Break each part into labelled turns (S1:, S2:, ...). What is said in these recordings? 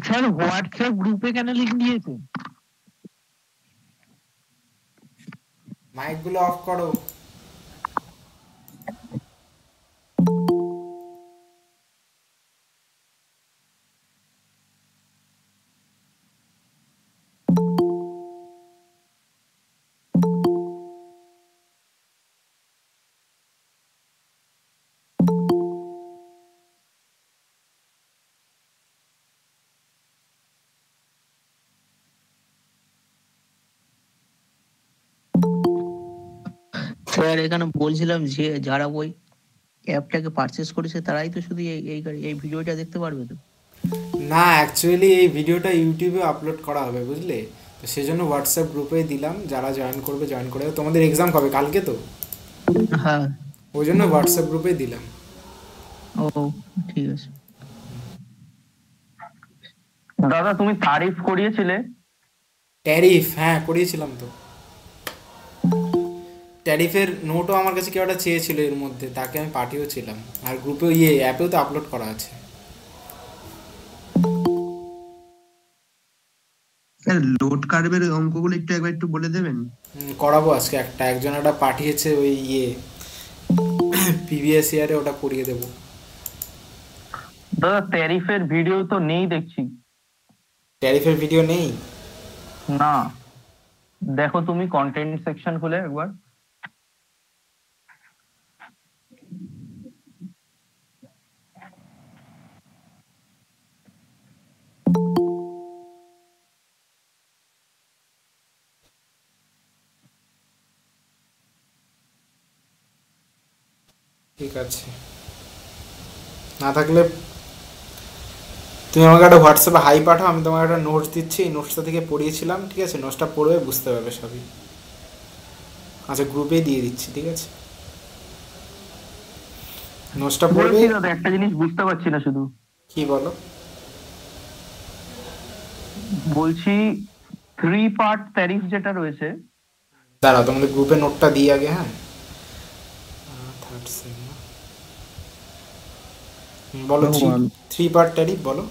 S1: Sir WhatsApp গ্রুপে কেন link দিয়েছে?
S2: মাইক গুলো অফ করো।
S1: স্যার এখানে বলছিলাম যে যারা ওই অ্যাপটাকে পারচেজ করেছে তারাই তো শুধু এই ভিডিওটা দেখতে পারবে তো?
S2: না, অ্যাকচুয়ালি এই ভিডিওটা ইউটিউবে আপলোড করা হবে, বুঝলে? তো সেজন্য হোয়াটসঅ্যাপ গ্রুপে দিলাম, যারা জয়েন করবে জয়েন করে। তোমাদের এক্সাম কবে? কালকে তো?
S1: হ্যাঁ,
S2: ওই জন্য হোয়াটসঅ্যাপ গ্রুপে দিলাম।
S1: ও ঠিক আছে।
S3: দাদা তুমি তারিফ করিয়েছিলে?
S2: ট্যারিফ? হ্যাঁ করিয়েছিলাম তো। ট্যারিফের নোটও আমার কাছে কেউ একটা চেয়েছিল এর মধ্যে, তাকে আমি পাঠিয়েছিলাম। আর গ্রুপেও অ্যাপেও তো আপলোড করা আছে।
S4: স্যার লোড কার্ভের অঙ্কগুলো একটু বলে দেবেন?
S2: করাবো আজকে। একজন একটা পাঠিয়েছে ওই প্রিভিয়াস ইয়ারে, ওটা করিয়ে দেবো।
S3: দাদা ট্যারিফের ভিডিও তো নেই দেখছি।
S2: ট্যারিফের ভিডিও নেই?
S3: না, দেখো তুমি কন্টেন্ট সেকশন খুলে একবার।
S2: ঠিক আছে, না থাকলে তুমি আমাকে একটা হোয়াটসঅ্যাপে হাই পাঠাও, আমি তোমাকে একটা নোটস দিচ্ছি, এই নোটসটা থেকে পড়িয়েছিলাম, ঠিক আছে? নোটসটা পড়বে, বুঝতে পারবে সবই। আচ্ছা গ্রুপেই দিয়ে দিচ্ছি, ঠিক আছে? নোটসটা পড়বে।
S3: দাদা একটা জিনিস বুঝতে পারছি না শুধু।
S2: কি বলো?
S3: বলছি 3 পার্ট ট্যারিফ যেটা রয়েছে।
S2: দাঁড়াও তোমাদের গ্রুপে নোটটা দিই আগে। হ্যাঁ বলো, 3 পার্ট ট্যারিফ বলো।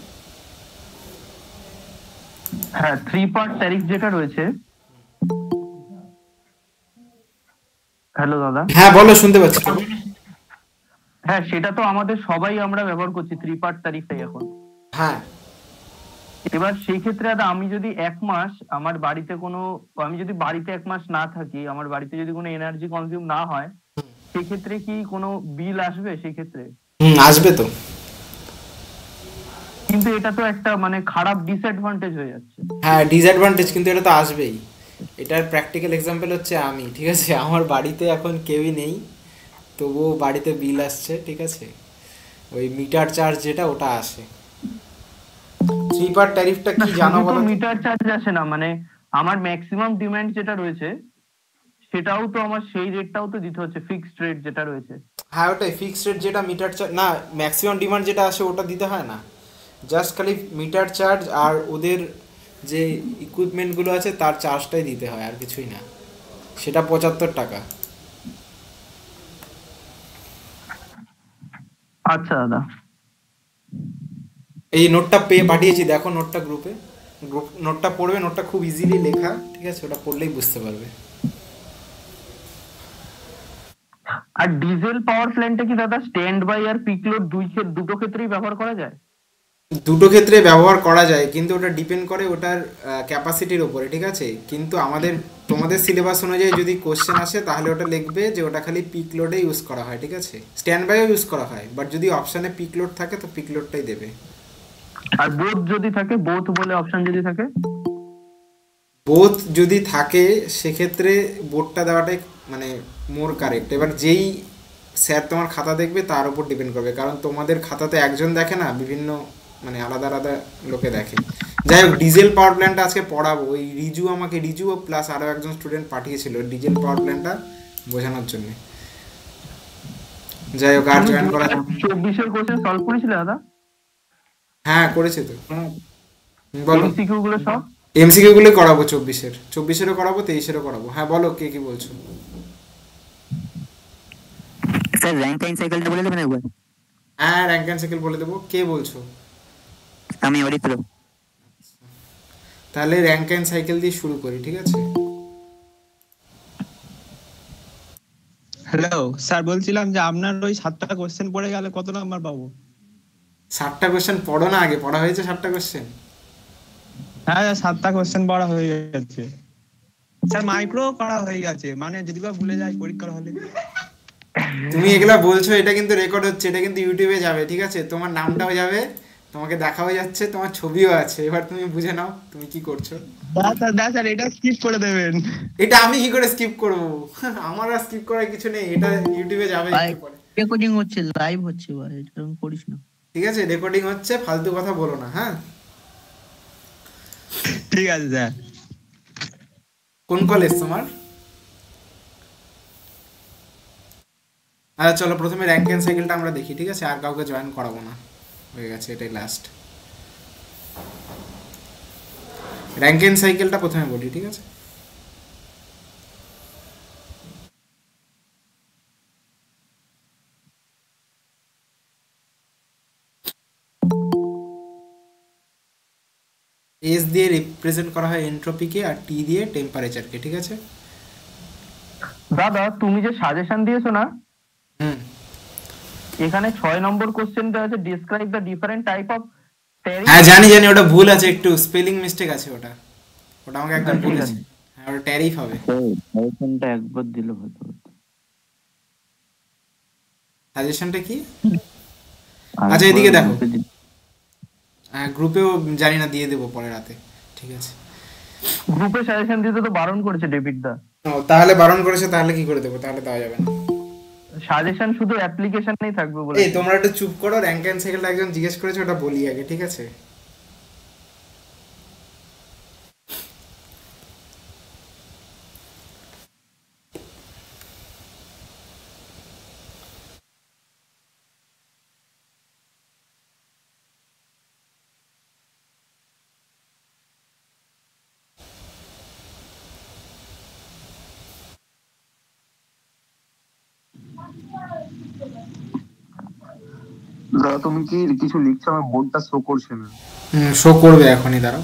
S3: হ্যাঁ 3 পার্ট ট্যারিফ যেটা রয়েছে। হ্যালো দাদা।
S2: হ্যাঁ বলো, শুনতে পাচ্ছি।
S3: হ্যাঁ সেটা তো আমাদের সবাই আমরা ব্যবহার করছি 3 পার্ট ট্যারিফে এখন।
S2: হ্যাঁ
S3: এবার সেই ক্ষেত্রে দাদা আমি যদি আমার বাড়িতে বাড়িতে 1 মাস না থাকি, আমার বাড়িতে যদি কোনো এনার্জি কনজিউম না হয়, সেই ক্ষেত্রে কি কোনো বিল আসবে সেই ক্ষেত্রে?
S2: আসবে তো।
S3: কিন্তু এটা তো একটা মানে খারাপ ডিসঅ্যাডভান্টেজ হয়ে যাচ্ছে।
S2: হ্যাঁ ডিসঅ্যাডভান্টেজ, কিন্তু এটা তো আসবেই। এটার প্র্যাকটিক্যাল এক্সাম্পল হচ্ছে আমি, ঠিক আছে? আমার বাড়িতে এখন কেউই নেই, তবুও বাড়িতে বিল আসছে, ঠিক আছে? ওই মিটার চার্জ যেটা, ওটা আসে। 3 পার্ট ট্যারিফটা কি জানো বলো?
S3: মিটার চার্জ আসে না, মানে আমার ম্যাক্সিমাম ডিমান্ড যেটা রয়েছে সেটাও তো আমার সেই রেটটাও তো দিতে হচ্ছে, ফিক্সড রেট যেটা রয়েছে।
S2: হ্যাঁ ওটাই ফিক্সড রেট, যেটা মিটার চার্জ না, ম্যাক্সিমাম ডিমান্ড যেটা আসে ওটা দিতে হয় না। জাস্ট খালি মিটার চার্জ আর ওদের যে ইকুইপমেন্টগুলো আছে তার চার্জটাই দিতে হয়, আর কিছুই না। সেটা 75 টাকা।
S3: আচ্ছা দাদা,
S2: এই নোটটা পাঠিয়েছি, দেখো নোটটা গ্রুপে। নোটটা পড়বে, নোটটা খুব ইজিলি লেখা, ঠিক আছে? ওটা পড়লেই বুঝতে পারবে।
S3: আর ডিজেল পাওয়ার প্ল্যান্টটা কি দাদা স্ট্যান্ড বাই আর পিক লোড দুটো ক্ষেত্রেই ব্যবহার করা যায়?
S2: দুটো ক্ষেত্রে ব্যবহার করা যায়, কিন্তু ওটা ডিপেন্ড করে ওটার ক্যাপাসিটির উপরে, ঠিক আছে? কিন্তু তোমাদের সিলেবাস অনুযায়ী যদি কোশ্চেন আসে তাহলে ওটা লিখবে যে ওটা খালি পিক লোডে ইউজ করা হয়, ঠিক আছে? স্ট্যান্ড বাইও ইউজ করা হয়, বাট যদি অপশানে পিক লোড থাকে তো পিক লোডটাই দেবে।
S3: আর বোথ যদি থাকে, বোথ বলে অপশন যদি থাকে?
S2: বোথ যদি থাকে সেক্ষেত্রে বোর্ডটা দেওয়াটাই মানে মোর কারেক্ট। এবার যেই স্যার তোমার খাতা দেখবে তার উপর ডিপেন্ড করবে, কারণ তোমাদের খাতাতে একজন দেখে না, বিভিন্ন মানে আলাদা আলাদা লোকে দেখে। যাই হোক, ডিজেল পাওয়ার প্ল্যান্টটা আজকে পড়াবো। ওই রিজু প্লাস আরও একজন স্টুডেন্ট পাঠিয়েছিল ডিজেল পাওয়ার প্ল্যান্টটা বোঝানোর জন্য। যাই হোক, আর জয়েন করা
S3: 24-এর কোশ্চেন সলভ করেছিলে দাদা?
S2: হ্যাঁ করেছে তো। বলো।
S3: এমসিকিউ গুলো সব
S2: এমসিকিউ গুলো করাবো 24-এরও করাবো, 23-এরও করাবো। হ্যাঁ বলো, কে কি বলছো?
S5: স্যার র্যাঙ্ক টাইম সাইকেলটা বলে দেবেন একবার?
S2: হ্যাঁ র্যাঙ্ক অ্যান্ড সাইকেল বলে দেবো। কে বলছো?
S5: আমি অরিত্র।
S2: তাহলে র্যাঙ্ক অ্যান্ড সাইকেল দিয়ে শুরু করি, ঠিক আছে?
S6: হ্যালো স্যার, বলছিলাম যে আপনার ওই 7টা কোশ্চেন পড়ে গেলে কত নাম্বার পাবো?
S2: 7টা কোশ্চেন পড়ো না, আগে পড়া হয়েছে 7টা কোশ্চেন?
S6: হ্যাঁ 7টা কোশ্চেন পড়া হয়ে গেছে স্যার, মাইক্রো করা হয়ে গেছে, মানে যদি বা ভুলে যাই পরীক্ষার হলে।
S2: তুমি এগুলা বলছো, এটা কিন্তু রেকর্ড হচ্ছে, এটা কিন্তু ইউটিউবে যাবে, ঠিক আছে? তোমার নামটাও যাবে, তোমাকে দেখাও যাচ্ছে, তোমার ছবিও আছে। এবার তুমি বুঝে নাও তুমি কি করছো।
S6: স্যার এটা স্কিপ করে দেবেন।
S2: এটা আমি কি করে স্কিপ করব? আমার আর স্কিপ করার কিছু নেই, এটা ইউটিউবে যাবে একটু পরে।
S1: রেকর্ডিং হচ্ছে, লাইভ হচ্ছে ভাই, এরকম করিস না।
S2: ঠিক আছে, রেকর্ডিং হচ্ছে, ফালতু কথা বলো না, হ্যাঁ?
S6: ঠিক আছে স্যার।
S2: কোন কলেজ তোমার? আচ্ছা চলো, প্রথমে র্যাঙ্ক অ্যান্ড সাইকেলটা আমরা দেখি, ঠিক আছে? আর কাউকে জয়েন করাবো না, হয়ে গেছে, এটাই লাস্ট। র্যাঙ্ক অ্যান্ড সাইকেলটা প্রথমে বলি, ঠিক আছে? এস দিয়ে রিপ্রেজেন্ট করা হয় এন্ট্রপিকে, আর টি দিয়ে টেম্পারেচারকে, ঠিক আছে?
S3: দাদা তুমি যে সাজেশন দিয়েছো না,
S2: হুম,
S3: এখানে 6 নম্বর কোশ্চেনটা আছে describe the different type of
S2: হ্যাঁ জানি জানি, ওটা ভুল আছে, একটু স্পেলিং মিস্টেক আছে, ওটা ওটা আমাকে একদম বলেছে। হ্যাঁ ওটা ট্যারিফ হবে।
S3: সাজেশনটা একবার দিলে হতো।
S2: সাজেশনটা কি? আচ্ছা এদিকে দেখো, হ্যাঁ গ্রুপেও জানি না, দিয়ে দেবো পরে রাতে, ঠিক আছে?
S3: গ্রুপে সাজেশন দিতে তো বারণ করেছে ডেভিড দা।
S2: ও তাহলে বারণ করেছে, তাহলে কি করে দেবো? তাহলে দেওয়া যাবে না।
S3: সাজেশন শুধু অ্যাপ্লিকেশনেই থাকবে বলে।
S2: এই তোমরা একটু চুপ করো, র্যাঙ্ক অ্যান্ড সাইকেলটা একজন জিজ্ঞেস করেছে, ওটা বলি আগে, ঠিক আছে?
S4: দাদা তুমি কি কিছু লিখছো? আমার বোর্ডটা শো করছে না।
S2: শো করবে এখনই, দাঁড়াও।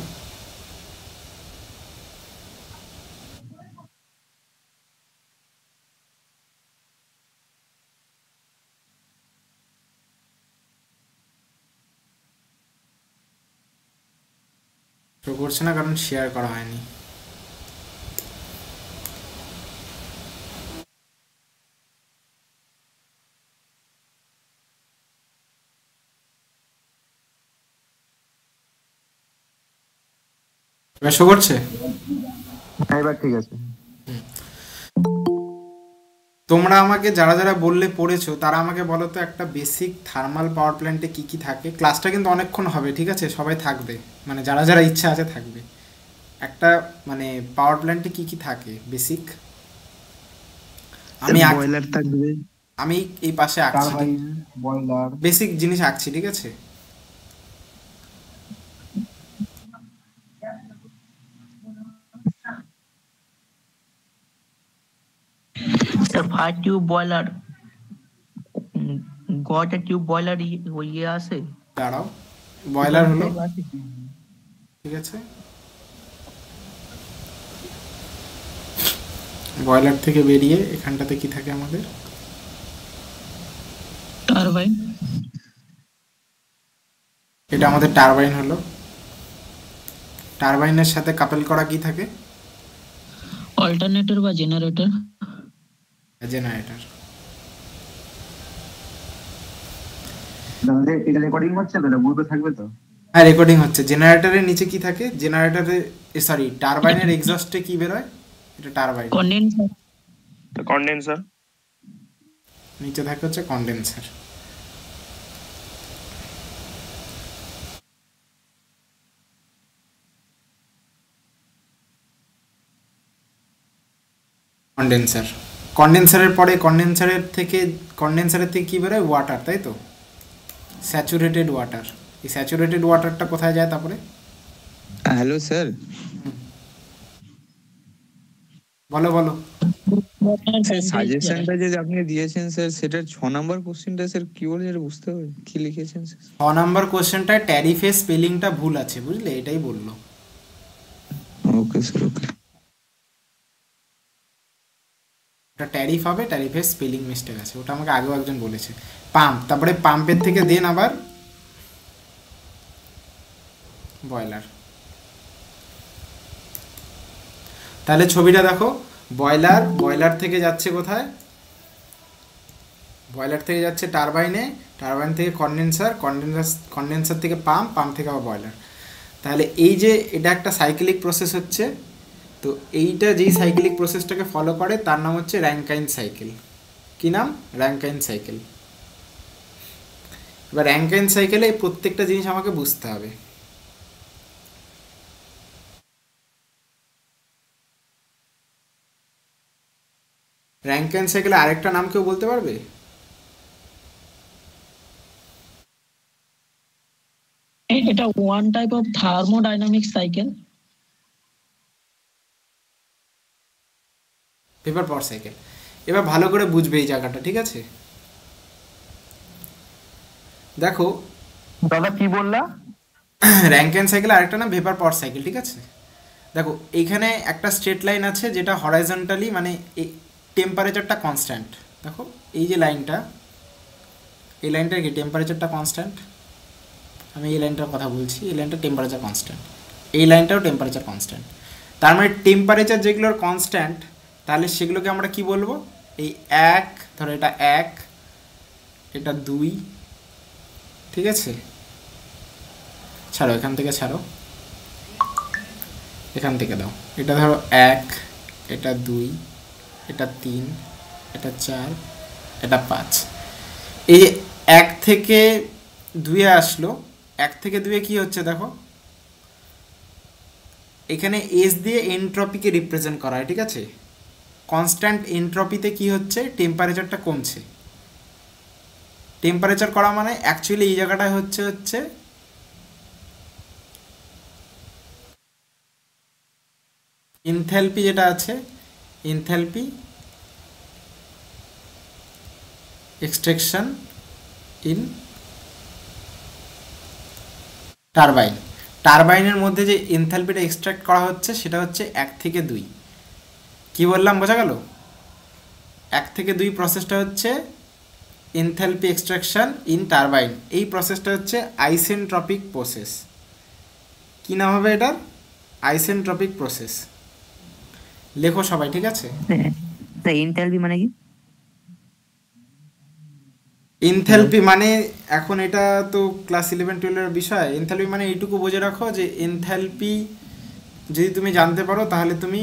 S2: শো করছে না কারণ শেয়ার করা হয়নি। এবার শো করছে?
S4: হ্যাঁ এবার ঠিক আছে।
S2: তোমরা আমাকে যারা যারা বললে পড়েছো, তারা আমাকে বলো তো একটা বেসিক থার্মাল পাওয়ার প্ল্যান্টে কি কি থাকে। ক্লাসটা কিন্তু অনেকক্ষণ হবে, ঠিক আছে? সবাই থাকবে, মানে যারা যারা ইচ্ছা আছে থাকবে। একটা মানে পাওয়ার প্ল্যান্টে কি কি থাকে বেসিক,
S4: বয়লার থাকবে,
S2: আমি এই পাশে আঁকছি,
S4: বয়লার,
S2: বেসিক জিনিস আঁকছি, ঠিক আছে?
S1: স্যার ফায়ার টিউব বয়লার, গটা টিউব বয়লার ইয়ে আছে।
S2: দাঁড়াও, বয়লার হলো, ঠিক আছে? বয়লার থেকে বেরিয়ে এখানটাতে কি থাকে আমাদের?
S1: টারবাইন।
S2: এটা আমাদের টারবাইন হলো। টারবাইনের সাথে কাপেল করা কি থাকে?
S1: অল্টারনেটর বা জেনারেটর।
S2: জেনারেটর।
S4: এটা রেকর্ডিং হচ্ছে তো? এটা গ্রুপে থাকবে তো?
S2: হ্যাঁ রেকর্ডিং হচ্ছে। জেনারেটরের নিচে কি থাকে? জেনারেটরে সরি টারবাইনের এক্সস্টে কি বের হয়? এটা টারবাইন।
S1: কন্ডেন্সার।
S7: কন্ডেন্সার।
S2: নিচে থাকে হচ্ছে কন্ডেন্সার। কন্ডেন্সার, কন্ডেন্সারের পরে কন্ডেন্সারের থেকে কি বেরোয়? ওয়াটার, তাই তো? Saturated water. এই স্যাচুরেটেড ওয়াটারটা কোথায় যায় তারপরে?
S6: হ্যালো স্যার,
S2: বলো বলো।
S6: স্যার সাজেশনটা যে আপনি দিয়েছেন স্যার, সেটার 6 নাম্বার কোশ্চেনটা স্যার কি বলে এটা বুঝতে হবে, কি লিখেছেন স্যার?
S2: 6 নম্বর কোশ্চেনটায় ট্যারিফের স্পেলিংটা ভুল আছে, বুঝলে, এটাই বললো।
S6: ওকে স্যার, ওকে।
S2: ওটা ট্যারিফ হবে, ট্যারিফের স্পেলিং মিস্টেক আছে, ওটা আমাকে আগেও একজন বলেছে। পাম্প, তারপরে পাম্পের থেকে দেন আবার বয়লার। তাহলে ছবিটা দেখো, বয়লার থেকে যাচ্ছে কোথায়? বয়লার থেকে যাচ্ছে টারবাইনে, টারবাইন থেকে কন্ডেন্সার থেকে পাম্প থেকে আবার বয়লার। তাহলে এই যে এটা একটা সাইক্লিক প্রসেস হচ্ছে, তো এইটা যেই সাইক্লিক প্রসেসটাকে ফলো করে তার নাম হচ্ছে র্যাঙ্কাইন সাইকেল। কি নাম? র্যাঙ্কাইন সাইকেল। এবার র্যাঙ্কাইন সাইকেলে এই প্রত্যেকটা জিনিস আমাকে বুঝতে হবে। র্যাঙ্কাইন সাইকেলে আরেকটা নাম কেউ বলতে পারবে?
S8: এটা one type of thermodynamic cycle.
S2: Paper power cycle. এবার ভালো করে বুঝবে এই জায়গাটা, ঠিক আছে? দেখো
S3: দাদা কি বললা?
S2: র্যাঙ্কাইন সাইকেল আরেকটা নাম ভেপার পাওয়ার সাইকেল, ঠিক আছে? দেখো এইখানে একটা স্ট্রেট লাইন আছে যেটা হরাইজন্টালি, মানে টেম্পারেচারটা কনস্ট্যান্ট। দেখো এই যে লাইনটা, এই লাইনটার কি টেম্পারেচারটা কনস্ট্যান্ট? আমি এই লাইনটার কথা বলছি, এই লাইনটা টেম্পারেচার কনস্ট্যান্ট, এই লাইনটাও টেম্পারেচার কনস্ট্যান্ট। তার মানে টেম্পারেচার যেগুলোর কনস্ট্যান্ট, তাহলে সেগুলোকে আমরা কি বলবো? এই এক, ধরো এটা 1, এটা 2, ঠিক আছে? ছাড়ো, এখান থেকে ছাড়ো, এখান থেকে দাও। এটা ধরো 1, এটা 2, এটা 3, এটা 4, এটা 5। এই যে 1 থেকে 2-এ আসলো, 1 থেকে 2-এ কি হচ্ছে দেখো, এখানে এস দিয়ে এনট্রপিকে রিপ্রেজেন্ট করা হয়, ঠিক আছে? কনস্ট্যান্ট এনট্রপিতে কি হচ্ছে? টেম্পারেচারটা কমছে। টেম্পারেচার করা মানে অ্যাকচুয়ালি এই জায়গাটায় হচ্ছে এনথ্যালপি, যেটা আছে এনথ্যালপি এক্সট্রাকশন ইন টারবাইন। টারবাইনের মধ্যে যে এনথ্যালপিটা এক্সট্রাক্ট করা হচ্ছে সেটা হচ্ছে 1 থেকে 2। কি বললাম, বোঝা গেল? 1 থেকে 2 প্রসেসটা হচ্ছে এনথ্যালপি এক্সট্রাকশন ইন টারবাইন। এই প্রসেসটা হচ্ছে আইসেন্ট্রপিক প্রসেস। কি নাম হবে এটার? Isentropic process. লেখো সবাই, ঠিক আছে?
S5: এনথালপি মানে কি?
S2: এনথ্যালপি মানে, এখন এটা তো ক্লাস 11-12 এর বিষয়। এনথ্যালপি মানে এইটুকু বুঝে রাখো যে এনথ্যালপি যদি তুমি জানতে পারো তাহলে তুমি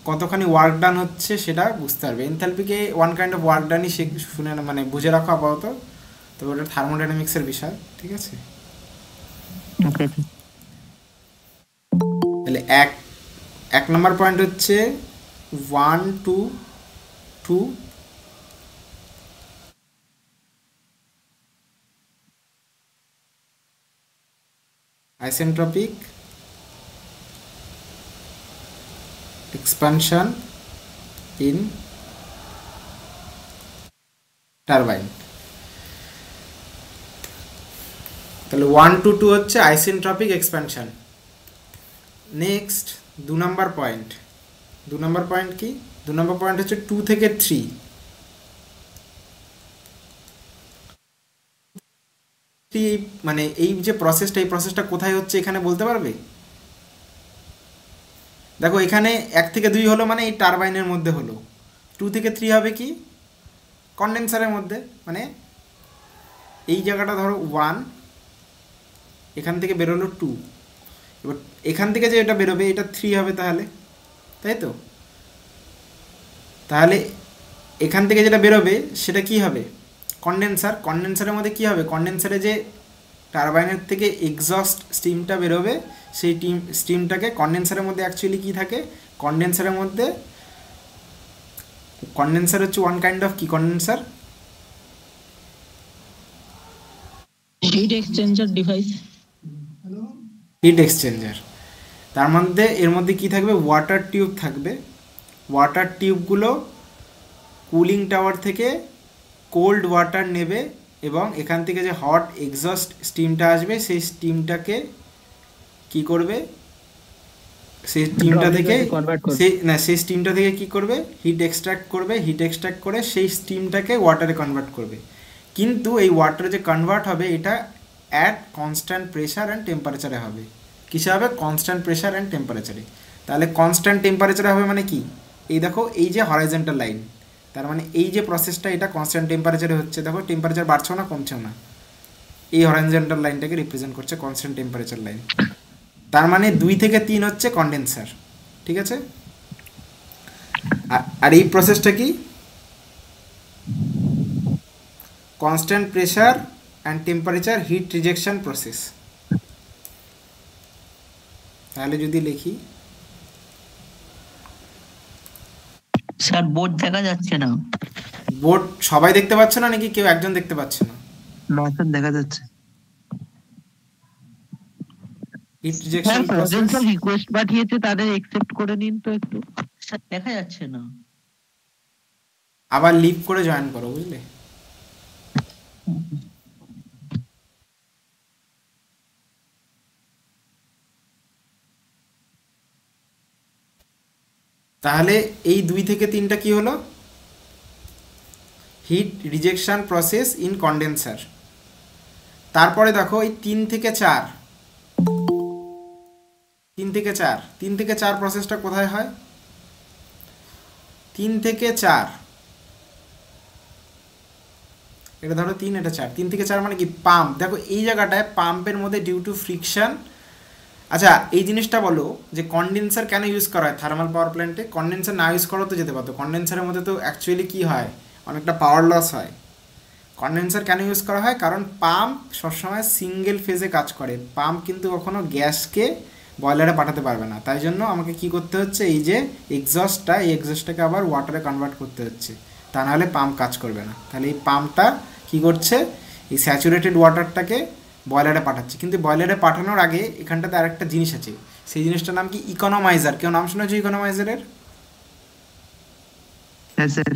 S2: কতখানি ওয়ার্ক ডান হচ্ছে সেটা বুঝতে পারবে। এনথ্যালপিকে ওয়ান কাইন্ড অফ ওয়ার্ক ডানই শুনে মানে বুঝে রাখো আপাতত, তবে ওটা থার্মোডাইনামিক্সের বিষয়, ঠিক আছে?
S5: ওকে।
S2: তাহলে এক নম্বর পয়েন্ট হচ্ছে 1, 2, 2, isentropic expansion in turbine। তাহলে 1 to 2 হচ্ছে আইসেন্ট্রপিক এক্সপ্যানশন। নেক্সট 2 নম্বর পয়েন্ট। 2 নম্বর পয়েন্ট কি? 2 নম্বর পয়েন্ট হচ্ছে 2 থেকে 3। মানে এই যে প্রসেসটা, এই প্রসেসটা কোথায় হচ্ছে এখানে বলতে পারবে? দেখো এখানে 1 থেকে 2 হলো মানে এই টারবাইনের মধ্যে হলো, 2 থেকে 3 হবে কি? কন্ডেন্সারের মধ্যে। মানে এই জায়গাটা ধরো 1, এখান থেকে বেরোলো 2, এবার এখান থেকে যে এটা বেরোবে এটা 3 হবে, তাহলে তাই তো? তাহলে এখান থেকে যেটা বেরোবে সেটা কি হবে? কন্ডেন্সার। কন্ডেন্সারের মধ্যে কি হবে? কন্ডেন্সারে যে টারবাইনের থেকে এক্সস্ট স্টিমটা বেরোবে সেই স্টিমটাকে কন্ডেন্সারের মধ্যে অ্যাকচুয়ালি কি থাকে? কন্ডেন্সারের মধ্যে, কন্ডেন্সার হচ্ছে ওয়ান কাইন্ড অফ কি condenser?
S8: Hit exchanger device.
S2: Hit exchanger. তার মধ্যে এর মধ্যে কি থাকবে, ওয়াটার টিউব থাকবে। ওয়াটার টিউবগুলো কুলিং টাওয়ার থেকে কোল্ড ওয়াটার নেবে এবং এখান থেকে যে হট এক্সস্ট স্টিমটা আসবে সেই স্টিমটাকে কি করবে, সেই স্টিমটা থেকে সেই স্টিমটা থেকে কি করবে, হিট এক্সট্রাক্ট করবে। হিট এক্সট্রাক্ট করে সেই স্টিমটাকে ওয়াটারে কনভার্ট করবে। কিন্তু এই ওয়াটারে যে কনভার্ট হবে এটা অ্যাট কনস্ট্যান্ট প্রেশার অ্যান্ড টেম্পারেচারে হবে। কিসে হবে, কনস্ট্যান্ট প্রেশার অ্যান্ড টেম্পারেচারে। তাহলে কনস্ট্যান্ট টেম্পারেচারে হবে মানে কি, এই দেখো এই যে হরাইজন্টাল লাইন, তার মানে এই যে প্রসেসটা এটা কনস্ট্যান্ট টেম্পারেচারে হচ্ছে। দেখো টেম্পারেচার বাড়ছেও না কমছেও না, এই হরাইজন্টাল লাইনটাকে রিপ্রেজেন্ট করছে কনস্ট্যান্ট টেম্পারেচার লাইন। তার মানে 2 থেকে 3 হচ্ছে কন্ডেন্সার, ঠিক আছে। আর এই প্রসেসটা কি, constant pressure and temperature heat rejection process. তাহলে যদি লিখি,
S1: স্যার বোর্ড দেখা যাচ্ছে না।
S2: বোর্ড সবাই দেখতে পাচ্ছে না নাকি কেউ একজন দেখতে পাচ্ছে না?
S5: না স্যার দেখা যাচ্ছে।
S2: হিট রিজেকশন প্রসেস
S5: রিকোয়েস্ট পাঠিয়েছে, তাদের অ্যাকসেপ্ট করে নিন তো একটু।
S1: স্যার দেখা যাচ্ছে না।
S2: আবার লিভ করে জয়েন করো, বুঝলে। তাহলে এই 2 থেকে 3টা কি হলো, heat rejection process in condenser. তারপরে দেখো এই 3 থেকে 4 3 থেকে 4 প্রসেসটা কোথায় হয়, 3 থেকে 4 এটা ধরো 3 এটা 4, 3 থেকে 4 মানে কি, পাম্প। দেখো এই জায়গাটায় পাম্পের মধ্যে ডিউ টু ফ্রিকশন। আচ্ছা এই জিনিসটা বলো যে কন্ডেন্সার কেন ইউজ করা হয় থার্মাল পাওয়ার প্ল্যান্টে? কন্ডেন্সার না ইউজ করো তো যেতে পারতো। কন্ডেন্সারের মধ্যে তো অ্যাকচুয়ালি কি হয়, অনেকটা পাওয়ার লস হয়। কন্ডেন্সার কেন ইউজ করা হয়, কারণ পাম্প সবসময় সিঙ্গেল ফেজে কাজ করে। পাম্প কিন্তু কখনো গ্যাসকে বয়লারে পাঠাতে পারবে না। তাই জন্য আমাকে কি করতে হচ্ছে, এই যে এক্সস্টটা, এই এক্সস্টটাকে আবার ওয়াটারে কনভার্ট করতে হচ্ছে, তা নাহলে পাম্প কাজ করবে না। তাহলে এই পাম্পটা কি করছে, এই স্যাচুরেটেড ওয়াটারটাকে বয়লারে পাঠাচ্ছে। কিন্তু বয়লারে পাঠানোর আগে এখানটাতে আরেকটা জিনিস আছে, সেই জিনিসটার নাম কি, ইকোনমাইজার। কেউ নাম শুনেছো ইকোনমাইজারের?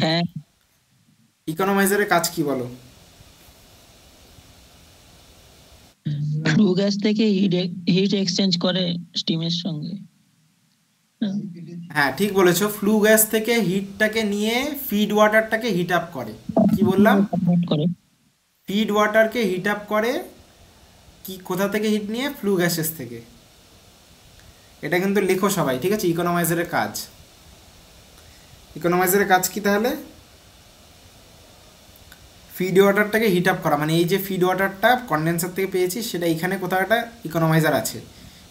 S8: হ্যাঁ
S2: ইকোনমাইজারের কাজ কি বলো?
S8: ফ্লু গ্যাস থেকে হিট এক্সচেঞ্জ করে স্টিমের সঙ্গে।
S2: হ্যাঁ ঠিক বলেছো, ফ্লু গ্যাস থেকে হিটটাকে নিয়ে ফিড ওয়াটারটাকে হিট আপ করে। কি বললাম,
S8: করে
S2: ফিড ওয়াটারকে হিট আপ করে। কি কোথা থেকে হিট নিয়ে, ফ্লু গ্যাসেস থেকে। এটা কিন্তু লেখো সবাই, ঠিক আছে। ইকোনমাইজারের কাজ, ইকোনমাইজারের কাজ কি তাহলে, ফিড ওয়াটারটাকে হিট আপ করা। মানে এই যে ফিড ওয়াটারটা কন্ডেন্সার থেকে পেয়েছি সেটা এখানে কোথাও একটা ইকোনমাইজার আছে,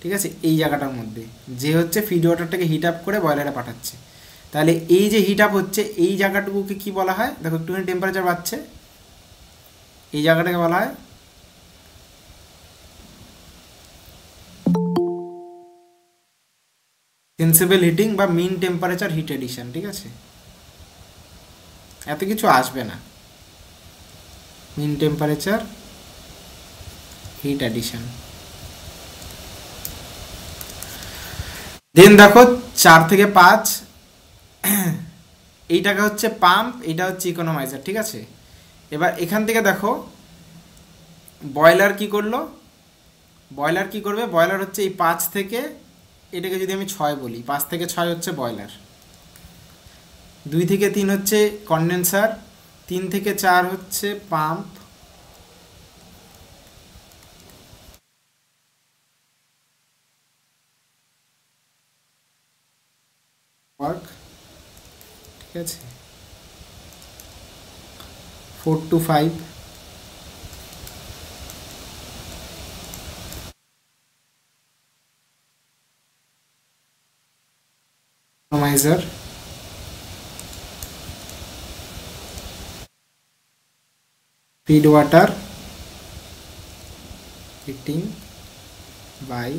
S2: ঠিক আছে, এই জায়গাটার মধ্যে, যে হচ্ছে ফিড ওয়াটারটাকে হিট আপ করে বয়লারে পাঠাচ্ছে। তাহলে এই যে হিট আপ হচ্ছে এই জায়গাটুকুকে কি বলা হয়, দেখো একটুখানি টেম্পারেচার বাড়ছে, এই জায়গাটাকে বলা হয় সেন্সিবল হিটিং বা মিন টেম্পারেচার হিট এডিশন, ঠিক আছে। এত কিছু আসবে না, মিন টেম্পারেচার হিট এডিশন। দেন দেখো 4 থেকে 5 এইটাকে হচ্ছে পাম্প, এটা হচ্ছে ইকোনমাইজার, ঠিক আছে। এবার এখান থেকে দেখো বয়লার কি করলো, বয়লার কি করবে, বয়লার হচ্ছে এই 5 থেকে, এটাকে যদি আমি 6 বলি, 5 থেকে 6 হচ্ছে বয়লার, 2 থেকে 3 হচ্ছে কন্ডেন্সার, 3 থেকে 4 হচ্ছে পাম্প, ওয়ার্ক, ঠিক আছে, 4 to 5 ইকোনমাইজার, feed water heating by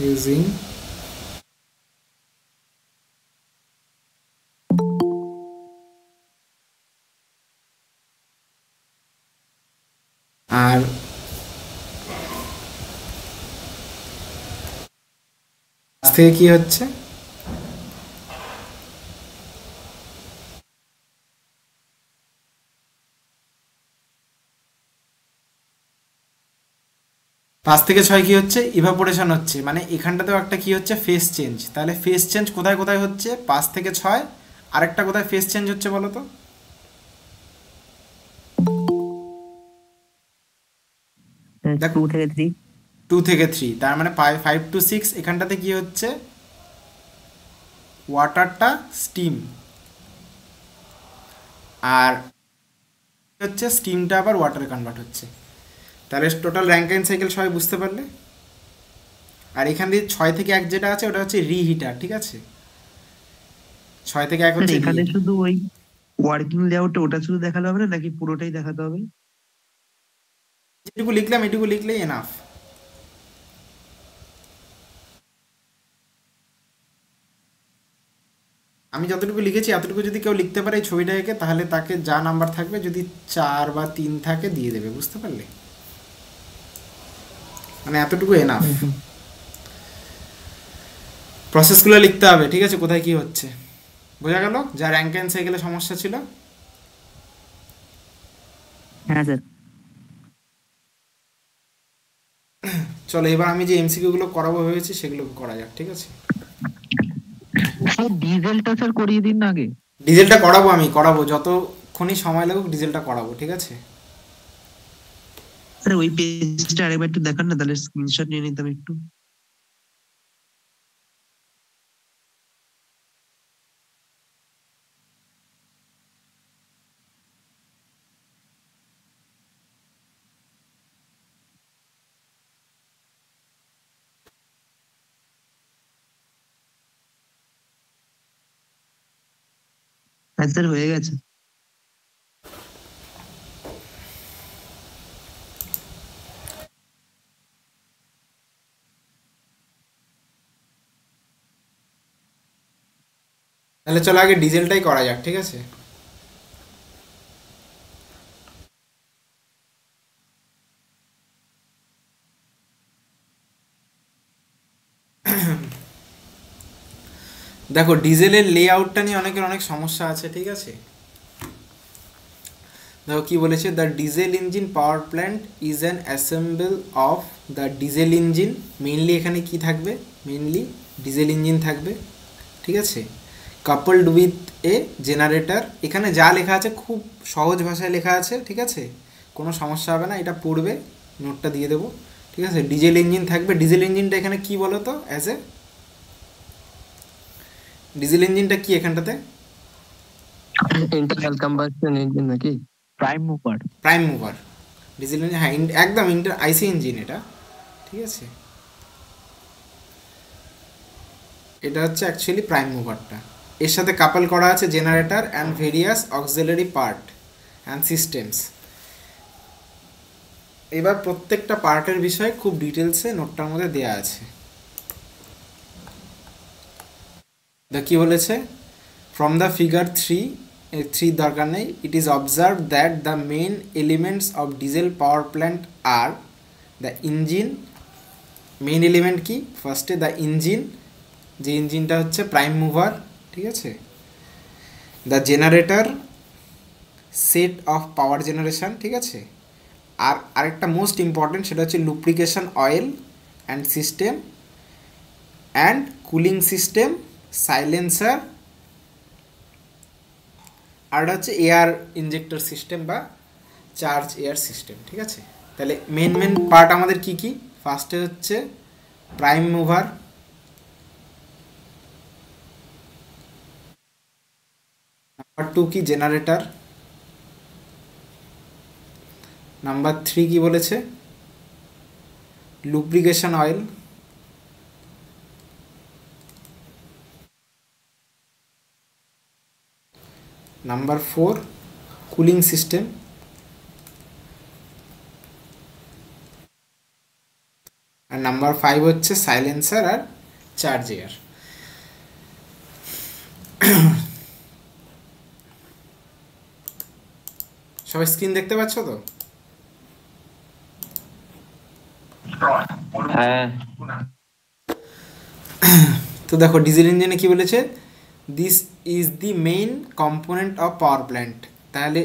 S2: using আর থেকে কি হচ্ছে? পাঁচ থেকে ছয় কি হচ্ছে? ইভাপোরেশন হচ্ছে, মানে এখানটাতেও একটা কি হচ্ছে? Face change. তাহলে ফেস চেঞ্জ কোথায় কোথায় হচ্ছে? 5 থেকে 6। আরেকটা কোথায় ফেস চেঞ্জ হচ্ছে বলো তো?
S1: 2 থেকে 3।
S2: 2 থেকে 3, তার মানে 5 to 6। এখানটাতে কি হচ্ছে? ওয়াটারটা স্টিম, আর হচ্ছে স্টিমটা আবার ওয়াটারে কনভার্ট হচ্ছে। তাহলে টোটাল র্যাঙ্কাইন সাইকেল সবাই বুঝতে পারলে? আর এখান দিয়ে 6 থেকে 1 যেটা আছে ওটা হচ্ছে রিহিটার, ঠিক আছে? 6 থেকে 1 হচ্ছে
S5: এখানে শুধু ওই ওয়ার্কিং লেআউট ওটা শুধু দেখালে হবে না, নাকি পুরোটাই দেখাতে হবে?
S2: যেটুকু লিখলাম এটুকু লিখলেই এনাফ। আমি যতটুকু লিখেছি এতটুকু যদি কেউ লিখতে পারে এই ছবিটা এঁকে, তাহলে তাকে যা নাম্বার থাকবে, যদি 4 বা 3 থাকে দিয়ে দেবে, বুঝতে পারলে? মানে এতটুকু এনাফ। প্রসেসগুলো লিখতে হবে, ঠিক আছে, কোথায় কি হচ্ছে। বোঝা গেল? যা র্যাঙ্ক অ্যান্ড সাইকেলে সমস্যা ছিল।
S1: হ্যাঁ স্যার।
S2: চলো এবার আমি যে এমসিকিউ গুলো করাবো ভেবেছি সেগুলো করা যাক, ঠিক আছে?
S5: ডিজেলটা স্যার করিয়ে দিন না আগে।
S2: ডিজেলটা করাবো, আমি করাবো, যতক্ষণই সময় লাগুক ডিজেলটা করাবো, ঠিক আছে?
S5: আরে ওই পেজটা আরেকবার একটু দেখান না, তাহলে স্ক্রিনশট নিয়ে নিতাম একটু। হ্যাঁ স্যার হয়ে গেছে।
S2: তাহলে চলো আগে ডিজেলটাই করা যাক, ঠিক আছে? দেখো ডিজেলের লেআউটটা নিয়ে অনেকের অনেক সমস্যা আছে, ঠিক আছে? দেখো কি বলেছে, the diesel engine power plant is an assemble of the diesel engine. Mainly এখানে কি থাকবে? মেইনলি ডিজেল ইঞ্জিন থাকবে, ঠিক আছে? Coupled with a generator. এখানে যা লেখা আছে খুব সহজ ভাষায় লেখা আছে, ঠিক আছে? কোনো সমস্যা হবে না, এটা পড়বে, নোটটা দিয়ে দেবো, ঠিক আছে? ডিজেল ইঞ্জিন থাকবে। ডিজেল ইঞ্জিনটা এখানে কি বলো তো? অ্যাজ এ ডিজেল ইঞ্জিনটা কি এখানটাতে?
S9: ইন্টারনাল কম্বাসশন ইঞ্জিন নাকি?
S5: Prime mover.
S2: Prime mover diesel engine, হ্যাঁ একদম আইসি ইঞ্জিন এটা, ঠিক আছে? এটা হচ্ছে অ্যাকচুয়ালি প্রাইম মুভারটা। এর সাথে কাপল করা আছে generator and various auxiliary part and systems. এবার প্রত্যেকটা পার্টের বিষয়ে খুব ডিটেলসে নোটটার মধ্যে দেওয়া আছে। কি বলেছে? ফ্রম দ্য ফিগার 3 দরকার নেই। It is observe that the main elements of diesel power plant are the engine. Main element কি? ফার্স্টে দ্য ইঞ্জিন, যে ইঞ্জিনটা হচ্ছে প্রাইম মুভার, ঠিক আছে? The generator, set of power generation, ঠিক আছে? আর আরেকটা মোস্ট ইম্পর্টেন্ট, সেটা হচ্ছে lubrication oil and system and cooling system, silencer, আর হচ্ছে এয়ার ইনজেক্টর সিস্টেম বা চার্জ এয়ার সিস্টেম, ঠিক আছে? তাহলে মেন পার্ট আমাদের কি কি? ফার্স্টে হচ্ছে প্রাইম মুভার, নাম্বার 2 কি? জেনারেটর, নাম্বার 3 কি বলেছে? Lubrication oil, number 4 cooling system, আর নাম্বার 5 হচ্ছে সাইলেন্সার আর চার্জ এয়ার। সবাই স্ক্রিন দেখতে পাচ্ছ তো?
S9: হ্যাঁ।
S2: তো দেখো ডিজেল ইঞ্জিনে কি বলেছে, this is the main component of power plant. তাহলে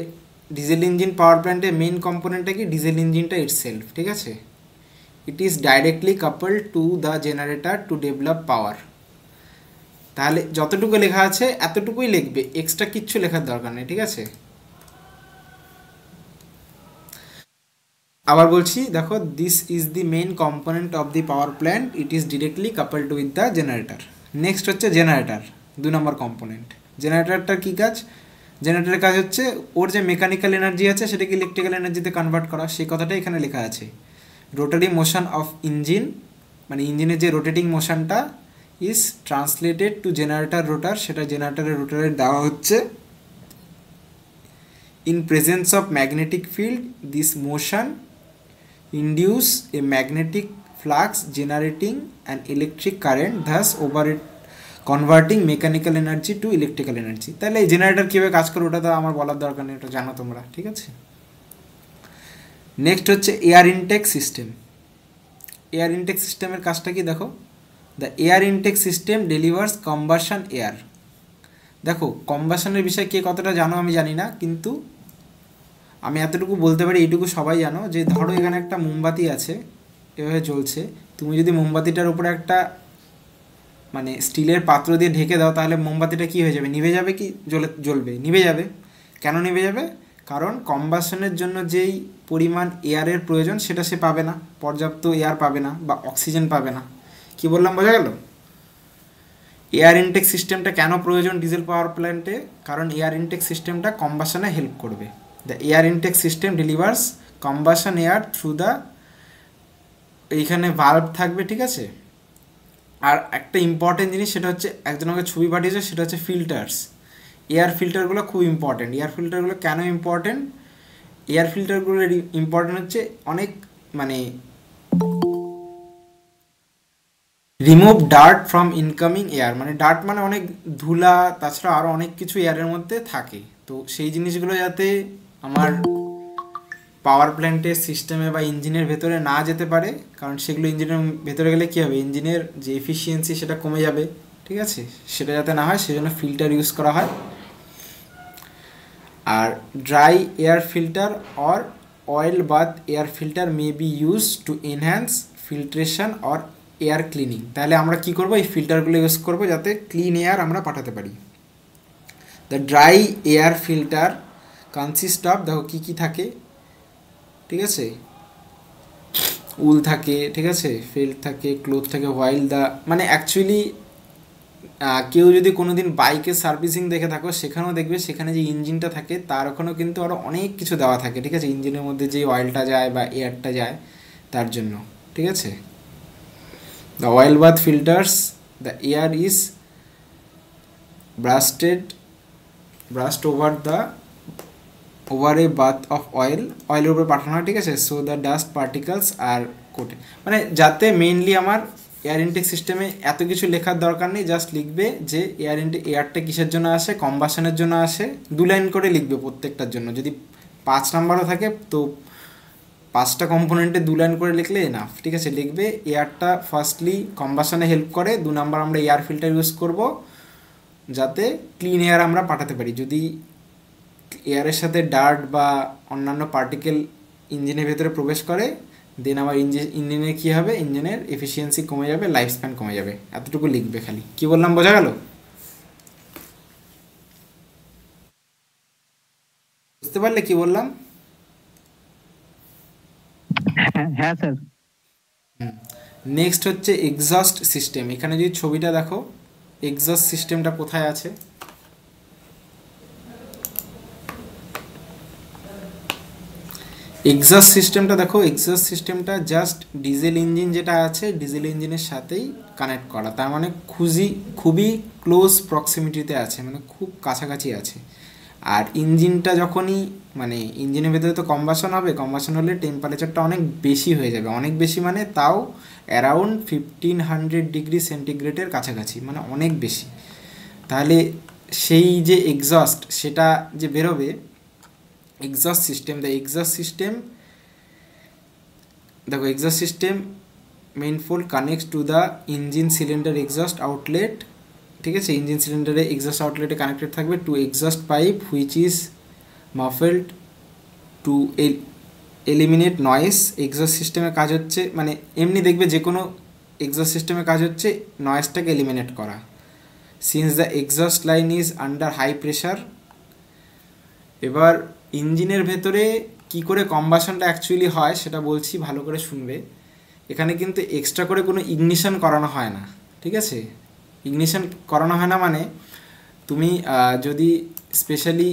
S2: ডিজেল ইঞ্জিন পাওয়ার প্ল্যান্টের মেইন কম্পোনেন্টটা কি, ডিজেল ইঞ্জিনটা ইটসেলফ, ঠিক আছে। It is directly coupled to the generator to develop power. তাহলে যতটুকু লেখা আছে এতটুকুই লিখবে, এক্সট্রা কিচ্ছু লেখার দরকার নেই, ঠিক আছে। আবার বলছি দেখো, this is the main component of the power plant, it is directly coupled with the generator. Next হচ্ছে জেনারেটর, 2 নম্বর কম্পোনেন্ট। জেনারেটরটার কী কাজ, জেনারেটরের কাজ হচ্ছে ওর যে মেকানিক্যাল এনার্জি আছে সেটাকে ইলেকট্রিক্যাল এনার্জিতে কনভার্ট করা, সেই কথাটাই এখানে লেখা আছে। রোটারি মোশন অফ ইঞ্জিন, মানে ইঞ্জিনের যে রোটেটিং মোশনটা is translated to generator rotor, সেটা জেনারেটরের রোটারে দেওয়া হচ্ছে। In presence of magnetic field this motion induce a magnetic flux generating an electric current, thus over converting mechanical energy to electrical energy. তাহলে এই জেনারেটর কীভাবে কাজ করে ওটা তো আমার বলার দরকার নেই, ওটা জানো তোমরা, ঠিক আছে। নেক্সট হচ্ছে air intact system. Air intact সিস্টেমের কাজটা কি দেখো, the air intact system delivers combustion air. দেখো কম্বাশনের বিষয়ে কে কতটা জানো আমি জানি না, কিন্তু আমি এতটুকু বলতে পারি, এইটুকু সবাই জানো, যে ধরো এখানে একটা মোমবাতি আছে, এভাবে জ্বলছে, তুমি যদি মোমবাতিটার উপরে একটা মানে স্টিলের পাত্র দিয়ে ঢেকে দাও, তাহলে মোমবাতিটা কী হয়ে যাবে, নিভে যাবে কি জ্বলবে, নিভে যাবে। কেন নিভে যাবে, কারণ কম্বাশনের জন্য যেই পরিমাণ এয়ারের প্রয়োজন সেটা সে পাবে না, পর্যাপ্ত এয়ার পাবে না বা অক্সিজেন পাবে না। কি বললাম বোঝা গেল? এয়ার ইনটেক সিস্টেমটা কেন প্রয়োজন ডিজেল পাওয়ার প্ল্যান্টে, কারণ এয়ার ইনটেক সিস্টেমটা কম্বাশনে হেল্প করবে। The air intact system delivers combustion air through the, এইখানে ভালভ থাকবে, ঠিক আছে। আর একটা ইম্পর্টেন্ট জিনিস সেটা হচ্ছে, একজন আমাকে ছবি পাঠিয়েছে, সেটা হচ্ছে ফিল্টার্স। এয়ার ফিল্টারগুলো খুব ইম্পর্টেন্ট। এয়ার ফিল্টারগুলো কেন ইম্পর্টেন্ট, এয়ার ফিল্টারগুলোর ইম্পর্টেন্ট হচ্ছে অনেক মানে remove dirt from incoming air, মানে ডার্ট মানে অনেক ধুলা, তাছাড়া আরও অনেক কিছু এয়ারের মধ্যে থাকে। তো সেই জিনিসগুলো যাতে আমার পাওয়ার প্ল্যান্টের সিস্টেমে বা ইঞ্জিনের ভেতরে না যেতে পারে, কারণ সেগুলো ইঞ্জিনের ভেতরে গেলে কী হবে, ইঞ্জিনের যে এফিসিয়েন্সি সেটা কমে যাবে, ঠিক আছে। সেটা যাতে না হয় সেজন্য ফিল্টার ইউজ করা হয়। আর dry air filter or oil bath air filter may be use to enhance filtration or air cleaning. তাহলে আমরা কি করব, এই ফিল্টারগুলো ইউজ করব যাতে ক্লিন এয়ার আমরা পাঠাতে পারি। The dry air filter consist of, দেখো কী কী থাকে, ঠিক আছে, উল থাকে, ঠিক আছে, ফেল্ট থাকে, ক্লোথ থাকে, হোয়াইল দ্য, মানে অ্যাকচুয়ালি কেউ যদি কোনো দিন বাইকের সার্ভিসিং দেখে থাকো, সেখানেও দেখবে সেখানে যে ইঞ্জিনটা থাকে তার ওখানেও কিন্তু আরও অনেক কিছু দেওয়া থাকে, ঠিক আছে, ইঞ্জিনের মধ্যে যে অয়েলটা যায় বা এয়ারটা যায় তার জন্য, ঠিক আছে। The oil bath filters the air is blast over a bath of অয়েলের উপরে পাঠানো হয়, ঠিক আছে। So the dust particles are কোটে, মানে যাতে মেইনলি আমার এয়ার ইনটেক সিস্টেমে এত কিছু লেখার দরকার নেই, জাস্ট লিখবে যে এয়ারটা কিসের জন্য আসে, কম্বাশনের জন্য আসে, 2 লাইন করে লিখবে প্রত্যেকটার জন্য। যদি 5 নাম্বারও থাকে তো 5টা কম্পোনেন্টে 2 লাইন করে লিখলে এনাফ, ঠিক আছে। লিখবে এয়ারটা ফার্স্টলি কম্বাশনে হেল্প করে, 2 নাম্বার আমরা এয়ার ফিল্টার ইউজ করব যাতে ক্লিন এয়ার আমরা পাঠাতে পারি। যদি এয়ারের সাথে ডার্ট বা অন্যান্য পার্টিকেল ইঞ্জিনের ভেতরে প্রবেশ করে, দেন আমার ইঞ্জিনের কী হবে, ইঞ্জিনের এফিসিয়েন্সি কমে যাবে, লাইফ স্প্যান কমে যাবে। এতটুকু লিখবে খালি। কি বললাম বোঝা গেল? বুঝতে পারলে কি বললাম?
S3: হ্যাঁ স্যার।
S2: নেক্সট হচ্ছে এক্সস্ট সিস্টেম। এখানে যদি ছবিটা দেখো, এক্সস্ট সিস্টেমটা কোথায় আছে, এক্সস্ট সিস্টেমটা দেখো। এক্সস্ট সিস্টেমটা জাস্ট ডিজেল ইঞ্জিন যেটা আছে, ডিজেল ইঞ্জিনের সাথেই কানেক্ট করা, তার মানে খুবই ক্লোজ প্রক্সিমিটিতে আছে, মানে খুব কাছাকাছি আছে। আর ইঞ্জিনটা যখনই মানে ইঞ্জিনের ভেতরে তো কম্বাশন হবে, কম্বাশন হলে টেম্পারেচারটা অনেক বেশি হয়ে যাবে, অনেক বেশি মানে তাও অ্যারাউন্ড 1500 ডিগ্রি সেন্টিগ্রেডের কাছাকাছি, মানে অনেক বেশি। তাহলে সেই যে এক্সস্ট সেটা যে বেরোবে, এক্সস্ট সিস্টেম, দেখো exhaust system manifold connects to the engine cylinder exhaust outlet, ঠিক আছে, ইঞ্জিন সিলিন্ডারে এক্সস্ট আউটলেটে কানেক্টেড থাকবে to exhaust pipe which is muffled to eliminate noise. Exhaust সিস্টেমের কাজ হচ্ছে, মানে এমনি দেখবে যে কোনো এক্সস্ট সিস্টেমের কাজ হচ্ছে নয়েসটাকে এলিমিনেট করা। Since the exhaust line is under high pressure. এবার ইঞ্জিনের ভেতরে কি করে কম্বাশনটা অ্যাকচুয়ালি হয় সেটা বলছি, ভালো করে শুনবে। এখানে কিন্তু এক্সট্রা করে কোনো ইগনিশন করানো হয় না, ঠিক আছে। ইগনিশন করানো হয় না মানে তুমি যদি স্পেশালি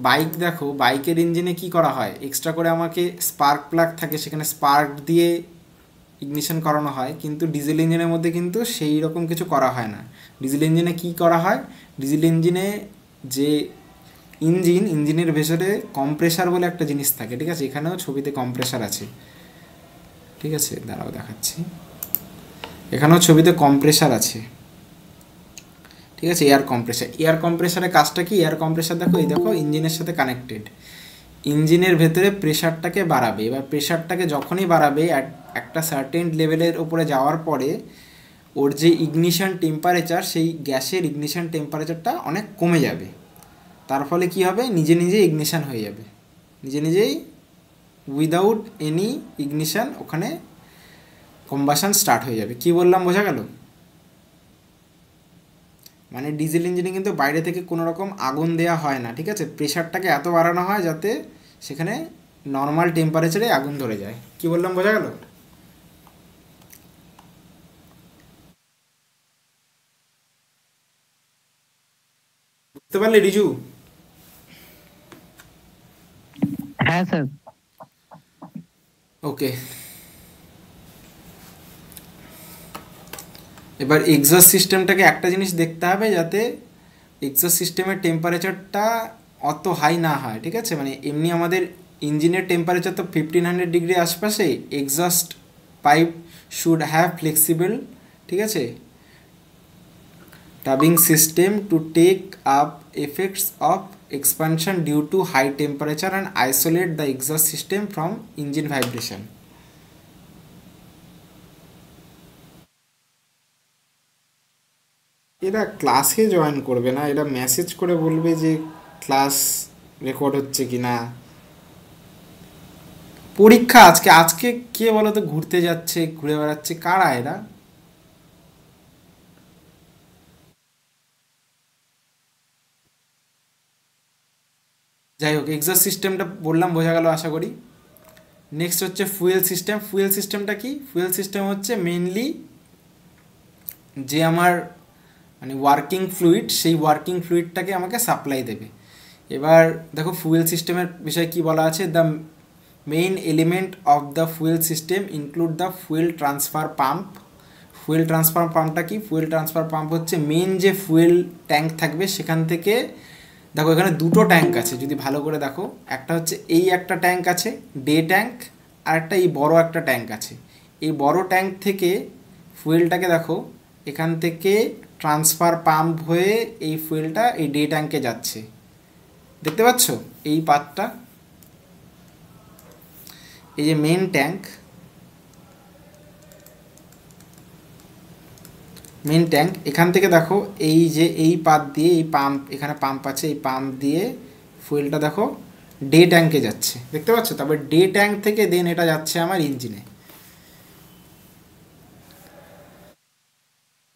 S2: বাইক দেখো, বাইকের ইঞ্জিনে কি করা হয়, এক্সট্রা করে আমাকে স্পার্ক প্লাগ থাকে, সেখানে স্পার্ক দিয়ে ইগনিশন করানো হয়। কিন্তু ডিজেল ইঞ্জিনের মধ্যে কিন্তু সেই রকম কিছু করা হয় না। ডিজেল ইঞ্জিনে কি করা হয়, ডিজেল ইঞ্জিনে যে ইঞ্জিনের ভেতরে কম্প্রেসার বলে একটা জিনিস থাকে, ঠিক আছে। এখানেও ছবিতে কম্প্রেসার আছে, ঠিক আছে, দাঁড়াও দেখাচ্ছি। এখানেও ছবিতে কম্প্রেসার আছে, ঠিক আছে, এয়ার কম্প্রেসার। এয়ার কম্প্রেসারের কাজটা কি, এয়ার কম্প্রেসার দেখো, এই দেখো ইঞ্জিনের সাথে কানেক্টেড, ইঞ্জিনের ভেতরে প্রেশারটাকে বাড়াবে। এবার প্রেশারটাকে যখনই বাড়াবে একটা সার্টেন লেভেলের উপরে যাওয়ার পরে ওর যে ইগনিশন টেম্পারেচার, সেই গ্যাসের ইগনিশন টেম্পারেচারটা অনেক কমে যাবে। তার ফলে কি হবে, নিজে নিজেই ইগনিশন হয়ে যাবে, নিজে নিজেই উইদাউট এনি ইগনিশন ওখানে কম্বাশন স্টার্ট হয়ে যাবে। কি বললাম, বোঝা গেল? মানে ডিজেল ইঞ্জিনে কিন্তু বাইরে থেকে কোনো রকম আগুন দেওয়া হয় না, ঠিক আছে। প্রেশারটাকে এত বাড়ানো হয় যাতে সেখানে নর্মাল টেম্পারেচারে আগুন ধরে যায়। কি বললাম, বোঝা গেল? বুঝতে পারলে রিজু?
S1: হ্যাঁ স্যার।
S2: ওকে, এবার এক্সস্ট সিস্টেমটাকে একটা জিনিস দেখতে হবে, যাতে এক্সস্ট সিস্টেমের টেম্পারেচারটা অত হাই না হয়, ঠিক আছে। মানে এমনি আমাদের ইঞ্জিনের টেম্পারেচার তো 1500 ডিগ্রি আশপাশে, exhaust pipe should have flexible, ঠিক আছে, tubing system to take up effects of expansion due to high temperature and isolate the exhaust system from engine vibration. এরা ক্লাসে জয়েন করবে না, এরা মেসেজ করে বলবে যে ক্লাস রেকর্ড হচ্ছে কি না। পরীক্ষা আজকে, আজকে কে বলো তো ঘুরতে যাচ্ছে, ঘুরে বেড়াচ্ছে, কারা এরা? যাই হোক, এক্সস্ট সিস্টেমটা বললাম, বোঝা গেল আশা করি। নেক্সট হচ্ছে ফুয়েল সিস্টেম। ফুয়েল সিস্টেমটা কি? ফুয়েল সিস্টেম হচ্ছে মেনলি যে আমার মানে ওয়ার্কিং ফ্লুইড, সেই ওয়ার্কিং ফ্লুইডটাকে আমাকে সাপ্লাই দেবে। এবার দেখো ফুয়েল সিস্টেমের বিষয়ে কি বলা আছে, the main element of the fuel system include the fuel transfer pump. Fuel transfer পাম্পটা কি? ফুয়েল ট্রান্সফার পাম্প হচ্ছে মেইন যে ফুয়েল ট্যাঙ্ক থাকবে, সেখান থেকে দেখো এখানে দুটো ট্যাঙ্ক আছে, যদি ভালো করে দেখো, একটা হচ্ছে এই একটা ট্যাঙ্ক আছে ডে ট্যাঙ্ক, আর একটা এই বড় একটা ট্যাঙ্ক আছে। এই বড় ট্যাঙ্ক থেকে ফুয়েলটাকে দেখো এখান থেকে ট্রান্সফার পাম্প হয়ে এই ফুয়েলটা এই ডে ট্যাঙ্কে যাচ্ছে, দেখতে পাচ্ছ এই পাতটা, এই যে মেন ট্যাঙ্ক, মেন ট্যাঙ্ক এখান থেকে দেখো এই যে এই পাত দিয়ে এই পাম্প, এখানে পাম্প আছে, এই পাম্প দিয়ে ফুয়েলটা দেখো ডে ট্যাঙ্কে যাচ্ছে, দেখতে পাচ্ছ। তারপর ডে ট্যাঙ্ক থেকে দেন এটা যাচ্ছে আমার ইঞ্জিনে।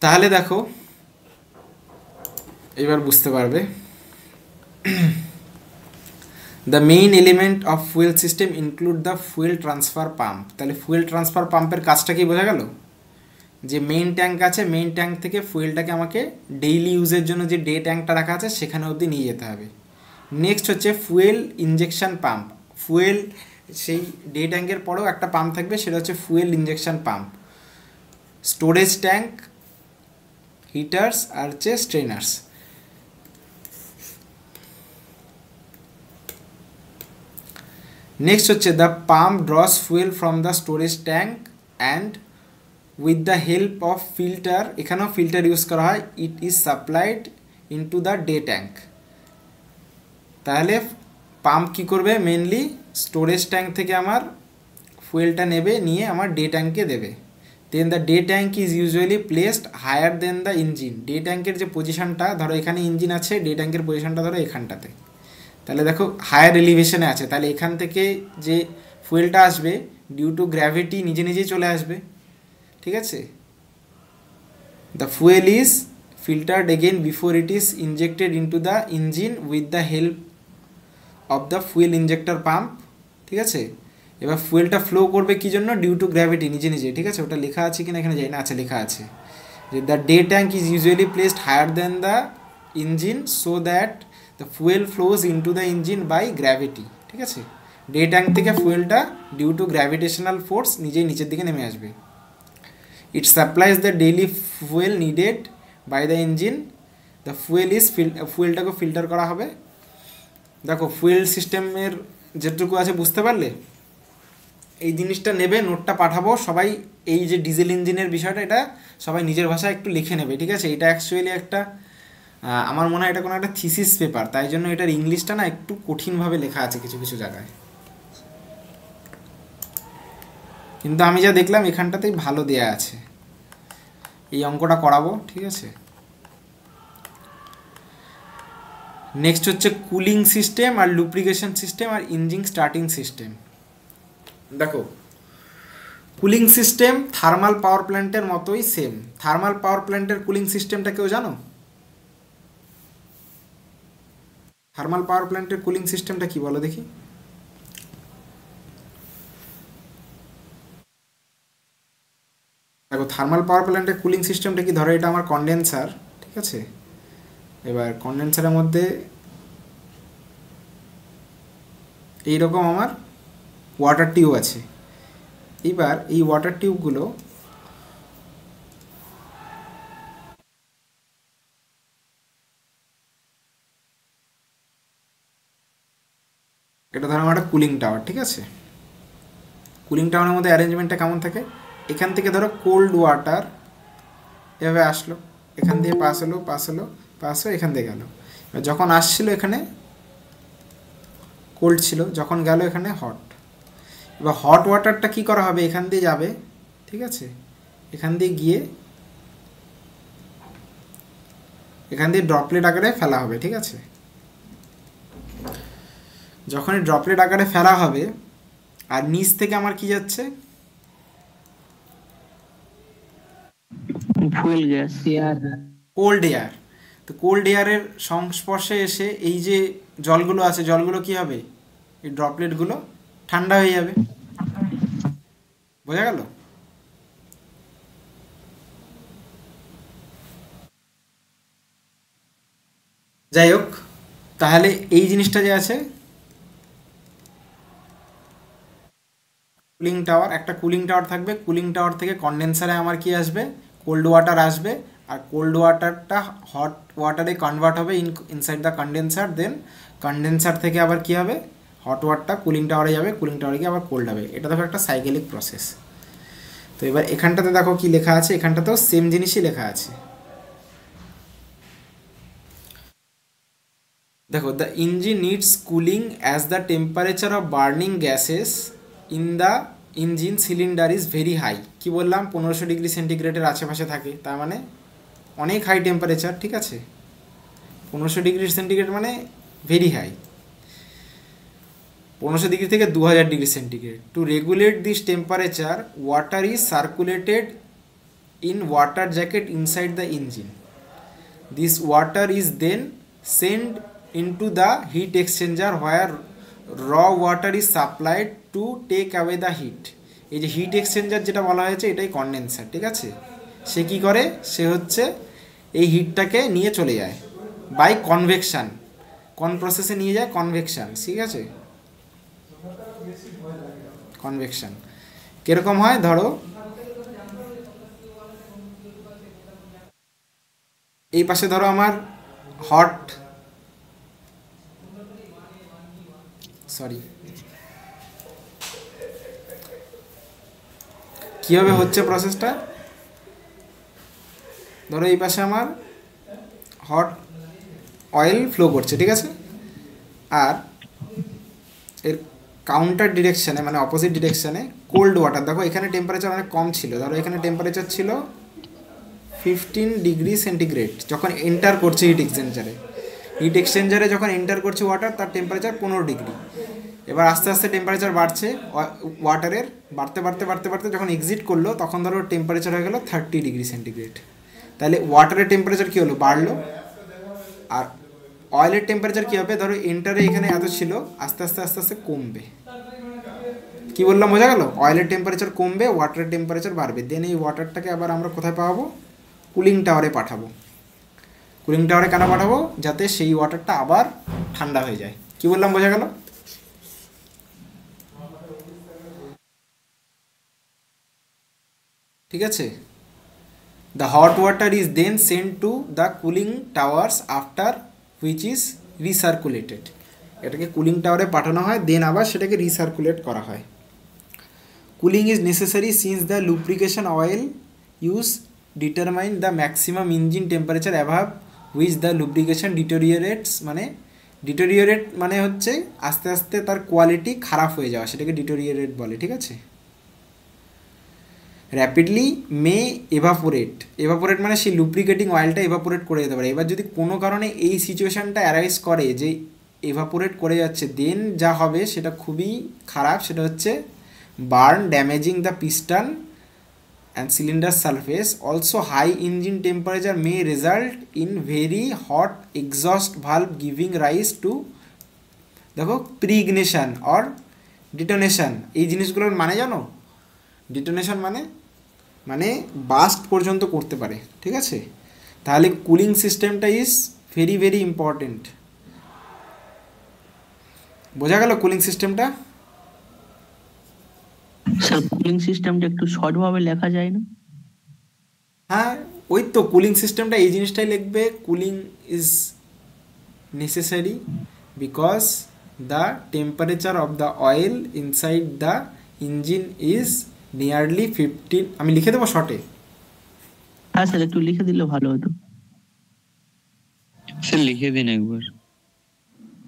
S2: তাহলে দেখো এবার বুঝতে পারবে, the main element of fuel system include the fuel transfer pump. তাহলে ফুয়েল ট্রান্সফার পাম্পের কাজটা কি বোঝা গেল? যে মেইন ট্যাঙ্ক আছে, মেইন ট্যাঙ্ক থেকে ফুয়েলটাকে আমাকে ডেইলি ইউজের জন্য যে ডে ট্যাঙ্কটা রাখা আছে সেখানে অবধি নিয়ে যেতে হবে। নেক্সট হচ্ছে ফুয়েল ইনজেকশন পাম্প। ফুয়েল সেই ডে ট্যাঙ্কের পরেও একটা পাম্প থাকবে, সেটা হচ্ছে fuel injection pump. Storage tank, heaters আর হচ্ছে স্ট্রেনার্স। নেক্সট হচ্ছে the pump draws fuel from the storage tank and with the help of filter, এখানেও ফিল্টার ইউজ করা হয়, it is supplied into the day tank. তাহলে pump কী করবে, mainly storage tank থেকে আমার ফুয়েলটা নেবে, নিয়ে আমার ডে ট্যাঙ্কে দেবে। Then the day tank is usually placed higher than the engine. Day ট্যাঙ্কের যে পজিশনটা, ধরো এখানে ইঞ্জিন আছে, ডে ট্যাঙ্কের পজিশনটা ধরো এখানটাতে, তাহলে দেখো হায়ার এলিভেশনে আছে, তাহলে এখান থেকে যে ফুয়েলটা আসবে ডিউ টু গ্র্যাভিটি নিজে নিজেই চলে আসবে, ঠিক আছে। The fuel is filtered again before it is injected into the engine with the help of the fuel injector pump, ঠিক আছে। এবার ফুয়েলটা ফ্লো করবে কী জন্য? ডিউ টু গ্র্যাভিটি, নিজে নিজে, ঠিক আছে। ওটা লেখা আছে কিনা এখানে যাই না, আছে, লেখা আছে যে the day tank is usually placed higher than the engine so that the fuel flows into the engine by gravity, ঠিক আছে। ডে ট্যাঙ্ক থেকে ফুয়েলটা ডিউ টু গ্র্যাভিটেশনাল ফোর্স নিজেই নিচের দিকে নেমে আসবে। It supplies the daily fuel needed by the engine. The fuel is ফুয়েলটাকে ফিল্টার করা হবে। দেখো ফুয়েল সিস্টেমের যেটুকু আছে বুঝতে পারলে? এই জিনিসটা নেবে, নোটটা পাঠাবো সবাই, এই যে ডিজেল ইঞ্জিনের বিষয়টা এটা সবাই নিজের ভাষায় একটু লিখে নেবে, ঠিক আছে। এটা অ্যাকচুয়ালি একটা আমার মনে হয় এটা কোনো একটা থিসিস পেপার, তাই জন্য এটার ইংলিশটা না একটু কঠিনভাবে লেখা আছে কিছু কিছু জায়গায়, কিন্তু আমি যা দেখলাম এখানটাতেই ভালো দেয়া আছে। এই অঙ্কটা করাবো, ঠিক আছে। নেক্সট হচ্ছে কুলিং সিস্টেম আর লুব্রিকেশন সিস্টেম আর ইঞ্জিন স্টার্টিং সিস্টেম। দেখো কুলিং সিস্টেম থার্মাল পাওয়ার প্ল্যান্টের মতোই সেম। থার্মাল পাওয়ার প্ল্যান্টের কুলিং সিস্টেমটা কেউ জানো? থার্মাল পাওয়ার প্ল্যান্টের কুলিং সিস্টেমটা কি বলো দেখি? দেখো থার্মাল পাওয়ার প্ল্যান্টের কুলিং সিস্টেমটা কি, ধরো এটা আমার কন্ডেন্সার, ঠিক আছে। এবার কন্ডেন্সারের মধ্যে এইরকম আমার ওয়াটার টিউব আছে। এবার এই ওয়াটার টিউবগুলো এটা ধরো আমার একটা কুলিং টাওয়ার, ঠিক আছে। কুলিং টাওয়ারের মধ্যে অ্যারেঞ্জমেন্টটা কেমন থাকে? এখান থেকে ধরো কোল্ড ওয়াটার এভাবে আসলো, এখান দিয়ে পাস হলো পাস হলো পাস হয়ে এখান দিয়ে গেল। যখন আসছিল এখানে কোল্ড ছিল, যখন গেল এখানে হট। এবার হট ওয়াটারটা কি করা হবে? এখান দিয়ে যাবে, ঠিক আছে। এখান দিয়ে গিয়ে এখান দিয়ে ড্রপলেট আকারে ফেলা হবে, ঠিক আছে। যখন এই ড্রপলেট আকারে ফেলা হবে আর নিচ থেকে আমার কি যাচ্ছে?
S1: Fuel gas,
S2: cold air. তো কোল্ড এয়ারের সংস্পর্শে এসে এই যে জলগুলো আছে, জলগুলো কি হবে? এই ড্রপলেটগুলো ঠান্ডা হয়ে যাবে, বোঝা গেল? যাই হোক, তাহলে এই জিনিসটা যে আছে কুলিং টাওয়ার, একটা কুলিং টাওয়ার থাকবে। কুলিং টাওয়ার থেকে কন্ডেন্সারে আমার কি আসবে? কোল্ড ওয়াটার আসবে, আর কোল্ড ওয়াটারটা হট ওয়াটারে কনভার্ট হবে inside the condenser. Then condenser থেকে আবার কি হবে? হট ওয়াটারটা কুলিং টাওয়ারে যাবে, কুলিং টাওয়ারে গিয়ে আবার কোল্ড হবে। এটা দেখো একটা সাইকেলিক প্রসেস। তো এবার এখানটাতে দেখো কি লেখা আছে, এখানটাতেও সেম জিনিসই লেখা আছে। দেখো the engine needs cooling as the temperature of burning gases in the engine cylinder is very high. কি বললাম? 1500 ডিগ্রি সেন্টিগ্রেডের আশেপাশে থাকে, তার মানে অনেক হাই টেম্পারেচার, ঠিক আছে। 1500 ডিগ্রি সেন্টিগ্রেড মানে ভেরি হাই। 1500 ডিগ্রি থেকে 2000 degree centigrade. To regulate this temperature water is circulated in water jacket inside the engine. This water is then send into the heat exchanger where raw water is supplied to take away the heat. এই যে hit exchanger যেটা বলা হয়েছে এটাই condenser, ঠিক আছে। সে কি করে? সে হচ্ছে এই হিটটাকে নিয়ে চলে যায় বাই কনভেকশন। কোন প্রসেসে নিয়ে যায়? কনভেকশন, ঠিক আছে। কনভেকশন কিরকম হয়? ধরো এই পাশে ধরো আমার হট, সরি কীভাবে হচ্ছে প্রসেসটা? ধরো এই পাশে আমার হট অয়েল ফ্লো করছে, ঠিক আছে। আর এর কাউন্টার ডিরেকশানে মানে অপোজিট ডিরেকশানে কোল্ড ওয়াটার, দেখো এখানে টেম্পারেচার অনেক কম ছিল, ধরো এখানে টেম্পারেচার ছিল 15 ডিগ্রি সেন্টিগ্রেড, যখন এন্টার করছে হিট এক্সচেঞ্জারে যখন এন্টার করছে ওয়াটার তার টেম্পারেচার 15 ডিগ্রি। এবার আস্তে আস্তে টেম্পারেচার বাড়ছে ওয়াটারের, বাড়তে বাড়তে বাড়তে বাড়তে যখন এক্সিট করলো তখন ধরো টেম্পারেচার হয়ে গেলো 30 ডিগ্রি সেন্টিগ্রেড। তাহলে ওয়াটারের টেম্পারেচার কী হলো, বাড়লো। আর অয়েলের টেম্পারেচার কী হবে, ধরো এন্টারে এখানে এত ছিল, আস্তে আস্তে আস্তে আস্তে কমবে। কি বললাম বোঝা গেল? অয়েলের টেম্পারেচার কমবে, ওয়াটারের টেম্পারেচার বাড়বে। দেন এই ওয়াটারটাকে আবার আমরা কোথায় পাঠাবো, কুলিং টাওয়ারে পাঠাবো। কুলিং টাওয়ারে কেন পাঠাবো, যাতে সেই ওয়াটারটা আবার ঠান্ডা হয়ে যায়। কি বললাম বোঝা গেল? ঠিক আছে। The hot water is then sent to the cooling towers after which is recirculated. এটাকে কুলিং টাওয়ারে পাঠানো হয়, দেন আবার সেটাকে রিসার্কুলেট করা হয়। Cooling is necessary since the lubrication oil use determine the maximum engine temperature above which the lubrication deteriorates, মানে deteriorate মানে হচ্ছে আস্তে আস্তে তার কোয়ালিটি খারাপ হয়ে যাওয়া, সেটাকে ডিটোরিয়েরেট বলে। ঠিক আছে। র্যাপিডলি মে এভাপোরেট মানে সেই লুব্রিকেটিং অয়েলটা এভাপোরেট করে যেতে পারে। এবার যদি কোনো কারণে এই সিচুয়েশানটা অ্যারাইজ করে যে এভাপোরেট করে যাচ্ছে, দেন যা হবে সেটা খুবই খারাপ, সেটা হচ্ছে burn damaging the piston and cylinder surface. Also high engine temperature may result in very hot exhaust valve giving rise to দেখো প্রিগনেশন অর ডিটোনেশন। এই জিনিসগুলোর মানে জানো? ডিটোনেশন মানে বাস্ট পর্যন্ত করতে পারে। ঠিক আছে। তাহলে কুলিং সিস্টেমটা ইজ ভেরি ভেরি ইম্পর্টেন্ট। বোঝা গেল কুলিং সিস্টেমটা?
S1: স্যার কুলিং সিস্টেমটা একটু শর্ট ভাবে লেখা যায় না?
S2: হ্যাঁ, ওই তো কুলিং সিস্টেমটা এই জিনিসটাই লিখবে, cooling is necessary because the temperature of the oil inside the engine is nearly 15। আমি লিখে দেবো শর্টে?
S1: হ্যাঁ স্যার, একটু লিখে দিলে ভালো হতো।
S6: স্যার লিখে দিন একবার।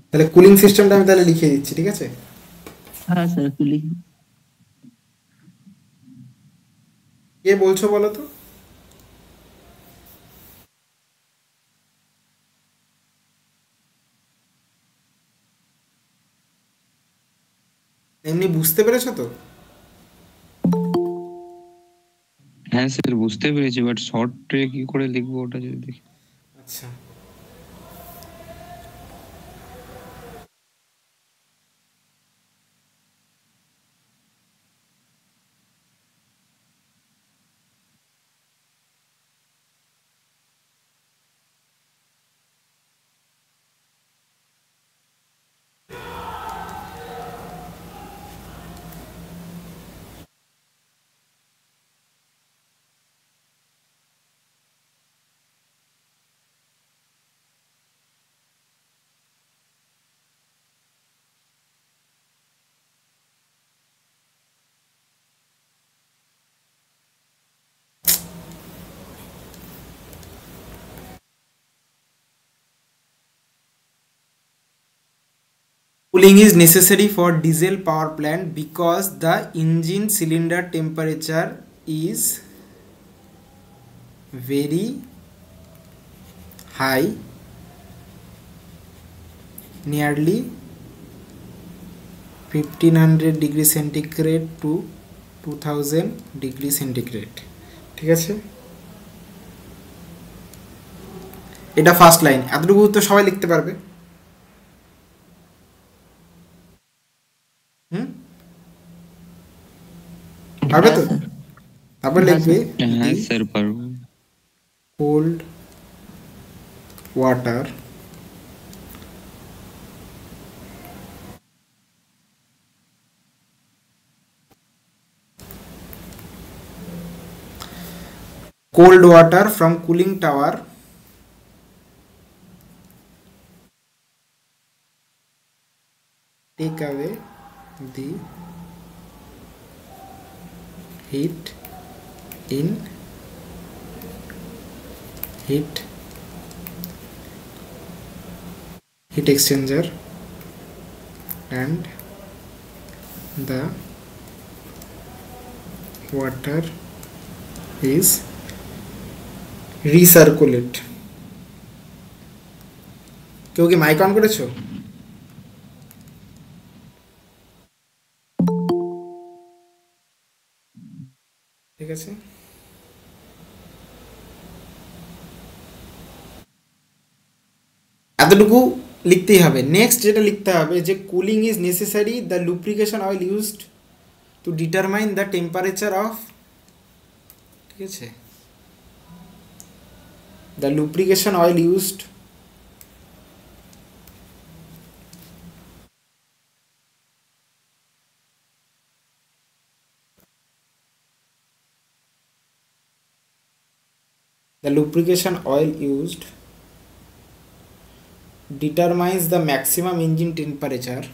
S2: তাহলে কুলিং সিস্টেমটা আমি তাহলে লিখে দিচ্ছি। ঠিক আছে।
S1: হ্যাঁ স্যার, একটু লিখে।
S2: কে বলছো বলো তো? এমনি বুঝতে পেরেছো তো?
S6: হ্যাঁ স্যার বুঝতে পেরেছি, বাট শর্টে কি করে লিখবো ওটা যদি দেখি।
S2: আচ্ছা, cooling is necessary for diesel power plant because the engine cylinder temperature is very high, nearly 1500 degree centigrade to 2000 degree centigrade. ঠিক আছে, এটা ফার্স্ট লাইন। এতটুকু তো সবাই লিখতে পারবে? পারবে তো? তারপর লিখবে
S6: হ্যাঁ স্যার পারবো।
S2: cold water from cooling tower take away the heat in heat exchanger and the water is recirculate. কেউ কি মাইক অন করেছো? ঠিক আছে, এতটুকু লিখতেই হবে। নেক্সট যেটা লিখতে হবে যে cooling is necessary, the lubrication oil used to determine the temperature of, ঠিক আছে, the lubrication oil used the lubrication oil used determines the maximum engine temperature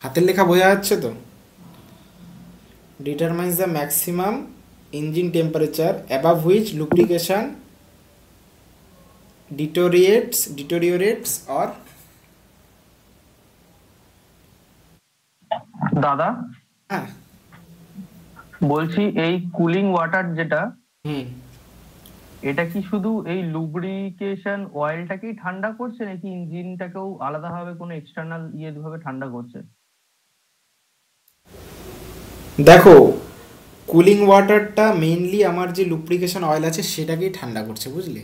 S2: হাতের লেখা বোঝা যাচ্ছে তো? determines the maximum engine temperature above which lubrication deteriorates or
S3: দাদা
S2: হ্যাঁ
S3: বলছি এই কুলিং ওয়াটার যেটা,
S2: হুম
S3: এটা কি শুধু এই লুব্রিকেশন অয়েলটাকেই ঠান্ডা করছে নাকি ইঞ্জিনটাকেও আলাদাভাবে কোনো এক্সটার্নাল ভাবে ঠান্ডা করছে?
S2: দেখো, কুলিং ওয়াটারটা মেইনলি আমার যে লুব্রিকেশন অয়েল আছে সেটাকেই ঠান্ডা করছে, বুঝলে?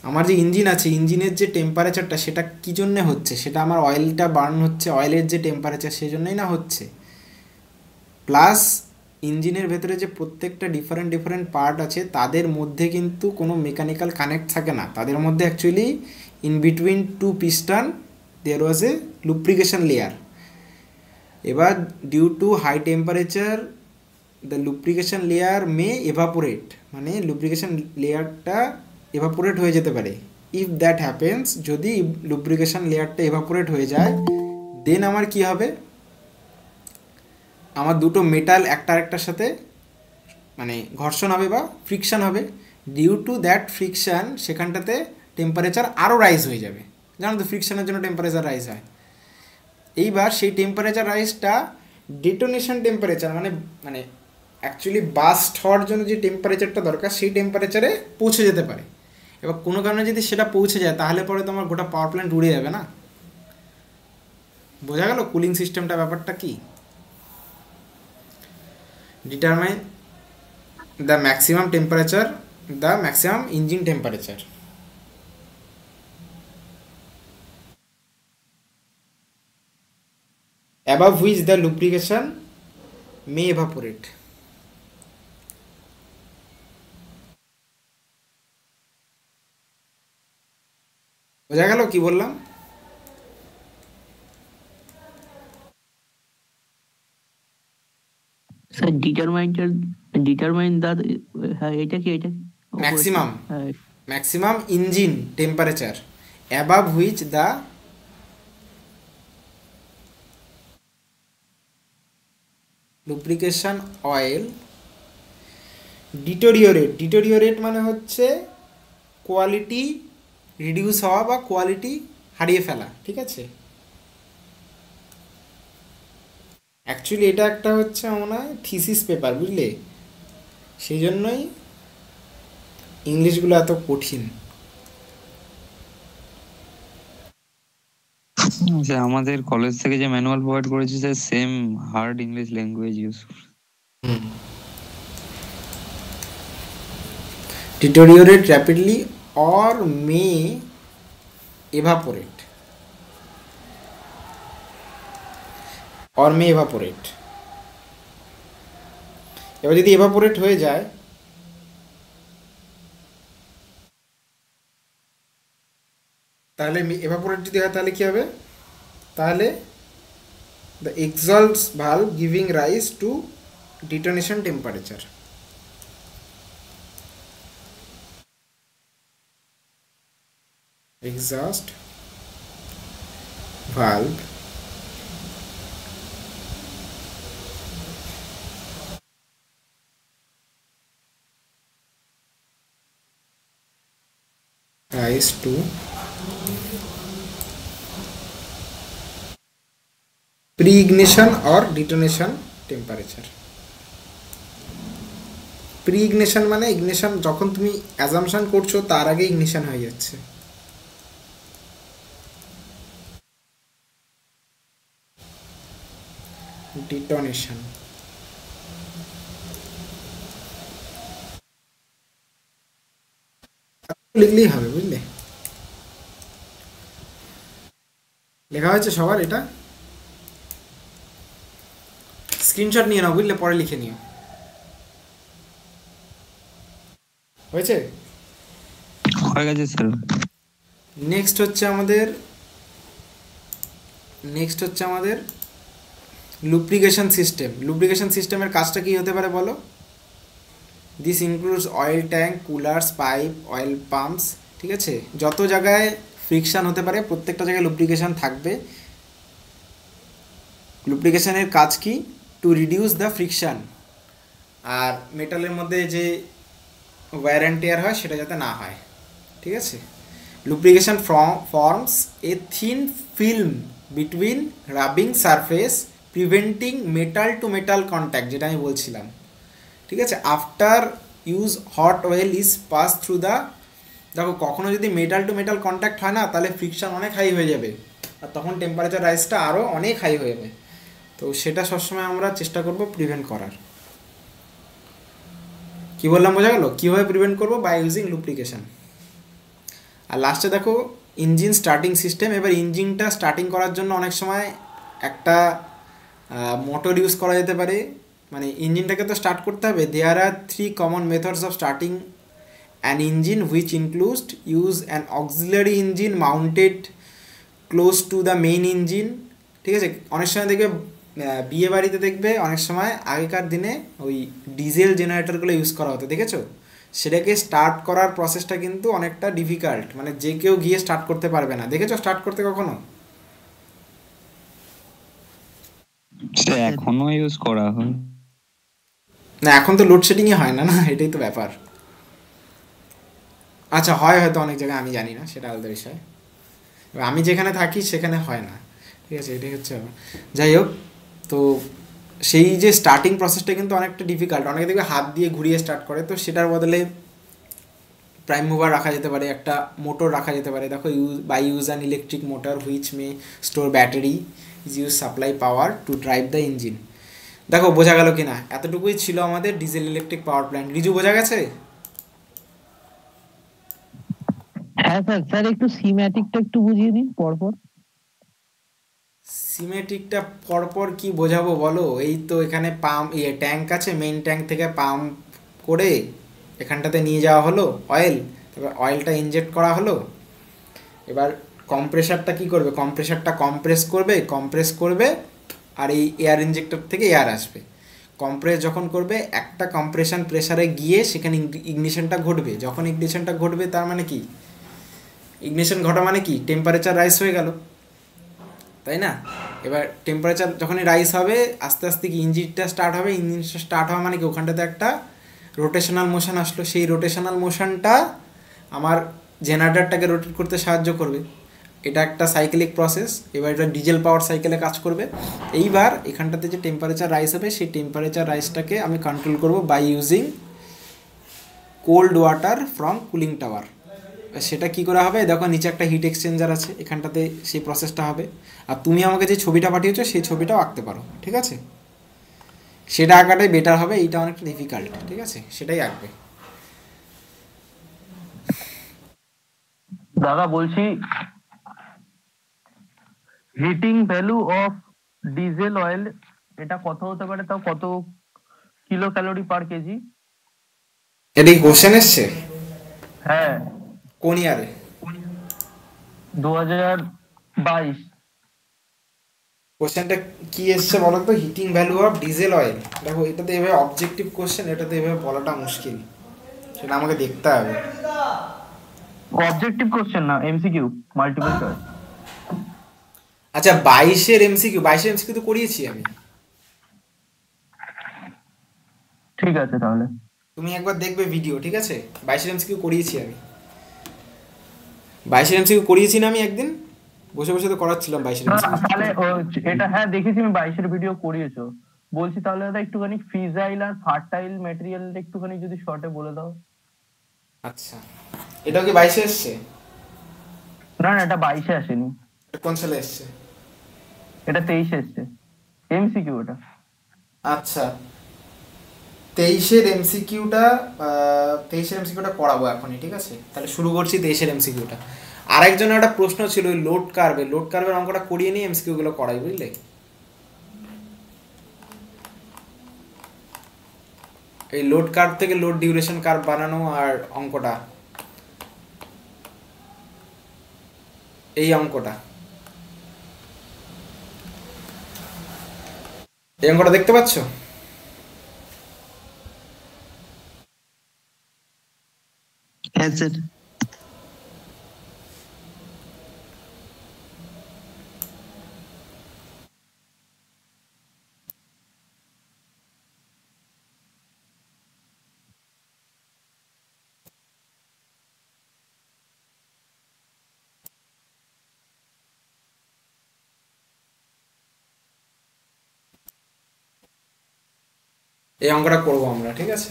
S2: আমার যে ইঞ্জিন আছে, ইঞ্জিনের যে টেম্পারেচারটা সেটা কী জন্যে হচ্ছে, সেটা আমার অয়েলটা বার্ন হচ্ছে, অয়েলের যে টেম্পারেচার সেই জন্যই না হচ্ছে। প্লাস ইঞ্জিনের ভেতরে যে প্রত্যেকটা ডিফারেন্ট পার্ট আছে তাদের মধ্যে কিন্তু কোনো মেকানিক্যাল কানেক্ট থাকে না, তাদের মধ্যে actually in between two piston there was a lubrication layer. এবার due to high temperature the lubrication layer may evaporate, মানে লুব্রিকেশন লেয়ারটা এভাপোরেট হয়ে যেতে পারে। ইফ দ্যাট হ্যাপেন্স, যদি লুব্রিকেশন লেয়ারটা এভাপোরেট হয়ে যায়, দেন আমার কি হবে, আমার দুটো মেটাল একটা আরেকটার সাথে মানে ঘর্ষণ হবে বা ফ্রিকশান হবে। ডিউ টু দ্যাট ফ্রিকশান সেখানটাতে টেম্পারেচার আরও রাইজ হয়ে যাবে। জানো তো ফ্রিকশানের জন্য টেম্পারেচার রাইজ হয়। এইবার সেই টেম্পারেচার রাইজটা ডেটোনেশন টেম্পারেচার মানে মানে অ্যাকচুয়ালি বাস্ট হওয়ার জন্য যে টেম্পারেচারটা দরকার সেই টেম্পারেচারে পৌঁছে যেতে পারে। এবার কোনো কারণে যদি সেটা পৌঁছে যায় তাহলে পরে তো আমার গোটা পাওয়ার প্ল্যান্ট উড়ে যাবে না। বোঝা গেল কুলিং সিস্টেমটা ব্যাপারটা কি? Determine the maximum temperature, the maximum engine temperature. above which the lubrication may evaporate. বোঝা গেল কি বললাম?
S1: স্যার ডিটারমাইন দা, হ্যাঁ এটা কি
S2: ম্যাক্সিমাম
S1: হ্যাঁ,
S2: maximum engine temperature above which the lubrication oil ডিটোরিওরেট মানে হচ্ছে কোয়ালিটি রিডিউস হওয়া বা কোয়ালিটি হারিয়ে ফেলা, ঠিক আছে? অ্যাকচুয়ালি এটা একটা হচ্ছে মনে হয় থিসিস পেপার, বুঝলে? সেই জন্যই ইংলিশগুলো এত কঠিন।
S9: স্যার আমাদের কলেজ থেকে যে ম্যানুয়াল প্রোভাইড করেছে sir same hard English language use করে।
S2: Deteriorate rapidly or may evaporate. এবার যদি এভাপোরেট হয়ে যায় তাহলে এভাপোরেট যদি হয় তাহলে কি হবে? তাহলে the exhaust valve giving rise to detonation temperature. Exhaust valve rise to pre-ignition or detonation temperature. Pre-ignition মানে ইগনিশন যখন তুমি অ্যাজাম্পশন করছো তার আগে ইগনিশন হয়ে যাচ্ছে। ডিটোনেশন লিখলেই হবে, বুঝলে? লেখা হয়েছে সবার? এটা স্ক্রিনশট নিয়ে নাও, বুঝলে? পরে লিখে নিও। হয়েছে?
S9: হয়ে গেছে স্যার।
S2: নেক্সট হচ্ছে আমাদের লুব্রিকেশন সিস্টেম। লুব্রিকেশন সিস্টেমের কাজটা কি হতে পারে বলো? This includes oil tank, coolers, pipe, oil pumps. ঠিক আছে, যত জায়গায় ফ্রিকশন হতে পারে প্রত্যেকটা জায়গায় লুব্রিকেশন থাকবে। লুব্রিকেশনের কাজ কি? টু রিডিউস দ্য ফ্রিকশন, আর মেটালের মধ্যে যে ওয়্যার অ্যান্ড টিয়ার হয় সেটা যাতে না হয়। ঠিক আছে, lubrication forms a thin film between rubbing surface preventing metal to metal contact, যেটা আমি বলছিলাম। ঠিক আছে, after use hot oil is pass through the, দেখো কখনো যদি মেটাল টু মেটাল কন্ট্যাক্ট হয় না তাহলে ফ্রিকশন অনেক হাই হয়ে যাবে, আর তখন টেম্পারেচার রাইজটা আরও অনেক হাই হয়ে যাবে। তো সেটা সবসময় আমরা চেষ্টা করব প্রিভেন্ট করার। কি বললাম বোঝা গেল? কীভাবে প্রিভেন্ট করবো? By using lubrication. আর লাস্টে দেখো ইঞ্জিন স্টার্টিং সিস্টেম। এবার ইঞ্জিনটা স্টার্টিং করার জন্য অনেক সময় একটা মোটর ইউজ করা যেতে পারে, মানে ইঞ্জিনটাকে তো স্টার্ট করতে হবে। দেয়ার আর 3 common methods of starting an engine which includes use an auxiliary engine mounted close to the main engine. ঠিক আছে, অনেক সময় দেখবে বিয়ে বাড়িতে দেখবে অনেক সময় আগেকার দিনে ওই ডিজেল জেনারেটরগুলো ইউজ করা হতো, দেখেছো? সেটাকে স্টার্ট করার প্রসেসটা কিন্তু অনেকটা ডিফিকাল্ট, মানে যে কেউ গিয়ে স্টার্ট করতে পারবে না। দেখেছো স্টার্ট করতে কখনো?
S9: সেটা এখনো ইউজ করা হয়
S2: না, এখন তো লোডশেডিংই হয় না, না এটাই তো ব্যাপার। আচ্ছা, হয় হয়তো অনেক জায়গায়, আমি জানি না, সেটা আলাদা বিষয়। আমি যেখানে থাকি সেখানে হয় না। ঠিক আছে, এটাই হচ্ছে। যাই হোক, তো সেই যে স্টার্টিং প্রসেসটা কিন্তু অনেকটা ডিফিকাল্ট। অনেকে দেখবে হাত দিয়ে ঘুরিয়ে স্টার্ট করে, তো সেটার বদলে প্রাইম মুভার রাখা যেতে পারে, একটা মোটর রাখা যেতে পারে। দেখো use an electric motor which may store battery is use supply power to drive the engine. দেখো বোঝা গেল কি না? এতটুকুই ছিল আমাদের diesel electric power plant. Riju, বোঝা গেছে?
S3: হ্যাঁ স্যার। স্যার একটু সিম্যাটিকটা একটু বুঝিয়ে দিন পরপর।
S2: সিমেট্রিকটা পরপর কি বোঝাবো বলো? এই তো এখানে পাম্প, ট্যাঙ্ক আছে, মেইন ট্যাঙ্ক থেকে পাম্প করে এখানটাতে নিয়ে যাওয়া হলো অয়েল, তারপর অয়েলটা ইনজেক্ট করা হলো। এবার কম্প্রেসারটা কি করবে? কম্প্রেসারটা কম্প্রেস করবে আর এই এয়ার ইনজেক্টর থেকে এয়ার আসবে। কম্প্রেস যখন করবে একটা কম্প্রেশন প্রেসারে গিয়ে সেখানে ইগনিশনটা ঘটবে। যখন ইগনিশনটা ঘটবে তার মানে কি? ইগনিশন ঘটা মানে কি? টেম্পারেচার রাইজ হয়ে গেল, তাই না? এবার টেম্পারেচার যখনই রাইজ হবে আস্তে আস্তে কি ইঞ্জিনটা স্টার্ট হবে। ইঞ্জিনটা স্টার্ট হওয়া মানে কি? ওখানটাতে একটা রোটেশনাল মোশন আসলো। সেই রোটেশনাল মোশনটা আমার জেনারেটরটাকে রোটেট করতে সাহায্য করবে। এটা একটা সাইকেলিক প্রসেস। এবার এটা ডিজেল পাওয়ার সাইকেলে কাজ করবে। এইবার এখানটাতে যে টেম্পারেচার রাইজ হবে সেই টেম্পারেচার রাইজটাকে আমি কন্ট্রোল করব by using cold water from cooling tower. সেটা কি করা হবে? দেখো নিচে একটা হিট এক্সচেঞ্জার আছে, এখানটাতে সেই প্রসেসটা হবে। আর তুমি আমাকে যে ছবিটা পাঠিয়েছো সেই ছবিটাও আঁকতে পারো, ঠিক আছে? সেটা আঁকাটাই বেটার হবে, এইটা অনেকটা ডিফিকাল্ট। ঠিক আছে, সেটাই আঁকবে।
S3: দাদা বলছি, heating value of diesel oil এটা কত হতে পারে? তাও কত কিলো ক্যালোরি পার কেজি?
S2: এটা কি কোশ্চেন এসছে?
S3: হ্যাঁ।
S2: কোন ইয়ারে?
S3: 2022।
S2: কোশ্চেনটা কি এসছে বলো তো? Heating value of diesel oil. দেখো এটাতে এভাবে অবজেক্টিভ কোশ্চেন, এটাতে এভাবে বলাটা মুশকিল, সেটা আমাকে দেখতে হবে।
S3: অবজেক্টিভ কোশ্চেন না, এমসিকিউ, মাল্টিপল চয়েস।
S2: আচ্ছা 22-এর এমসিকিউ, 22-এর এমসিকিউ তো করিয়েছি আমি।
S3: ঠিক আছে তাহলে।
S2: তুমি একবার দেখবে ভিডিও, ঠিক আছে? 22-এর এমসিকিউ করিয়েছি আমি। 22-এর এমসিকিউ করিয়েছি না আমি একদিন, বসে বসে তো করাচ্ছিলাম 22-এর
S3: না,
S2: এমসিকিউ।
S3: তাহলে এটা হ্যাঁ দেখেছি আমি, 22-এর ভিডিও করিয়েছো। বলছি তাহলে দাদা একটুখানি ফিজাইল আর ফার্টাইল ম্যাটেরিয়ালটা একটুখানি যদি শর্টে বলে দাও।
S2: আচ্ছা, এটাও কি 22-এ এসছে?
S3: না না, এটা 22-এ আসেনি,
S2: এটা কোন সালে এসছে?
S3: এটা 23-এ এসছে এমসিকিউ ওটা।
S2: আচ্ছা, 23-এর এমসিকিউটা 23-এর এমসিকিউটা করাবো এখনই, ঠিক আছে? তাহলে শুরু করছি 23-এর এমসিকিউটা। আরেকজনের একটা প্রশ্ন ছিল ওই লোড কার্ভের অঙ্কটা করিয়ে নিয়ে এমসিকিউ গুলো করাই, বুঝলে? এই লোড কার্ভ থেকে লোড ডিউরেশন কার্ভ বানানো আর অঙ্কটা, এই অঙ্কটা দেখতে পাচ্ছ?
S5: হ্যাঁ স্যার।
S2: এই অঙ্কটা করবো আমরা, ঠিক আছে?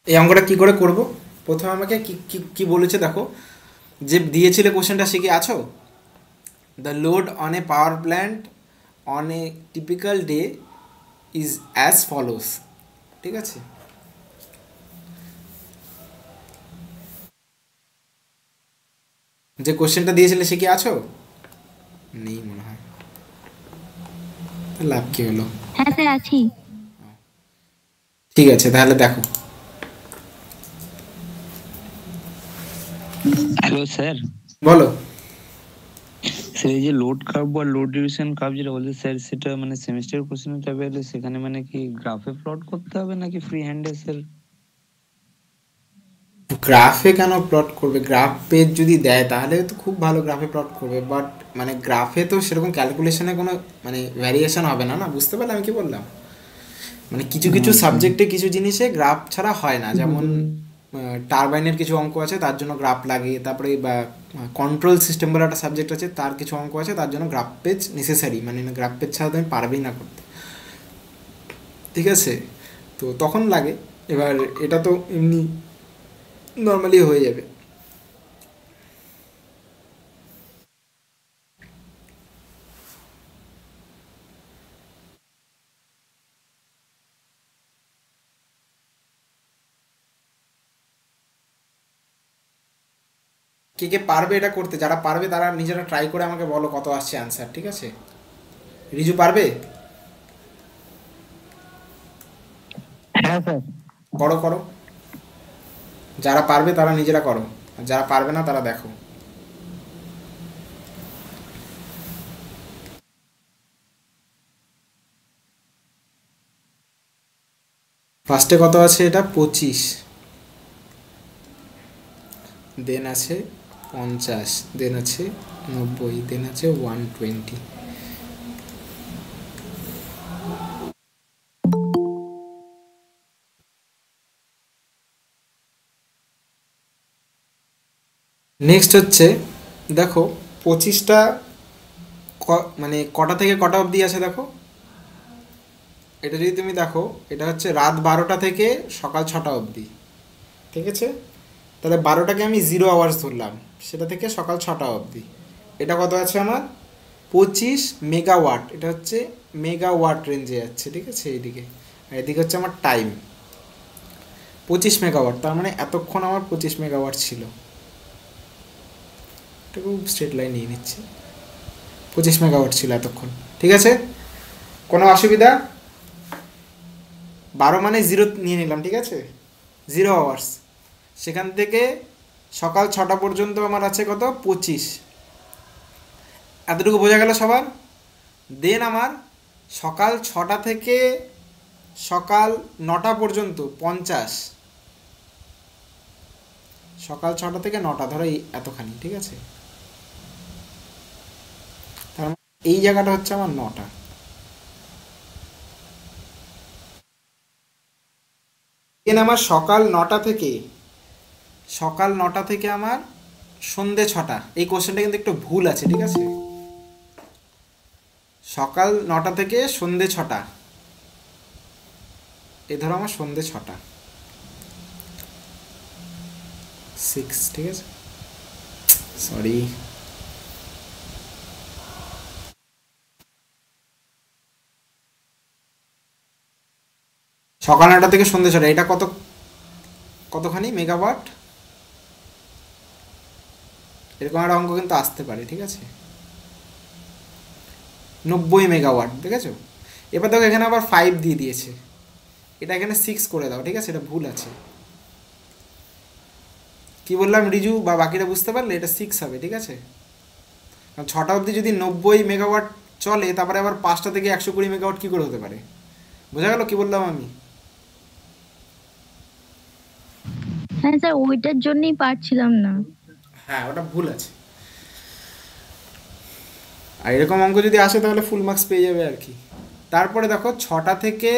S2: এই অঙ্কটা কি করে করব? প্রথমে আমাকে কি কি কি বলেছে দেখো, যে দিয়েছিলে কোশ্চেনটা সে কি আছো? The load on a power plant on a typical day is as follows, ঠিক আছে? যে কোশ্চেনটা দিয়েছিলে সে কি আছো? নেই মনে হয়, লাভ কি হলো?
S10: হ্যাঁ স্যার আছি।
S2: ঠিক আছে, তাহলে দেখো।
S9: হ্যালো স্যার,
S2: বলো।
S9: স্যার এই যে লোড কার্ভ বা লোড ডিউরেশন কার্ভ যেটা বলছে স্যার, সেটা মানে সেমিস্টার কোশ্চেন টাইপের হলে সেখানে মানে কি গ্রাফে প্লট করতে হবে নাকি ফ্রি হ্যান্ডে স্যার?
S2: গ্রাফে কেন প্লট করবে? গ্রাফ পেজ যদি দেয় তাহলে তো খুব ভালো গ্রাফে প্লট করবে, বাট মানে গ্রাফে তো সেরকম ক্যালকুলেশনে কোনো মানে ভ্যারিয়েশন হবে না, না? বুঝতে পারলে আমি কি বললাম? মানে কিছু কিছু সাবজেক্টে কিছু জিনিসে গ্রাফ ছাড়া হয় না, যেমন টারবাইনের কিছু অঙ্ক আছে তার জন্য গ্রাফ লাগে, তারপরে বা কন্ট্রোল সিস্টেম বলে একটা সাবজেক্ট আছে তার কিছু অঙ্ক আছে তার জন্য গ্রাফ পেজ নেসেসারি, মানে গ্রাফ পেজ ছাড়া তুমি পারবেই না করতে, ঠিক আছে? তো তখন লাগে। এবার এটা তো এমনি নর্মালি হয়ে যাবে। কে কে পারবে এটা করতে? যারা পারবে তারা নিজেরা ট্রাই করে আমাকে বলো কত আসছে অ্যান্সার, ঠিক আছে? রিজু পারবে?
S3: হ্যাঁ স্যার।
S2: করো করো, যারা পারবে তারা নিজেরা করো, আর যারা পারবে না তারা দেখো। ফার্স্টে কত আছে? এটা 25, দেন আছে 50, দেন আছে 90, দেন আছে 120। নেক্সট হচ্ছে দেখো 25টা মানে কটা থেকে কটা অবধি আছে দেখো। এটা যদি তুমি দেখো, এটা হচ্ছে রাত 12টা থেকে সকাল 6টা অবধি, ঠিক আছে? তাহলে 12টাকে আমি 0 আওয়ার্স ধরলাম, সেটা থেকে সকাল 6টা অবধি। এটা কত আছে আমার? 25 মেগাওয়াট। এটা হচ্ছে মেগাওয়াট রেঞ্জে যাচ্ছে, ঠিক আছে? এইদিকে, আর এদিকে হচ্ছে আমার টাইম 25 মেগাওয়াট। তার মানে এতক্ষণ আমার 25 মেগাওয়াট ছিল। এটা খুব স্ট্রেট লাইন নিয়ে নিচ্ছে, 25 মেগাওয়াট ছিল এতক্ষণ, ঠিক আছে? কোনো অসুবিধা? 12 মানে 0 নিয়ে নিলাম, ঠিক আছে? 0 আওয়ার্স। সেখান থেকে সকাল 6টা পর্যন্ত আমার আছে কত? 25, এতটুকু বোঝা গেল সবার? দেন আমার সকাল 6টা থেকে সকাল 9টা পর্যন্ত 50, সকাল 6টা থেকে 9টা, ধরো এতখানি, ঠিক আছে? তার মানে এই জায়গাটা হচ্ছে আমার 9টা। দেন আমার সকাল 9টা থেকে আমার সন্ধে 6টা। এই কোশ্চেনটা কিন্তু একটু ভুল আছে, ঠিক আছে? সকাল 9টা থেকে সন্ধে 6টা, এই ধরো আমার সন্ধে 6টা, 6, ঠিক আছে? সরি, সকাল 9টা থেকে সন্ধে 6টা, এটা কতখানি মেগাওয়াট? এরকম একটা অঙ্ক কিন্তু আসতে পারে, ঠিক আছে? 90 মেগাওয়াট, ঠিক আছে? এবার দেখো এখানে আবার 5 দিয়ে দিয়েছে, এটা এখানে 6 করে দাও, ঠিক আছে? এটা ভুল আছে। কি বললাম রিজু বা বাকিরা বুঝতে পারলে? এটা 6 হবে, ঠিক আছে? কারণ 6টা অবধি যদি 90 মেগাওয়াট চলে, তারপরে আবার 5টা থেকে 120 মেগাওয়াট কী করে হতে পারে? বোঝা গেল কি বললাম আমি?
S10: হ্যাঁ স্যার, ওইটার জন্যই পারছিলাম না।
S2: হ্যাঁ, ওটা ভুল আছে। আর এরকম অঙ্ক যদি আসে তাহলে ফুল মার্কস পেয়ে যাবে আর কি। তারপরে দেখো 6টা থেকে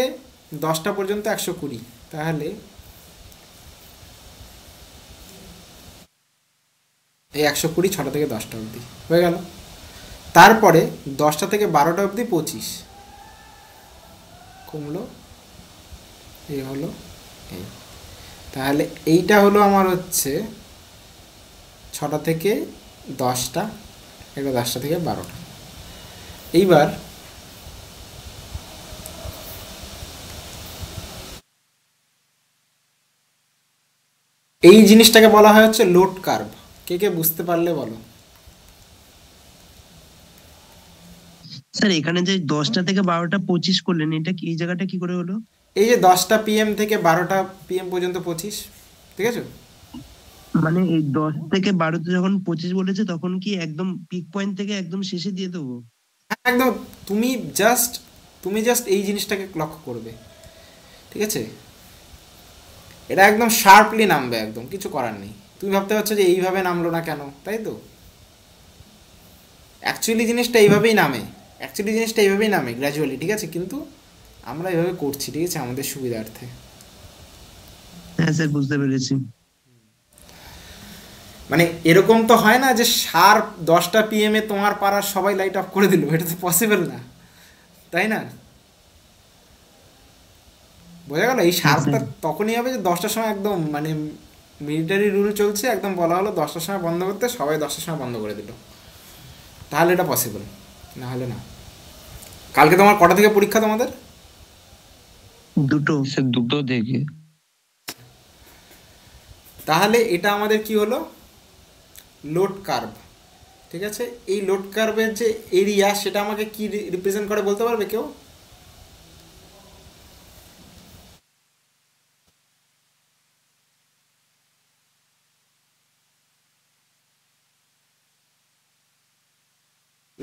S2: 10টা পর্যন্ত 120, তাহলে এই 120 6টা থেকে 10টা অবধি হয়ে গেল। তারপরে 10টা থেকে 12টা অবধি 25 কমলো, এই হলো এই। তাহলে এইটা হলো আমার হচ্ছে 6টা থেকে 10টা, এবার 10টা থেকে 12টা। এইবার এই জিনিসটাকে বলা হয় হচ্ছে লোড কার্ভ। কে কে বুঝতে পারলে বলো?
S5: স্যার এখানে যে 10টা থেকে 12টা 25 করলেন, এটা কি, এই জায়গাটা কি করে হলো?
S2: এই যে 10টা PM থেকে 12টা PM পর্যন্ত 25, ঠিক আছে?
S5: মানে এই 10 থেকে 12তে যখন 25 বলেছে, তখন কি একদম পিক পয়েন্ট থেকে একদম শেষে দিয়ে দেবো?
S2: একদম, তুমি জাস্ট এই জিনিসটাকে লক্ষ্য করবে, ঠিক আছে? এটা একদম শার্পলি নামবে, একদম কিছু করার নেই। তুমি ভাবতে পারছো যে এইভাবে নামলো না কেন, তাই তো? অ্যাকচুয়ালি জিনিসটা এইভাবেই নামে গ্র্যাজুয়ালি, ঠিক আছে? কিন্তু আমরা এইভাবে করছি, ঠিক আছে, আমাদের সুবিধার্থে।
S5: হ্যাঁ স্যার, বুঝতে পেরেছি।
S2: মানে এরকম তো হয় না যে শার্প 10টা PM এ তোমার পাড়ার সবাই লাইট অফ করে দিল, এটা তো পসিবল না, তাই না? বোঝা গেল? এই শার্পটা তখনই হবে যে 10টার সময় একদম, মানে মিলিটারি রুল চলছে, একদম বলা হলো 10টার সময় বন্ধ করতে, সবাই 10টার সময় বন্ধ করে দিল, তাহলে এটা পসিবল, না হলে না। কালকে তোমার কটা থেকে পরীক্ষা তোমাদের?
S5: 2টো
S9: স্যার, 2টো থেকে।
S2: তাহলে এটা আমাদের কি হলো? লোড কার্ভ, ঠিক আছে? এই লোড কার্ভের যে এরিয়া, সেটা আমাকে কি রিপ্রেজেন্ট করে বলতে পারবে কেউ?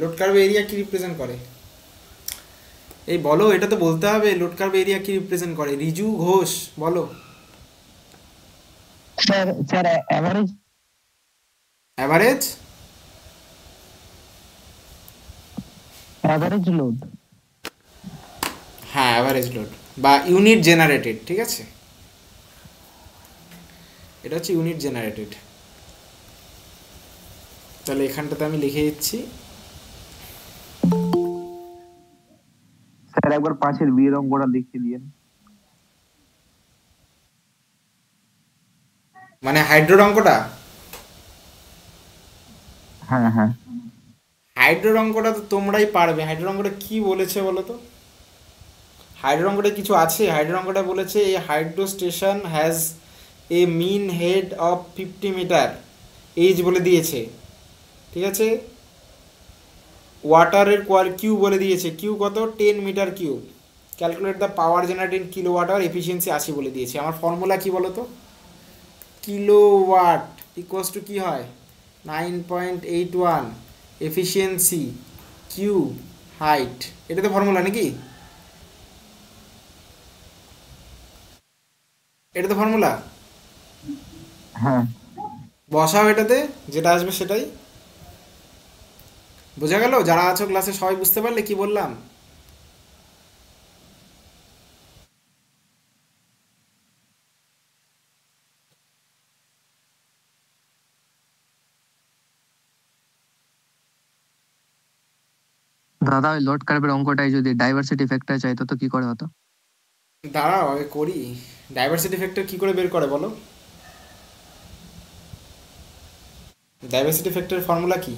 S2: লোড কার্ভ এরিয়া কি রিপ্রেজেন্ট করে? এই বলো, এটা তো বলতে হবে। লোড কার্ভ এরিয়া কি রিপ্রেজেন্ট করে? রিজু ঘোষ বলো।
S6: Sir average load.
S2: হ্যাঁ, অ্যাভারেজ লোড বা ইউনিট জেনারেটেড, ঠিক আছে? এটা হচ্ছে ইউনিট জেনারেটেড। তাহলে এখানটাতে আমি লিখে দিচ্ছি।
S4: স্যার একবার 5-এর বিয়ের অঙ্কটা দেখিয়ে দিয়েন।
S2: মানে হাইড্রোর অঙ্কটা?
S4: হ্যাঁ হ্যাঁ,
S2: হাইড্রোর অঙ্কটা তো তোমরাই পারবে। হাইড্রোর অঙ্কটা কি বলেছে বলো তো? হাইড্রোর অঙ্কটা কিছু আছে? হাইড্রোর অঙ্কটা বলেছে এই hydro station has a mean head of 50 metre H বলে দিয়েছে, ঠিক আছে? ওয়াটারের কিউ বলে দিয়েছে, কিউ কত? 10 metre cube. Calculate the power generated in kilo watt hour, efficiency 80 বলে দিয়েছে। আমার ফর্মুলা কি বলো তো? কিলো ওয়াট ইকুয়ালস টু কি হয়? 9.81 এফিসিয়েন্সি, কিউব, হাইট, এটা তো ফর্মুলা নাকি? এটা তো ফর্মুলা।
S4: হ্যাঁ
S2: বসাও এটাতে, যেটা আসবে সেটাই। বোঝা গেল? যারা আছো ক্লাসে সবাই বুঝতে পারলে কি বললাম?
S11: দাদা ওই লোড কার্ভের অঙ্কটাই যদি ডাইভার্সিটি ফ্যাক্টর চাইতো তো কি করে হতো?
S2: দাঁড়াও আগে করি। ডাইভার্সিটি ফ্যাক্টর কি করে বের করে বলো? ডাইভার্সিটি ফ্যাক্টরের ফর্মুলা কি?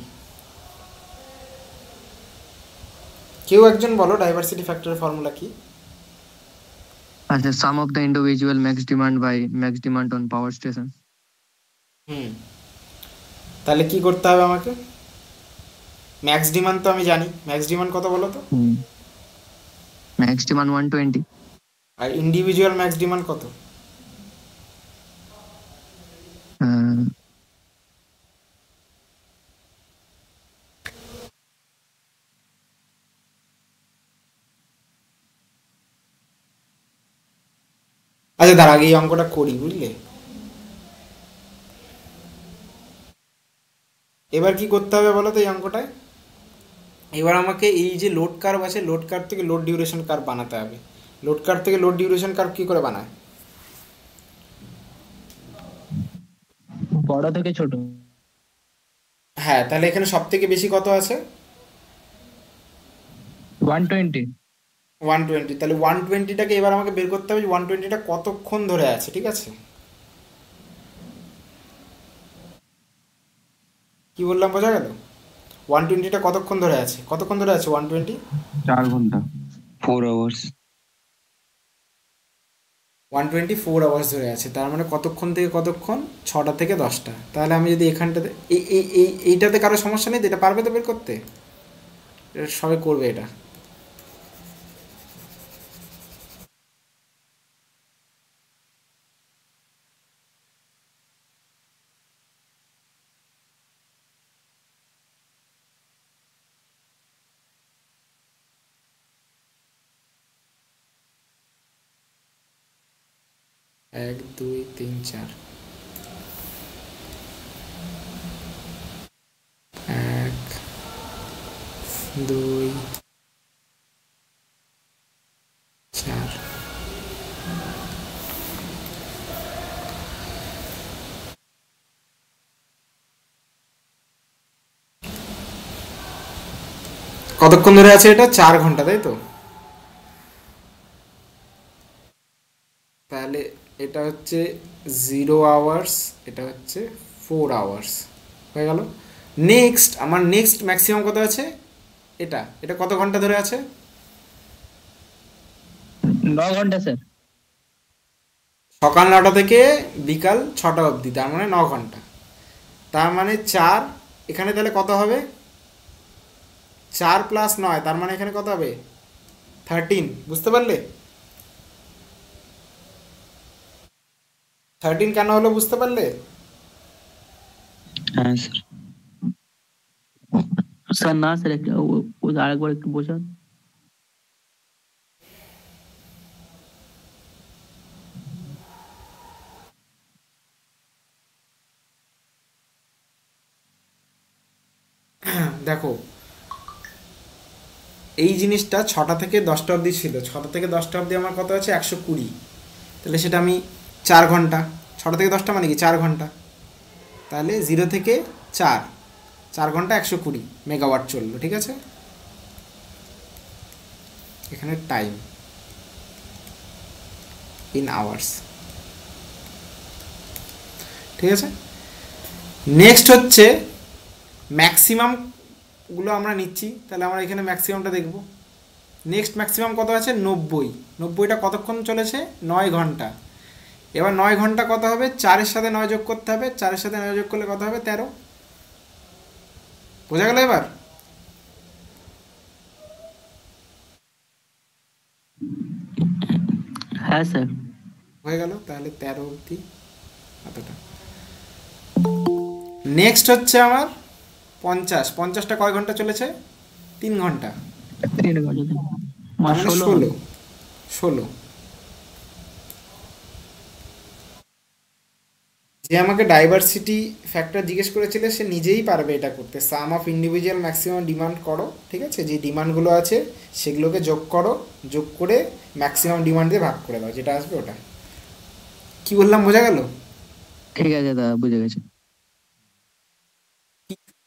S2: কেউ একজন বলো ডাইভার্সিটি ফ্যাক্টরের ফর্মুলা কি?
S11: আচ্ছা, sum of the individual max demand by max demand on power station.
S2: তাহলে কি করতে হবে আমাকে? ম্যাক্স ডিমান্ড তো আমি জানি, ম্যাক্স ডিমান্ড কত বলো তো?
S11: Max demand 120।
S2: আর ইন্ডিভিজুয়াল ম্যাক্স ডিমান্ড কত? আচ্ছা তার আগে এই অঙ্কটা করি, বুঝলে? এবার কি করতে হবে বলো তো এই অঙ্কটায়? এবার আমাকে এই যে লোড কার্ভ আছে, লোড কার্ভ থেকে লোড ডিউরেশন কার্ভ বানাতে হবে। লোড কার্ভ থেকে লোড ডিউরেশন কার্ভ কি করে বানায়?
S8: বড় থেকে ছোট।
S2: হ্যাঁ, তাহলে এখানে সব থেকে বেশি কত আছে?
S8: 120।
S2: 120। তাহলে 120টাকে এবার আমাকে বের করতে হবে যে 120টা কতক্ষণ ধরে আছে, ঠিক আছে? কি বললাম বোঝা গেল? 120টা কতক্ষণ ধরে আছে? কতক্ষণ ধরে আছে 120?
S4: 4 ঘন্টা।
S9: 4 hours।
S2: 124 আওয়ার্স ধরে আছে। তার মানে কতক্ষণ থেকে কতক্ষণ? 6টা থেকে 10টা। তাহলে আমি যদি এখানটাতে এইটাতে কারো সমস্যা নেই তো? এটা পারবে তো বের করতে? সবাই করবে এটা। এক দুই তিন চার, এক দুই চার। কতক্ষণ ধরে আছে এটা? 4 ঘন্টা, তাই তো? তাহলে এটা হচ্ছে 0 আওয়ার্স, এটা হচ্ছে 4 আওয়ার্স, হয়ে গেল। নেক্সট আমার নেক্সট ম্যাক্সিমাম কত আছে? এটা এটা কত ঘন্টা ধরে আছে?
S8: 9 ঘন্টা স্যার।
S2: সকাল 9টা থেকে বিকাল 6টা অবধি, তার মানে 9 ঘন্টা। তার মানে 4, এখানে তাহলে কত হবে? 4 + 9, তার মানে এখানে কত হবে? 13। বুঝতে পারলে? 13 কেন হলো বুঝতে পারলে?
S9: হ্যাঁ স্যার।
S1: স্যার না স্যার, একটা আরেকবার একটু বোঝান।
S2: দেখো এই জিনিসটা 6টা থেকে 10টা অবধি ছিল। 6টা থেকে 10টা অবধি আমার কত আছে? 120। তাহলে সেটা আমি 4 ঘন্টা, 6টা থেকে 10টা মানে কি 4 ঘন্টা। তাহলে 0 থেকে 4 ঘন্টা 120 মেগাওয়াট চললো, ঠিক আছে? এখানে টাইম ইন আওয়ার্স, ঠিক আছে? নেক্সট হচ্ছে ম্যাক্সিমামগুলো আমরা নিচ্ছি। তাহলে আমরা এখানে ম্যাক্সিমামটা দেখব। নেক্সট ম্যাক্সিমাম কত আছে? 90। 90টা কতক্ষণ চলেছে? 9 ঘন্টা। এবার 9 ঘন্টা কত হবে? 4-এর সাথে 9 যোগ করতে হবে। 4-এর সাথে 9 যোগ করলে কত হবে? 13। বোঝা গেল এবার?
S1: হ্যাঁ স্যার।
S2: হয়ে গেল। তাহলে 13 অবধি এতটা। নেক্সট হচ্ছে আমার 50টা কয় ঘন্টা চলেছে? 3 ঘন্টা,
S8: 3 ঘন্টা
S2: তার মানে 16 16। যে আমাকে ডাইভার্সিটি ফ্যাক্টর জিজ্ঞেস করেছিল সে নিজেই পারবে এটা করতে। সাম অফ ইন্ডিভিজুয়াল ম্যাক্সিমাম ডিমান্ড করো, ঠিক আছে, যে ডিমান্ডগুলো আছে সেগুলোকে যোগ করো, যোগ করে ম্যাক্সিমাম ডিমান্ড দিয়ে ভাগ করে দাও, যেটা আসবে ওটা। কি বললাম বোঝা গেল?
S11: ঠিক আছে দাদা, বুঝে গেছি।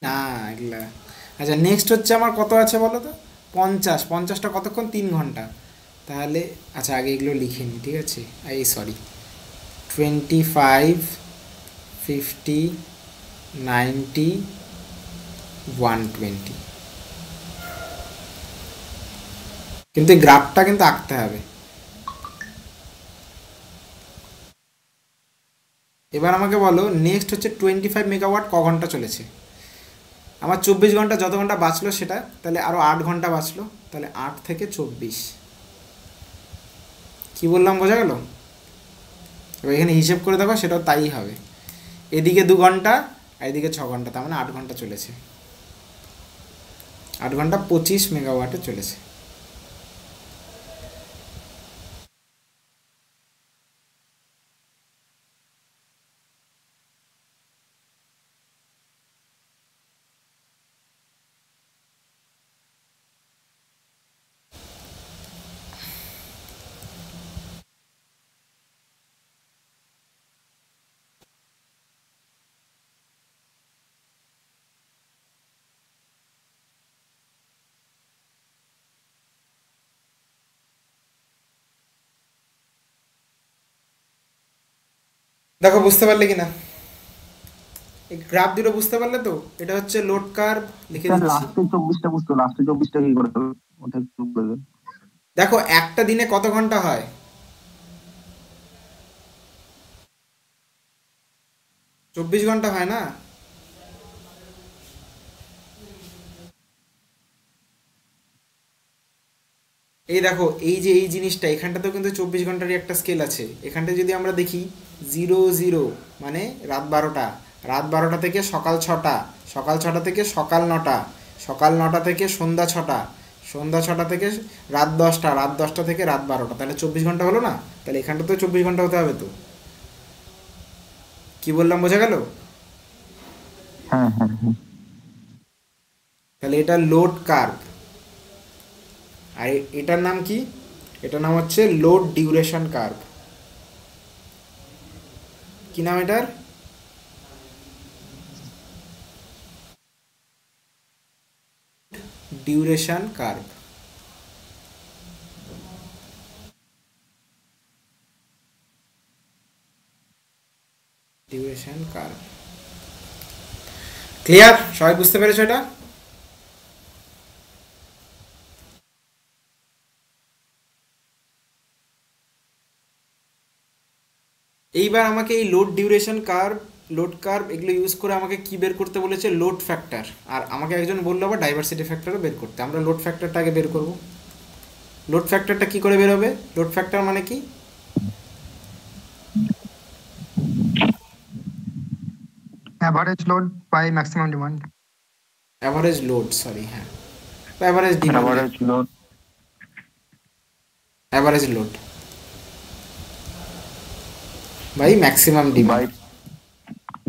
S2: না এগুলা। আচ্ছা নেক্সট হচ্ছে আমার কত আছে বলো তো? 50টা কতক্ষণ? 3 ঘন্টা। তাহলে আচ্ছা আগে এগুলো লিখে নিই, ঠিক আছে। এই সরি, 25, 50, 90, 120। কিন্তু এই গ্রাফটা কিন্তু আঁকতে হবে। এবার আমাকে বলো নেক্সট হচ্ছে 25 মেগাওয়াট ক ঘন্টা চলেছে? আমার 24 ঘন্টা, যত ঘন্টা বাঁচলো সেটা, তাহলে আরও 8 ঘন্টা বাঁচলো, তাহলে 8 থেকে 24। কি বললাম বোঝা গেল? এবার এখানে হিসেব করে দেখো, সেটাও তাই হবে। এদিকে 2 ঘন্টা আর এদিকে 6 ঘন্টা, তার মানে 8 ঘন্টা চলেছে। 8 ঘন্টা 25 মেগাওয়াটে চলেছে। দেখো বুঝতে পারলে কিনা? এই গ্রাফ দুটো বুঝতে পারলে তো? এটা হচ্ছে লোড কার্ভ, লিখে দিচ্ছি।
S4: লাস্টে 24টা বুঝতো, লাস্টে 24টা কি করে হবে ওটা একটু বলে দেন।
S2: দেখো একটা দিনে কত ঘন্টা হয়? 24 ঘন্টা হয় না? এই দেখো এই যে এই জিনিসটা, এখানটাতেও কিন্তু 24 ঘন্টারই একটা স্কেল আছে। এখানটা যদি আমরা দেখি 00 মানে রাত 12টা, রাত 12টা থেকে সকাল 6টা, সকাল 6টা থেকে সকাল 9টা, সকাল 9টা থেকে সন্ধ্যা 6টা, সন্ধ্যা 6টা থেকে রাত 10টা, রাত 10টা থেকে রাত 12টা, তাহলে 24 ঘন্টা হলো না? তাহলে এখানটাতেও 24 ঘন্টা হতে হবে তো। কি বললাম বোঝা গেল?
S4: হ্যাঁ হ্যাঁ হ্যাঁ।
S2: তাহলে এটা লোড কার্ভ। আর এটার নাম কি? এটার নাম হচ্ছে লোড ডিউরেশন কার্ভ। কি নাম এটার? Duration curve. Duration curve. Clear? সবাই বুঝতে পেরেছো এটা? এইবার আমাকে এই load duration curve, load curve এগুলো ইউজ করে আমাকে কি বের করতে বলেছে? Load factor. আর আমাকে একজন বললো আবার ডাইভার্সিটি ফ্যাক্টরও বের করতে। আমরা লোড ফ্যাক্টরটা আগে বের করব। লোড ফ্যাক্টরটা কি করে বের হবে? লোড ফ্যাক্টর মানে কি?
S11: Average load by maximum demand.
S2: Average load, sorry, হ্যাঁ, average demand,
S4: average load,
S2: average load by maximum demand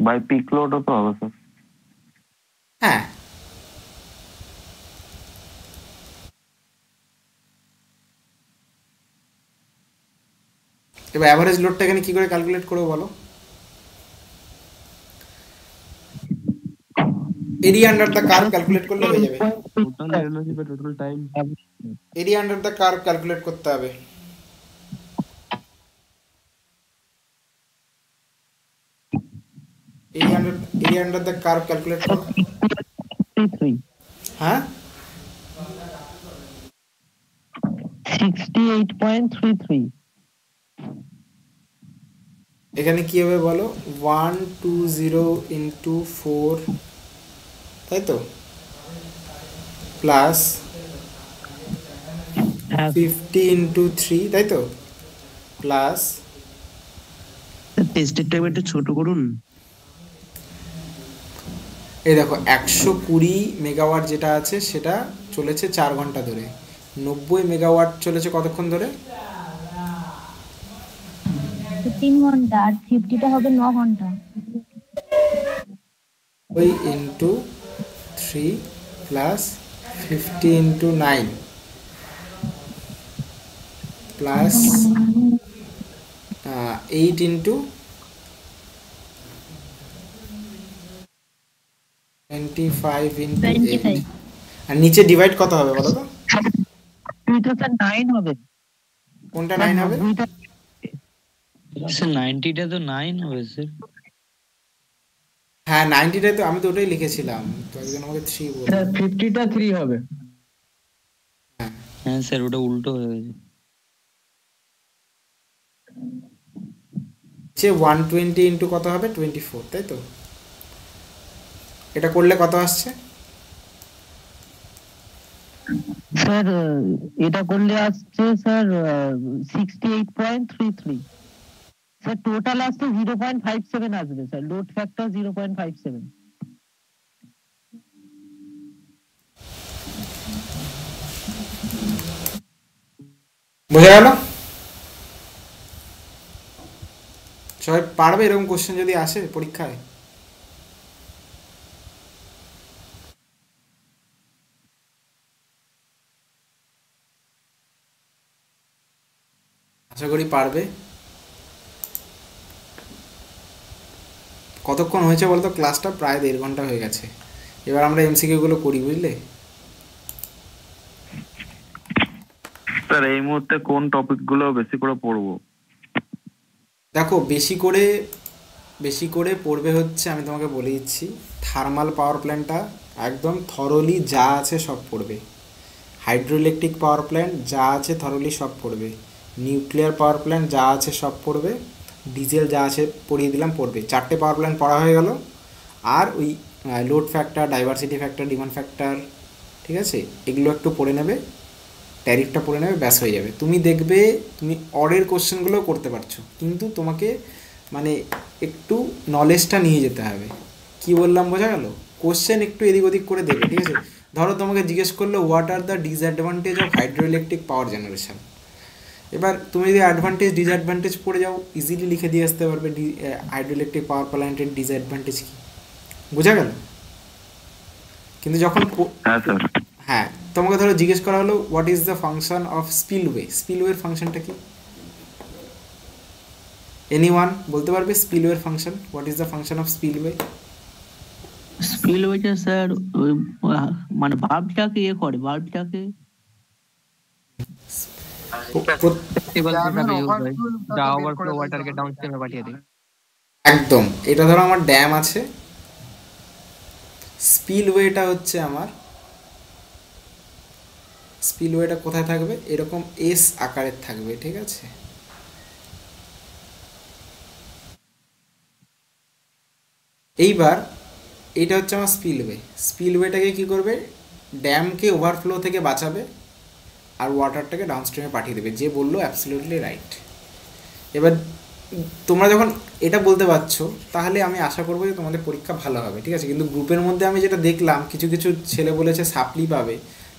S4: by peak লোডও তো হবে স্যার।
S2: হ্যাঁ, এবার অ্যাভারেজ লোডটা এখানে কি করে ক্যালকুলেট করবো বলো? Area under the curve calculate করলে হয়ে যাবে।
S6: Total energy by total time.
S2: Area under the curve calculate করতে হবে। Area under the curve calculate করো। হ্যাঁ,
S8: 68.33।
S2: এখানে কি হবে বলো? 120 ইন্টু 4, তাই তো, প্লাস 50 ইন্টু 3, তাই তো, প্লাস
S5: টেস্টের টাইম একটু ছোট করুন।
S2: এই দেখো 120 মেগাওয়াট যেটা আছে সেটা চলেছে 4 ঘন্টা ধরে, 90 মেগাওয়াট চলেছে কতক্ষণ ধরে?
S10: 3 ঘন্টা, আর 50টা হবে 9 ঘন্টা।
S2: ওই into 3 plus 50 into 9 plus 8 into 25 into 8, আর নিচে ডিভাইড কত হবে বলো তো?
S5: এটা স্যার 9 হবে।
S2: কোনটা 9 হবে?
S9: স্যার 90টা তো 9 হবে স্যার।
S2: হ্যাঁ 90টা তো আমি তো ওটাই লিখেছিলাম, তো একজন আমাকে 3 বলল।
S5: স্যার 50টা 3 হবে।
S9: হ্যাঁ স্যার ওটা উল্টো হয়ে গেছে।
S2: যে 120 ইন্টু কত হবে? 24, তাই তো? এটা করলে কত আসছে?
S5: স্যার এটা করলে আসছে স্যার 68.33। স্যার টোটাল আসছে 0.57 আসবে স্যার, লোড ফ্যাক্টর 0.57।
S2: বোঝা গেল? সবাই পারবে এরকম কোশ্চেন যদি আসে পরীক্ষায়? আশা করি পারবে। কতক্ষণ হয়েছে বলতো ক্লাসটা? প্রায় 1.5 ঘন্টা হয়ে গেছে। এবার আমরা এমসিকিউ গুলো করি, বুঝলে?
S7: স্যার এই মুহূর্তে কোন টপিক গুলো বেশি করে পড়বো?
S2: দেখো বেশি করে পড়বে হচ্ছে, আমি তোমাকে বলে দিচ্ছি, থার্মাল পাওয়ার প্ল্যান্টটা একদম থরলি যা আছে সব পড়বে। হাইড্রো ইলেকট্রিক পাওয়ার প্ল্যান্ট যা আছে থরলি সব পড়বে। নিউক্লিয়ার পাওয়ার প্ল্যান্ট যা আছে সব পড়বে। ডিজেল যা আছে পড়িয়ে দিলাম, পড়বে। 4টে পাওয়ার প্ল্যান্ট পড়া হয়ে গেল। আর ওই load factor, diversity factor, demand factor, ঠিক আছে, এগুলো একটু পড়ে নেবে, ট্যারিফটা পড়ে নেবে, ব্যাস হয়ে যাবে। তুমি দেখবে তুমি অরের কোশ্চেনগুলোও করতে পারছো, কিন্তু তোমাকে মানে একটু নলেজটা নিয়ে যেতে হবে। কি বললাম বোঝা গেল? কোশ্চেন একটু এদিক ওদিক করে দেবে, ঠিক আছে? ধরো তোমাকে জিজ্ঞেস করলো what are the disadvantage of hydro electric power generation. এবার তুমি যদি অ্যাডভান্টেজ ডিসঅ্যাডভান্টেজ পড়ে যাও, ইজিলি লিখে দিয়ে আসতে পারবে হাইড্রো ইলেকট্রিক পাওয়ার প্ল্যান্টের ডিসঅ্যাডভান্টেজ কী। বোঝা গেল? কিন্তু যখন হ্যাঁ তোমাকে ধরো জিজ্ঞেস করা হলো what is the function of spillway, স্পিলওয়ের ফাংশনটা কি? এনিওয়ান বলতে পারবে স্পিলওয়ের function? What is the function of spillway?
S1: স্পিলওয়েটা স্যার মানে ভাল্বটাকে করে, ভাল্বটাকে
S2: একদম। এটা ধরো আমার ড্যাম আছে, স্পিলওয়েটা হচ্ছে আমার, স্পিলওয়েটা কোথায় থাকবে? এরকম এস আকারের থাকবে, ঠিক আছে? এইবার এটা হচ্ছে আমার স্পিলওয়ে। স্পিলওয়েটাকে কি করবে? ড্যামকে ওভারফ্লো থেকে বাঁচাবে আর ওয়াটারটাকে ডাউনস্ট্রিমে পাঠিয়ে দেবে। যে বললো অ্যাবসলিউটলি রাইট। এবার তোমরা যখন এটা বলতে পারছো, তাহলে আমি আশা করবো যে তোমাদের পরীক্ষা ভালো হবে, ঠিক আছে? কিন্তু গ্রুপের মধ্যে আমি যেটা দেখলাম, কিছু কিছু ছেলে বলেছে সাপ্লি পাবে,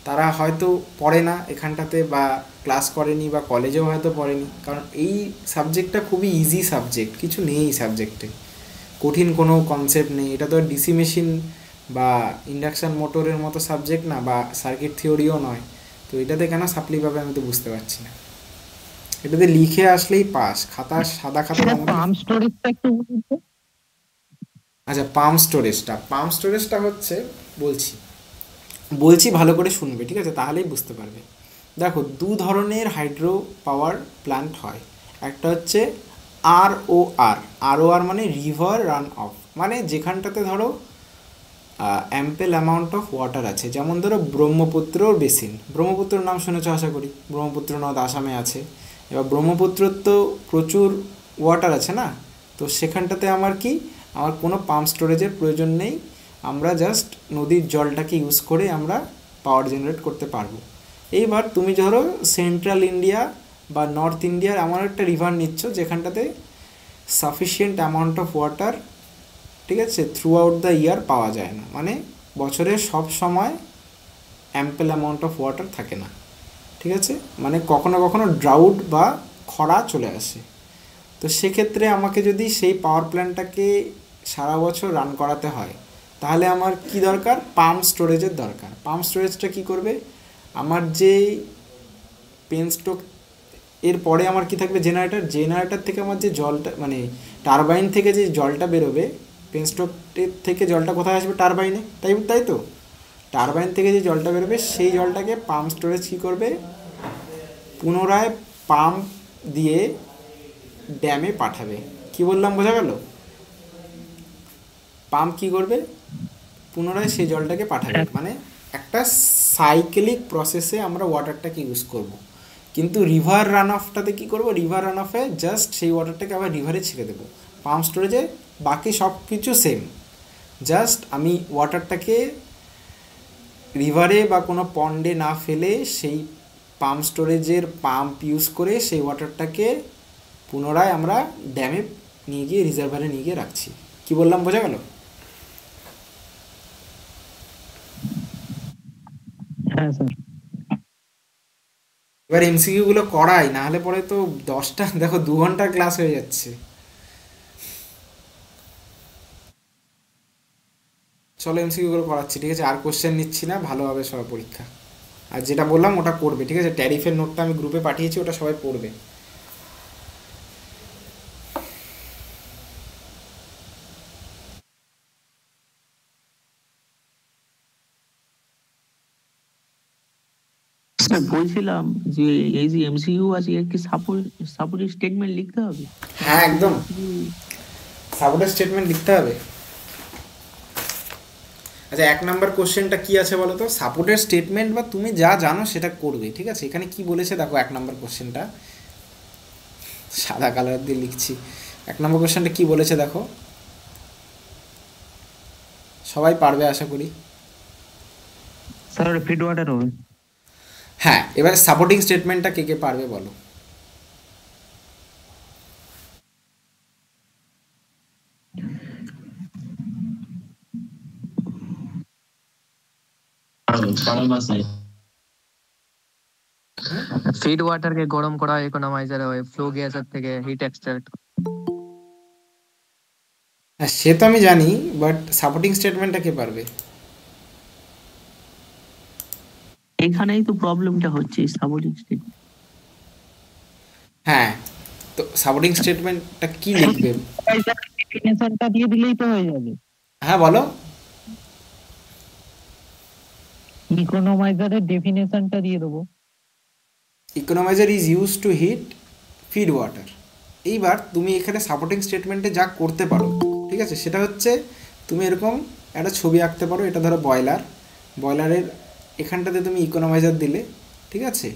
S2: তারা হয়তো পড়ে না এখানটাতে, বা ক্লাস করেনি, বা কলেজেও হয়তো পড়েনি। কারণ এই সাবজেক্টটা খুবই ইজি সাবজেক্ট, কিছু নেই এই সাবজেক্টে, কঠিন কোনো কনসেপ্ট নেই। এটা তো ডিসি মেশিন বা ইন্ডাকশান মোটরের মতো সাবজেক্ট না, বা সার্কিট থিওরিও নয়। তো এটাতে কেন সাপ্লি পাবে আমি তো বুঝতে পারছি না। এটাতে লিখে আসলেই পাস, খাতা সাদা খাতা। আচ্ছা পাম্প স্টোরেজটা হচ্ছে বলছি ভালো করে শুনবে, ঠিক আছে? তাহলেই বুঝতে পারবে। দেখো 2 ধরনের হাইড্রো পাওয়ার প্ল্যান্ট হয়। একটা হচ্ছে ROR মানে রিভার রান অফ, মানে যেখানটাতে ধরো অ্যাম্পেল অ্যামাউন্ট অফ ওয়াটার আছে। যেমন ধরো ব্রহ্মপুত্রর বেসিন, ব্রহ্মপুত্রর নাম শুনেছ আশা করি, ব্রহ্মপুত্র নদ আসামে আছে। এবার ব্রহ্মপুত্রর তো প্রচুর ওয়াটার আছে না, তো সেখানটাতে আমার কোনো পাম্প স্টোরেজের প্রয়োজন নেই। আমরা জাস্ট নদীর জলটাকে ইউজ করে আমরা পাওয়ার জেনারেট করতে পারবো। এইবার তুমি ধরো সেন্ট্রাল ইন্ডিয়া বা নর্থ ইন্ডিয়ার এমন একটা রিভার নিচ্ছ যেখানটাতে সাফিসিয়েন্ট অ্যামাউন্ট অফ ওয়াটার ঠিক আছে, থ্রু আউট দ্য ইয়ার পাওয়া যায় না, মানে বছরের সব সময় অ্যাম্পেল অ্যামাউন্ট অফ ওয়াটার থাকে না। ঠিক আছে, মানে কখনো কখনো ড্রাউট বা খরা চলে আসে। তো সেক্ষেত্রে আমাকে যদি সেই পাওয়ার প্ল্যান্টটাকে সারা বছর রান করাতে হয়, তাহলে আমার কি দরকার? পাম্প স্টোরেজের দরকার। পাম্প স্টোরেজটা কি করবে? আমার যে পেন স্ট্রোক এর পরে আমার কি থাকবে? জেনারেটর থেকে আমার যে জলটা, মানে টারবাইন থেকে যে জলটা বেরোবে, পেন স্ট্রোকের থেকে জলটা কোথায় আসবে? টারবাইনে, তাই তো? টারবাইন থেকে যে জলটা বেরোবে সেই জলটাকে পাম্প স্টোরেজ কী করবে? পুনরায় পাম্প দিয়ে ড্যামে পাঠাবে। কি বললাম, বোঝা গেল? পাম্প কি করবে? পুনরায় সেই জলটাকে পাঠাবে, মানে একটা সাইকেলিক প্রসেসে আমরা ওয়াটারটাকে ইউজ করব। কিন্তু রিভার রান অফটাতে কী করবো? রিভার রান অফে জাস্ট সেই ওয়াটারটাকে আবার রিভারে ছেড়ে দেবো। পাম্প স্টোরেজে বাকি সব কিছু সেম, জাস্ট আমি ওয়াটারটাকে রিভারে বা কোনো পন্ডে না ফেলে সেই পাম্প স্টোরেজের পাম্প ইউজ করে সেই ওয়াটারটাকে পুনরায় আমরা ড্যামে নিয়ে গিয়ে, রিজার্ভারে নিয়ে গিয়ে রাখছি। কি বললাম, বোঝা গেল?
S6: হ্যাঁ স্যার।
S2: এবার এমসিকিউগুলো করাই, না হলে পরে তো 10টা, দেখো 2 ঘন্টার ক্লাস হয়ে যাচ্ছে। চলো এমসিকিউগুলো করাচ্ছি, ঠিক আছে? আর কোশ্চেন নিচ্ছি না, ভালোভাবে সবাই পরীক্ষা। আর যেটা বললাম ওটা করবে, ঠিক আছে? ট্যারিফের নোটটা আমি গ্রুপে পাঠিয়েছি, ওটা সবাই পড়বে।
S1: বলছিলাম যে এই যে এমসিইউ আছে এর কি সাপোর্টিং স্টেটমেন্ট লিখতে হবে?
S2: হ্যাঁ, একদম সাপোর্টিং স্টেটমেন্ট লিখতে হবে। আচ্ছা, 1 নম্বর কোশ্চেনটা কি আছে বলো তো? সাপোর্টের স্টেটমেন্ট বা তুমি যা জানো সেটা করবে, ঠিক আছে? এখানে কি বলেছে দেখো, 1 নম্বর কোশ্চেনটা সাদা কালার দিয়ে লিখছি। 1 নম্বর কোশ্চেনটা কি বলেছে দেখো, সবাই পারবে আশা করি।
S6: স্যার ফিড ওয়াটার হবে।
S2: হ্যাঁ, এবার সাপোর্টিং স্টেটমেন্টটা কে কে পারবে বলো?
S11: ফিড ওয়াটারকে গরম করা ইকোনমাইজার হয়, ফ্লো গ্যাসের থেকে হিট এক্সট্রাক্ট।
S2: হ্যাঁ, সে তো আমি জানি, বাট সাপোর্টিং স্টেটমেন্টটা কে পারবে?
S1: এখানেই তো প্রবলেমটা হচ্ছে, সাপোর্টিং স্টেটমেন্ট।
S2: হ্যাঁ, তো সাপোর্টিং স্টেটমেন্টটা কি লিখবে?
S6: ডেফিনেশনটা দিয়ে দিলেই তো হয়ে যাবে।
S2: হ্যাঁ বলো।
S6: ইকোনমাইজারের ডেফিনেশনটা দিয়ে দেবো।
S2: Economiser is use to heat feed water. এইবার তুমি এখানে সাপোর্টিং স্টেটমেন্টে যা করতে পারো, ঠিক আছে, সেটা হচ্ছে তুমি এরকম একটা ছবি আঁকতে পারো। এটা ধরো বয়লারের এখানটাতে তুমি ইকোনমাইজার দিলে, ঠিক আছে,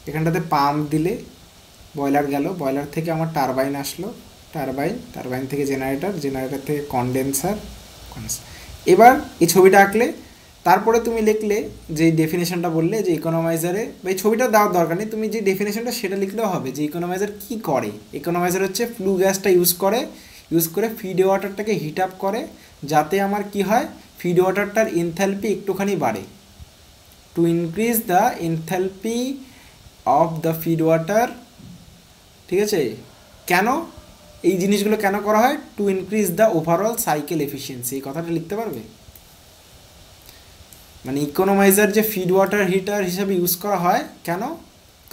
S2: এখানটাতে পাম্প দিলে, বয়লার গেল, বয়লার থেকে আমার টারবাইন আসলো, টারবাইন থেকে জেনারেটর থেকে কন্ডেন্সার। এবার এই ছবিটা আঁকলে, তারপরে তুমি লিখলে যে ডেফিনেশনটা বললে যে ইকোনমাইজারে, বা এই ছবিটা দেওয়ার দরকার নেই, তুমি যে ডেফিনেশনটা সেটা লিখলেও হবে। যে ইকোনমাইজার কী করে? ইকোনমাইজার হচ্ছে ফ্লু গ্যাসটা ইউজ করে ফিড ওয়াটারটাকে হিট আপ করে, যাতে আমার কি হয়, ফিড ওয়াটারটার এনথালপি একটুখানি বাড়ে, to increase the enthalpy of the feed water. ঠিক আছে, কেন এই জিনিসগুলো কেন করা হয়? To increase the overall cycle efficiency. এই কথাটা লিখতে পারবে? মানে ইকোনমাইজার যে ফিড ওয়াটার হিটার হিসাবে ইউজ করা হয়, কেন?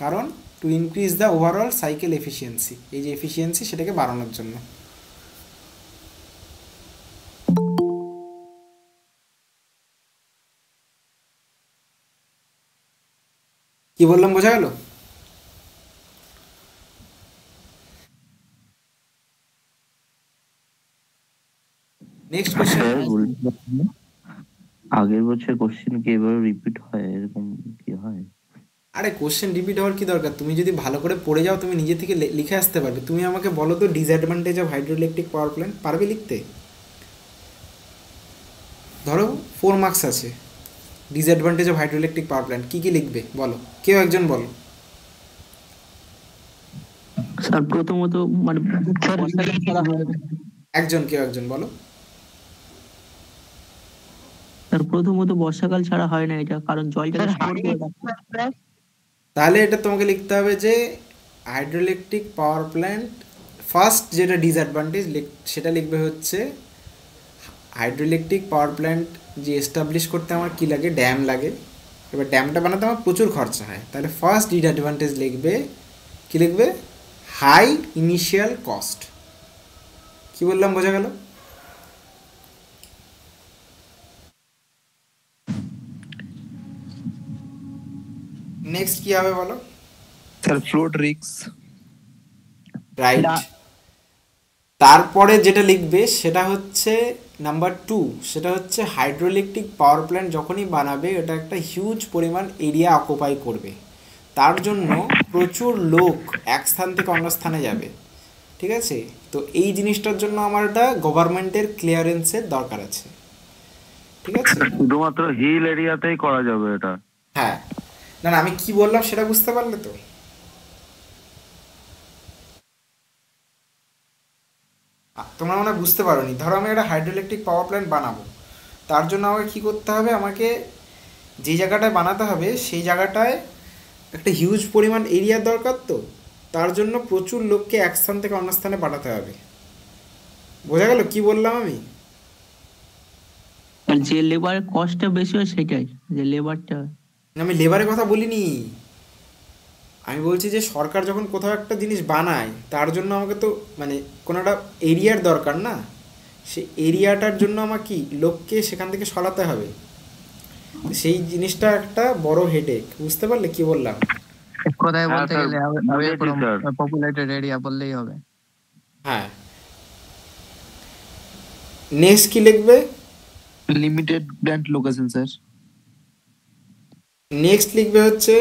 S2: কারণ to increase the overall cycle efficiency, এই যে এফিসিয়েন্সি সেটাকে বাড়ানোর জন্য। কি বললাম, বোঝা গেল? Next question.
S7: আগের বছর কোশ্চেন কি এবারে রিপিট হয়, এরকম কি হয়?
S2: আরে কোশ্চেন রিপিট হওয়ার কি দরকার? তুমি যদি ভালো করে পড়ে যাও, তুমি নিজে থেকে লিখে আসতে পারবে। তুমি আমাকে বলো তো, disadvantage of hydroelectric power plant পারবে লিখতে? ধরো 4 মার্কস আছে, disadvantage of hydroelectric power plant, কি কি লিখবে বলো? কেউ একজন বলো।
S1: স্যার প্রথমত মানে
S2: কেউ একজন বলো।
S1: স্যার প্রথমত বর্ষাকাল ছাড়া হয় না এটা, কারণ জলটাকে স্টোর করে রাখতে।
S2: তাহলে এটা তোমাকে লিখতে হবে যে হাইড্রোইলেকট্রিক পাওয়ার প্ল্যান্ট, ফার্স্ট যেটা ডিসঅ্যাডভান্টেজ সেটা লিখবে হচ্ছে হাইড্রোইলেকট্রিক পাওয়ার প্ল্যান্ট যে এস্টাবলিশ করতে আমার কী লাগে, ড্যাম লাগে। এবার ড্যামটা বানাতে আমার প্রচুর খরচা হয়, তাহলে ফার্স্ট ডিসঅ্যাডভান্টেজ লিখবে, কী লিখবে, হাই ইনিশিয়াল কস্ট। কী বললাম, বোঝা গেল? নেক্সট কি হবে বলো?
S12: Sir float risk.
S2: রাইট। তারপরে যেটা লিখবে সেটা হচ্ছে নাম্বার 2, সেটা হচ্ছে হাইড্রোইলেকট্রিক পাওয়ার প্ল্যান্ট যখনই বানাবে এটা একটা হিউজ পরিমাণ এরিয়া অকুপাই করবে, তার জন্য প্রচুর লোক এক স্থান থেকে অন্য স্থানে যাবে। ঠিক আছে, তো এই জিনিসটার জন্য আমার একটা গভর্নমেন্টের ক্লিয়ারেন্সের দরকার আছে। ঠিক আছে,
S7: শুধুমাত্র হিল এরিয়াতেই করা যাবে এটা?
S2: হ্যাঁ। না না, আমি কি বললাম সেটা বুঝতে পারলে তো? তোমরা মনে হয় বুঝতে পারোনি। ধরো আমি একটা হাইড্রোইলেকট্রিক পাওয়ার প্ল্যান্ট বানাবো, তার জন্য আমাকে কী করতে হবে, আমাকে যে জায়গাটায় বানাতে হবে সেই জায়গাটায় একটা হিউজ পরিমাণ এরিয়ার দরকার, তো তার জন্য প্রচুর লোককে এক স্থান থেকে অন্য স্থানে পাঠাতে হবে। বোঝা গেল কি বললাম আমি?
S1: যে লেবারের কস্টটা বেশি হয় সেটাই, যে লেবারটা।
S2: আমি লেবারের কথা বলিনি, আমি বলছি যে সরকার যখন কোথাও একটা জিনিস বানায় তার জন্য আমাকে তো মানে কোনো একটা এরিয়ার দরকার না, সেই এরিয়াটার জন্য আমার কি লোককে সেখান থেকে সরাতে হবে, সেই জিনিসটা একটা বড় হেডেক। বুঝতে পারলে কি বললাম?
S11: এক কথায় বলতে গেলে অ্যাওয়ে ফ্রম পপুলেটেড এরিয়া বললেই হবে।
S2: হ্যাঁ। নেক্সট কি লিখবে?
S12: Limited grant location sir.
S2: Next লিখবে হচ্ছে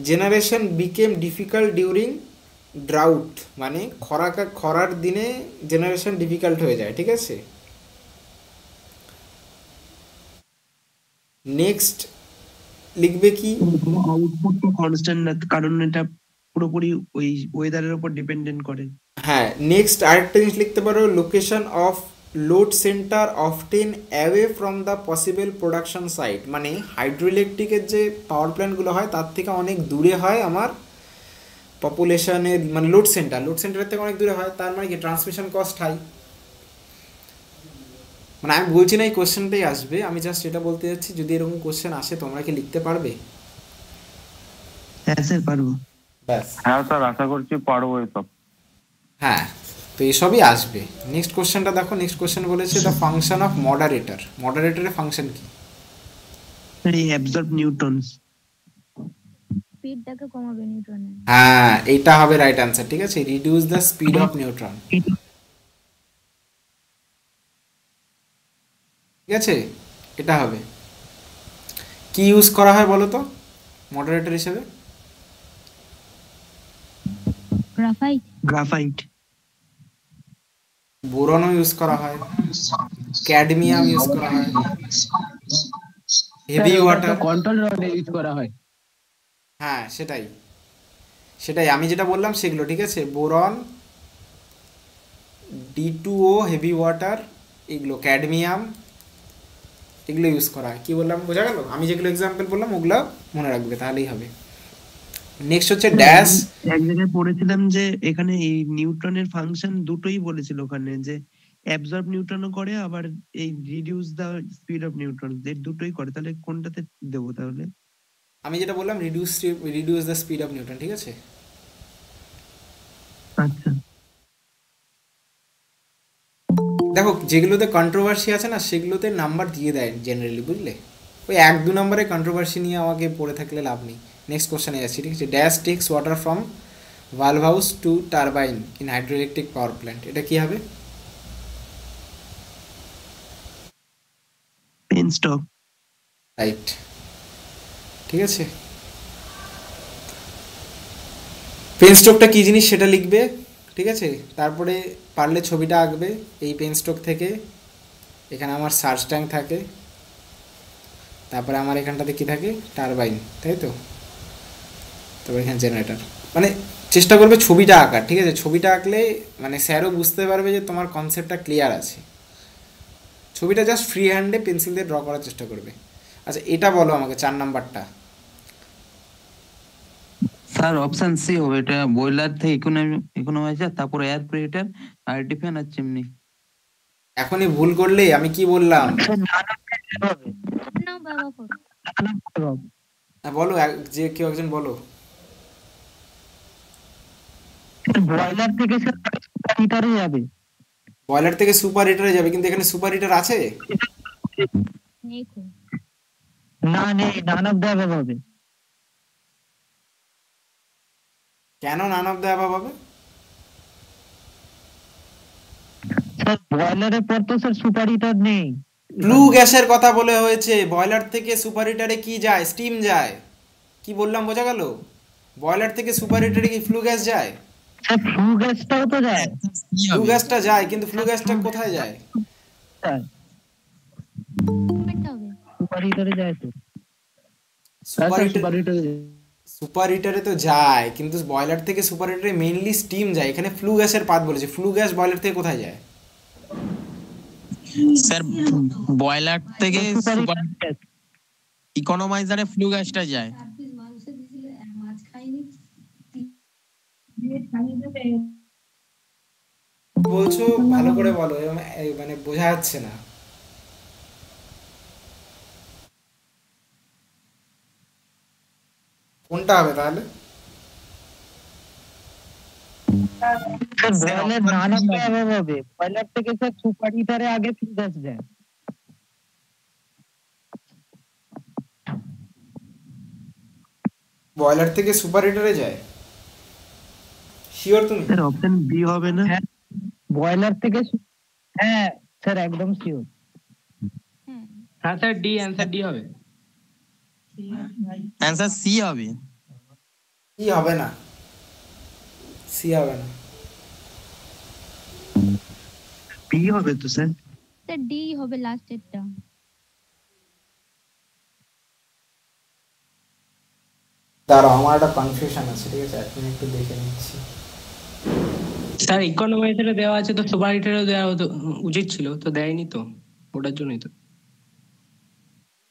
S2: generation became difficult during drought, মানে খরার দিনে জেনারেশন ডিফিকাল্ট হয়ে যায়। ঠিক আছে, নেক্সট লিখবে কি,
S5: আউটপুটটা কনস্ট্যান্ট না, কারণ এটা পুরোপুরি ওই ওয়েদারের উপর ডিপেন্ডেন্ট করে।
S2: হ্যাঁ। নেক্সট আরেকটা জিনিস লিখতে পারো, location of load centre often away from the possible production site, মানে হাইড্রোইলেকট্রিকের যে পাওয়ার প্ল্যান্টগুলো হয় তার থেকে অনেক দূরে হয় আমার পপুলেশনের, মানে লোড সেন্টারের থেকে অনেক দূরে হয়, তার মানে কি ট্রান্সমিশন কস্ট হাই। মানে আমি বলছি না এই কোশ্চেনটাই আসবে, আমি জাস্ট এটা বলতে যাচ্ছি যদি এরকম কোশ্চেন আসে তোমরা কি লিখতে পারবে?
S5: হ্যাঁ স্যার পারবো।
S2: ব্যাস।
S7: হ্যাঁ স্যার, আশা করছি পারবো এসব।
S2: হ্যাঁ, তো এসবই আসবে। নেক্সট কোশ্চেনটা দেখো, নেক্সট কোশ্চেন বলেছে দ্য ফাংশন অফ মডারেটর। মডারেটরের ফাংশন কি?
S5: এই অ্যাবজর্ব নিউটনস,
S10: স্পিডটাকে কমাবে নিউট্রনের।
S2: হ্যাঁ, এটা হবে রাইট অ্যান্সার। ঠিক আছে, reduce the speed of neutron. ঠিক আছে, এটা হবে। কি ইউজ করা হয় বলো তো মডারেটর হিসেবে?
S5: গ্রাফাইট।
S2: বোরনও ইউজ করা হয়, ক্যাডমিয়াম ইউজ করা হয়, heavy water
S6: control rod use করা হয়।
S2: হ্যাঁ সেটাই আমি যেটা বললাম সেগুলো। ঠিক আছে, বোরন, D2O, হেভি ওয়াটার, এগুলো ক্যাডমিয়াম, এগুলো ইউজ করা হয়। কি বললাম বোঝা গেল? আমি যেগুলো এক্সাম্পল বললাম ওগুলো মনে রাখবে, তাহলেই হবে। নেক্সট হচ্ছে ড্যাশ।
S5: এক জায়গায় পড়েছিলাম যে এখানে এই নিউটনের ফাংশন দুটোই বলেছিল ওখানে, যে অ্যাবজর্ব নিউটনও করে আবার এই reduce the speed of Newton, এর দুটোই করে। তাহলে কোনটাতে দেব তাহলে?
S2: আমি যেটা বললাম reduce the speed of Newton. ঠিক আছে,
S5: আচ্ছা।
S2: দেখো যেগুলোতে কন্ট্রোভার্সি আছে না সেগুলোতে নাম্বার দিয়ে দেয় জেনারেলি, বুঝলে? ওই 1-2 নম্বরে কন্ট্রোভার্সি নিয়ে আমাকে পড়ে থাকলে লাভ নেই। নেক্সট কোশ্চেনে যাচ্ছি। ঠিক আছে, dash takes water from valve house to turbine in hydroelectric power plant. এটা কি হবে?
S5: পেনস্টক।
S2: রাইট। ঠিক আছে, পেনস্টকটা কি জিনিস সেটা লিখবে। ঠিক আছে, তারপরে পারলে ছবিটা আঁকবে এই পেনস্টক থেকে। এখানে আমার সার্চ ট্যাঙ্ক থাকে, তারপরে আমার এখানটাতে কি থাকে, টারবাইন, তাই তো। তারপরে এখানে জেনারেটর, মানে চেষ্টা করবে ছবিটা আঁকার। ঠিক আছে, ছবিটা আঁকলে মানে স্যারও বুঝতে পারবে যে তোমার কনসেপ্টটা ক্লিয়ার আছে। ছবিটা জাস্ট ফ্রি হ্যান্ডে পেন্সিল দিয়ে ড্র করার চেষ্টা করবে। আচ্ছা এটা বলো আমাকে 4 নাম্বারটা।
S12: স্যার অপশন সি হবে, এটা বয়লার থেকে ইকোনমাইজার, তারপর এয়ার প্রিহিটার আর ডিফেন আর চিমনি।
S2: এখনই ভুল করলে আমি কি বললাম?
S10: না বাবা করো।
S2: হ্যাঁ বলো, যে কেউ একজন বলো।
S3: বয়লার থেকে সুপার হিটারে যাবে।
S2: বয়লার থেকে সুপার হিটারে যাবে, কিন্তু এখানে সুপার হিটার আছে?
S10: নেই কো।
S3: না নেই, নান অফ দ্য অ্যাবাভ হবে।
S2: কেন নান অফ দ্য অ্যাবাভ হবে?
S3: স্যার বয়লারের পর তো স্যার সুপার হিটার নেই।
S2: ফ্লু গ্যাসের কথা বলে হয়েছে। বয়লার থেকে সুপার হিটারে কি যায়? স্টিম যায়। কি বললাম বোঝা গেল? বয়লার থেকে সুপার হিটারে কি ফ্লু গ্যাস যায়?
S3: স্যার ফ্লু গ্যাসটাও তো যায়।
S2: ফ্লু গ্যাসটা যায়, কিন্তু ফ্লু গ্যাসটা কোথায় যায়?
S3: সুপার হিটারে যায় তো।
S2: সুপার হিটারে তো যায়, কিন্তু বয়লার থেকে সুপার হিটারে মেইনলি স্টিম যায়। এখানে ফ্লু গ্যাসের পাথ বলেছে। ফ্লু গ্যাস বয়লার থেকে কোথায় যায়?
S13: স্যার বয়লার থেকে ইকোনমাইজারে ফ্লু গ্যাসটা যায়।
S2: বলছো ভালো করে বলো, মানে বোঝা যাচ্ছে না। কোনটা হবে তাহলে?
S3: Boiler none of the above হবে। বয়লার থেকে স্যার সুপার হিটারে আগে ফ্লু গ্যাস যায়।
S2: বয়লার থেকে সুপার হিটারে যায়? শিওর তুমি?
S5: স্যার অপশন বি হবে না?
S3: বয়লার থেকে হ্যাঁ স্যার একদম শিওর।
S14: হ্যাঁ স্যার ডি, অ্যান্সার ডি হবে।
S13: অ্যান্সার সি হবে।
S2: সি হবে না, সি হবে না,
S5: বি হবে তো স্যার।
S10: স্যার ডি হবে লাস্টেরটা।
S2: দাঁড়াও আমার একটা কনফিউশন আছে, ঠিক আছে, এখন একটু দেখে নিচ্ছি।
S14: স্যার ইকোনমাইজারে দেওয়া আছে তো সুপার হিটারে দেওয়া হতো উচিত ছিল, তো দেয়নি তো, ওটার জন্যই তো।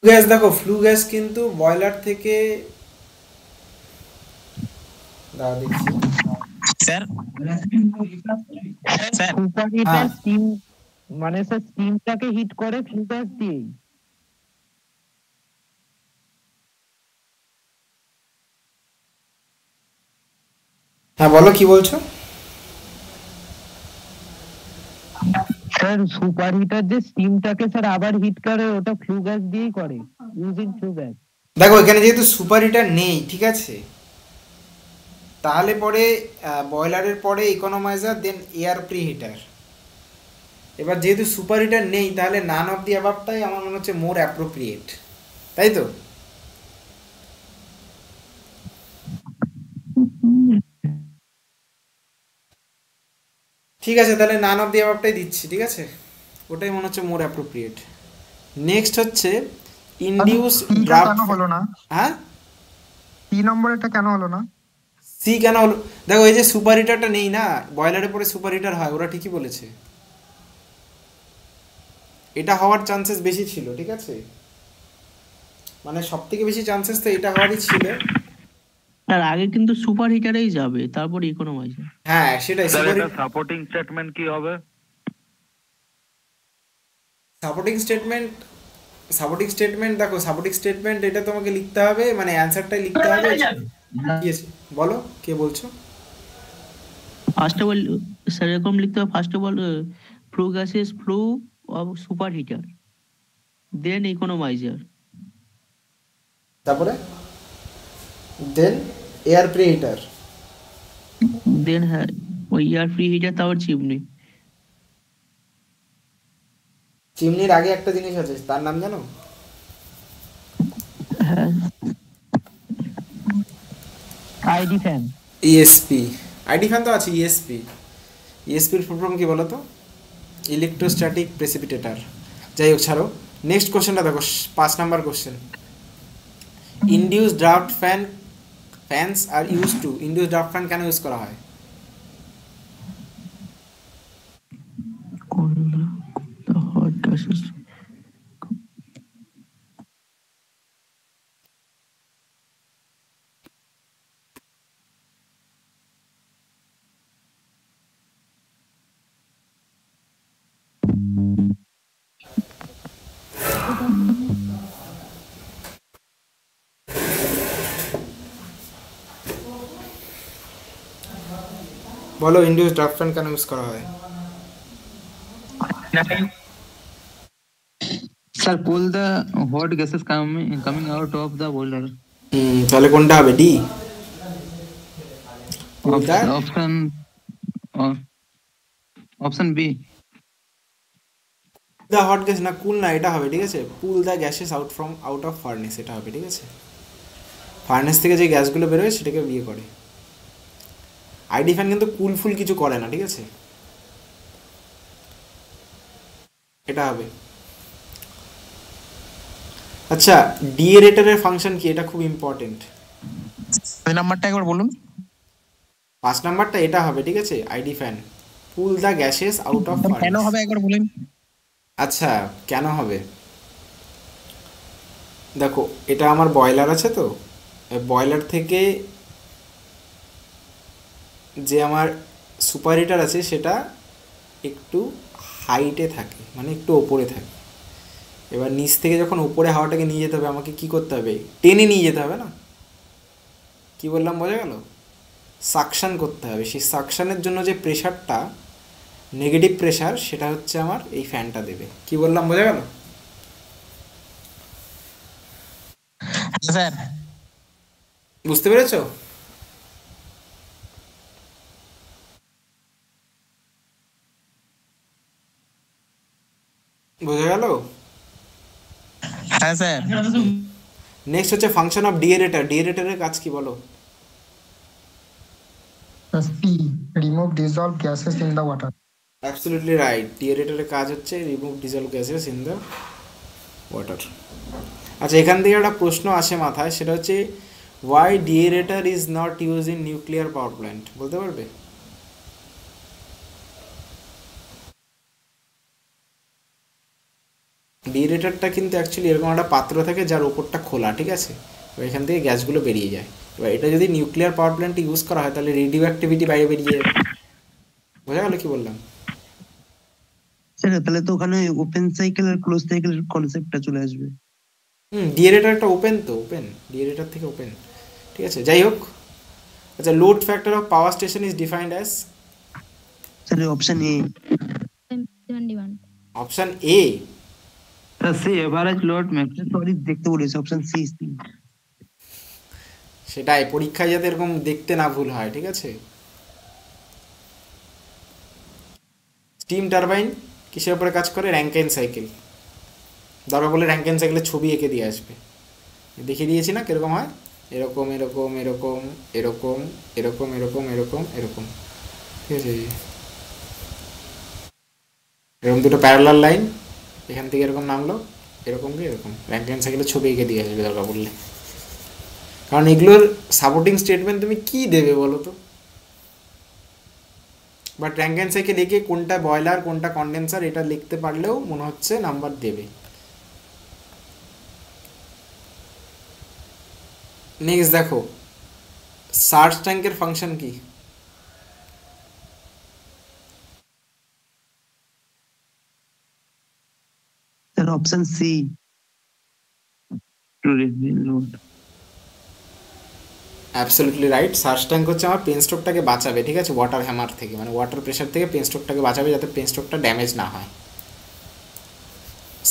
S2: গ্যাস দেখো, ফ্লু গ্যাস কিন্তু বয়লার থেকে দাঁড়া দেখছি
S13: sir.
S3: Sir super heater steam, মানে স্যার স্টিমটাকে হিট করে ফ্লু গ্যাস দিয়ে।
S2: হ্যাঁ বলো কি বলছো?
S3: স্যার সুপার হিটার যে স্টিমটাকে স্যার আবার হিট করে, ওটা ফ্লু গ্যাস দিয়েই করে, ইউজিং ফ্লু গ্যাস।
S2: দেখো এখানে যেহেতু সুপার হিটার নেই, ঠিক আছে, তাহলে পরে বয়লারের পরে ইকোনমাইজার, দেন এয়ার প্রি হিটার। এবার যেহেতু সুপার হিটার নেই, তাহলে নান অফ দি অ্যাবাভটাই আমার মনে হচ্ছে মোর অ্যাপ্রোপ্রিয়েট, তাই তো? ঠিক আছে, তাহলে নান অফ দি অ্যাবাভটাই দিচ্ছি, ঠিক আছে, ওটাই মনে হচ্ছে মোর অ্যাপ্রোপ্রিয়েট। নেক্সট হচ্ছে ইনডিউস ড্রাফট।
S15: কেন হলো না?
S2: হ্যাঁ
S15: সি নম্বরটা কেন হলো না?
S2: সি কেন হলো? দেখো এই যে সুপার হিটারটা নেই না, বয়লারের পরে সুপার হিটার হয়, ওরা ঠিকই বলেছে, এটা হওয়ার চান্সেস বেশি ছিল, ঠিক আছে, মানে সব থেকে বেশি চান্সেস তো এটা হওয়ারই ছিল।
S1: তার আগে কিন্তু সুপার হিটারেই যাবে, তারপর ইকোনমাইজার।
S2: হ্যাঁ সেটাই।
S7: সাপোর্টিং স্টেটমেন্ট কি হবে?
S2: সাপোর্টিং স্টেটমেন্ট, সাপোর্টিং স্টেটমেন্ট দেখো, সাপোর্টিং স্টেটমেন্ট এটা তোমাকে লিখতে হবে, মানে অ্যানসারটাই লিখতে হবে। বলো কে বলছো?
S1: ফার্স্ট অফ অল স্যার এরকম লিখতে হবে, first of all flue gases flue of super heater, then economiser,
S2: তারপরে then air pre heater,
S1: then হ্যাঁ ওই এয়ার প্রি হিটার, তারপর চিমনি।
S2: চিমনির আগে একটা জিনিস আছে, তার নাম জানো?
S1: হ্যাঁ
S3: ID fan.
S2: ESP. ID fan তো আছে, ইএসপি। ইএসপির ফুল ফর্ম কি বলো তো? Electrostatic precipitator. যাই হোক, ছাড়ো। নেক্সট কোশ্চেনটা দেখো, 5 number question. Induce draft fan, fans are use to. Induce draft fan কেন ইউজ করা হয়? বলো ইন্ডিউস ড্রাফট ফ্যান কেন ইউজ করা হয়?
S12: Sir, pull the hot gases coming out of the boiler.
S2: তাহলে কোনটা হবে? D
S12: Option B.
S2: The hot gas না, কুল না, এটা হবে। ঠিক আছে, pull the gases out of furnace, এটা হবে। ঠিক আছে, ফার্নেস থেকে যে গ্যাসগুলো বেরোয় সেটাকে বিয়ে করে। আইডি ফ্যান কিন্তু কুল ফুল কিছু করে না। ঠিক আছে, এটা হবে। আচ্ছা, ডিএরেটরের ফাংশন কি? এটা খুব ইম্পর্টেন্ট।
S13: ওই নাম্বারটা একবার বলুন।
S2: 5 নাম্বারটা এটা হবে। ঠিক আছে, ID fan pull the gases out of furnace.
S13: কেন হবে একবার বলুন।
S2: আচ্ছা, কেন হবে? দেখো, এটা আমার বয়লার আছে, তো বয়লার থেকে যে আমার সুপার হিটার আছে সেটা একটু হাইটে থাকে, মানে একটু ওপরে থাকে। এবার নিচ থেকে যখন উপরে হাওয়াটাকে নিয়ে যেতে হবে, আমাকে কি করতে হবে? টেনে নিয়ে যেতে হবে না? কি বললাম, বোঝা গেল? সাকশন করতে হবে। সেই সাকশনের জন্য যে প্রেশারটা, নেগেটিভ প্রেশার, সেটা হচ্ছে আমার এই ফ্যানটা দেবে। কি বললাম, বোঝা গেল?
S13: স্যার
S2: বুঝতে পেরেছো? বোঝা গেল?
S13: হ্যাঁ স্যার।
S2: নেক্সট হচ্ছে ফাংশন অফ ডিএরেটর। ডিএরেটরের কাজ কি বলো?
S15: remove dissolved gases in the water.
S2: Absolutely right. ডিএরেটরের কাজ হচ্ছে remove dissolve gases in the water. আচ্ছা, এখান থেকে একটা প্রশ্ন আসে মাথায়, সেটা হচ্ছে why deaerator is not use in nuclear power plant, বলতে পারবে? ডিএরেটরটা কিন্তু অ্যাকচুয়ালি এরকম একটা পাত্র থাকে যার ওপরটা খোলা। ঠিক আছে, এবার এখান থেকে গ্যাসগুলো বেরিয়ে যায়। এবার এটা যদি নিউক্লিয়ার পাওয়ার প্ল্যান্টে ইউজ করা হয় তাহলে রেডিও অ্যাক্টিভিটি বাইরে বেরিয়ে যাবে। বোঝা গেল কি বললাম?
S5: স্যার তাহলে তো ওখানে ওপেন সাইকেল আর ক্লোজ সাইকেলের কনসেপ্টটা চলে আসবে।
S2: ডিএরেটরটা ওপেন, তো ওপেন, ডিএরেটর থেকে ওপেন। ঠিক আছে, যাই হোক। আচ্ছা, load factor of power station is defined as?
S5: Sir option A.
S2: Option A?
S12: C average load max.
S5: Sorry, দেখতে বলেছি অপশন সি।
S2: সেটাই, পরীক্ষায় যাতে এরকম দেখতে না ভুল হয়। ঠিক আছে, স্টিম টারবাইন কিসের উপরে কাজ করে? র্যাঙ্কাইন সাইকেল। দরকার বলে র্যাঙ্কাইন সাইকেলের ছবি এঁকে দিয়ে আসবে, দেখিয়ে দিয়েছি না কিরকম হয়? এরকম এরকম এরকম এরকম এরকম এরকম এরকম এরকম। ঠিক আছে, এরকম দুটো প্যারালাল লাইন, এখান থেকে এরকম নামলো, এরকম কি এরকম, র্যাঙ্কাইন সাইকেলের ছবি এঁকে দিয়ে আসবে দরকার বললে। কারণ এগুলোর সাপোর্টিং স্টেটমেন্ট তুমি কি দেবে বলো তো? বাট র্যাঙ্কাইন সাইকেল এঁকে কোনটা বয়লার কোনটা কন্ডেন্সার এটা লিখতে পারলেও মনে হচ্ছে নাম্বার দেবে। নেক্সট দেখো, সার্চ ট্যাঙ্কের ফাংশন কি?
S5: Sir option C,
S12: to reveal load.
S2: Absolutely right. Surge tank হচ্ছে আমার পেন স্ট্রোকটাকে বাঁচাবে। ঠিক আছে, ওয়াটার হ্যামার থেকে, মানে ওয়াটার প্রেশার থেকে পেন স্ট্রোকটাকে বাঁচাবে যাতে পেন স্ট্রোকটা ড্যামেজ না হয়।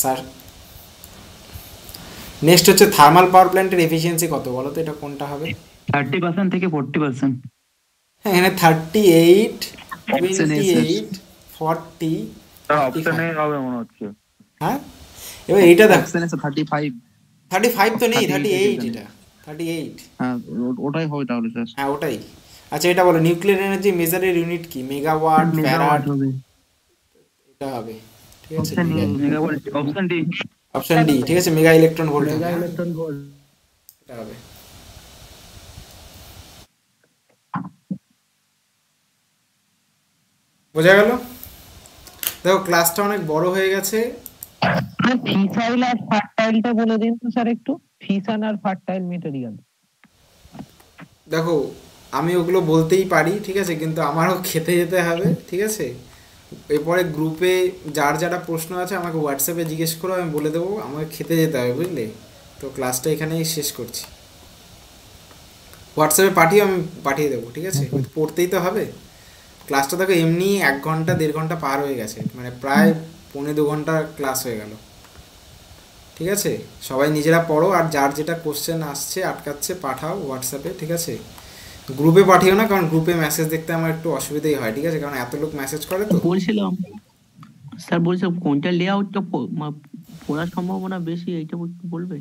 S2: স্যার নেক্সট হচ্ছে থার্মাল পাওয়ার প্ল্যান্টের এফিসিয়েন্সি কত বলো তো? এটা কোনটা হবে?
S12: 30% থেকে 40%।
S2: হ্যাঁ, এখানে 38, 28, 40
S7: অপশন এ হবে মনে হচ্ছে।
S2: হ্যাঁ, এবার এইটা দেখো,
S12: অপশন আছে 35।
S2: 35 তো নেই, 38 এটা 38।
S12: হ্যাঁ, ওটাই হবে তাহলে স্যার।
S2: হ্যাঁ, ওটাই। আচ্ছা, এটা বলো নিউক্লিয়ার এনার্জি মেজারের ইউনিট কি? Megawatt, farad? এটা হবে। ঠিক আছে,
S12: megawatt. Option D.
S2: Option D, ঠিক আছে, mega electron volt. Mega electron volt এটা হবে। বোঝা গেল? দেখো ক্লাসটা অনেক বড় হয়ে গেছে।
S3: ফিসাইল আর ফার্টাইলটা বলে দিন তো স্যার একটু, ফিসান আর ফার্টাইল মেটেরিয়াল।
S2: দেখো আমি ওগুলো বলতেই পারি, ঠিক আছে, কিন্তু আমারও খেতে যেতে হবে। ঠিক আছে, এরপরে গ্রুপে যার যারা প্রশ্ন আছে আমাকে হোয়াটসঅ্যাপে জিজ্ঞেস করো, আমি বলে দেবো। আমাকে খেতে যেতে হবে, বুঝলে? তো ক্লাসটা এখানেই শেষ করছি। হোয়াটসঅ্যাপে আমি পাঠিয়ে দেবো, ঠিক আছে? পড়তেই তো হবে। ক্লাসটা দেখো এমনি 1 ঘন্টা 1.5 ঘন্টা পার হয়ে গেছে, মানে প্রায় 1.25 ঘন্টা ক্লাস হয়ে গেল, ঠিক আছে? সবাই নিজেরা পড়ো, আর যার যেটা কোশ্চেন আসছে আটকাচ্ছে পাঠাও হোয়াটসঅ্যাপে, ঠিক আছে? গ্রুপে পাঠিও না, কারণ গ্রুপে মেসেজ দেখতে আমার একটু অসুবিধাই হয়, ঠিক আছে? কারণ এত লোক মেসেজ করে তো।
S1: বলছিলাম স্যার, বলছিলাম কোনটা লেআউটটা পড়ার সম্ভাবনা বেশি, এইটা একটু বলবে?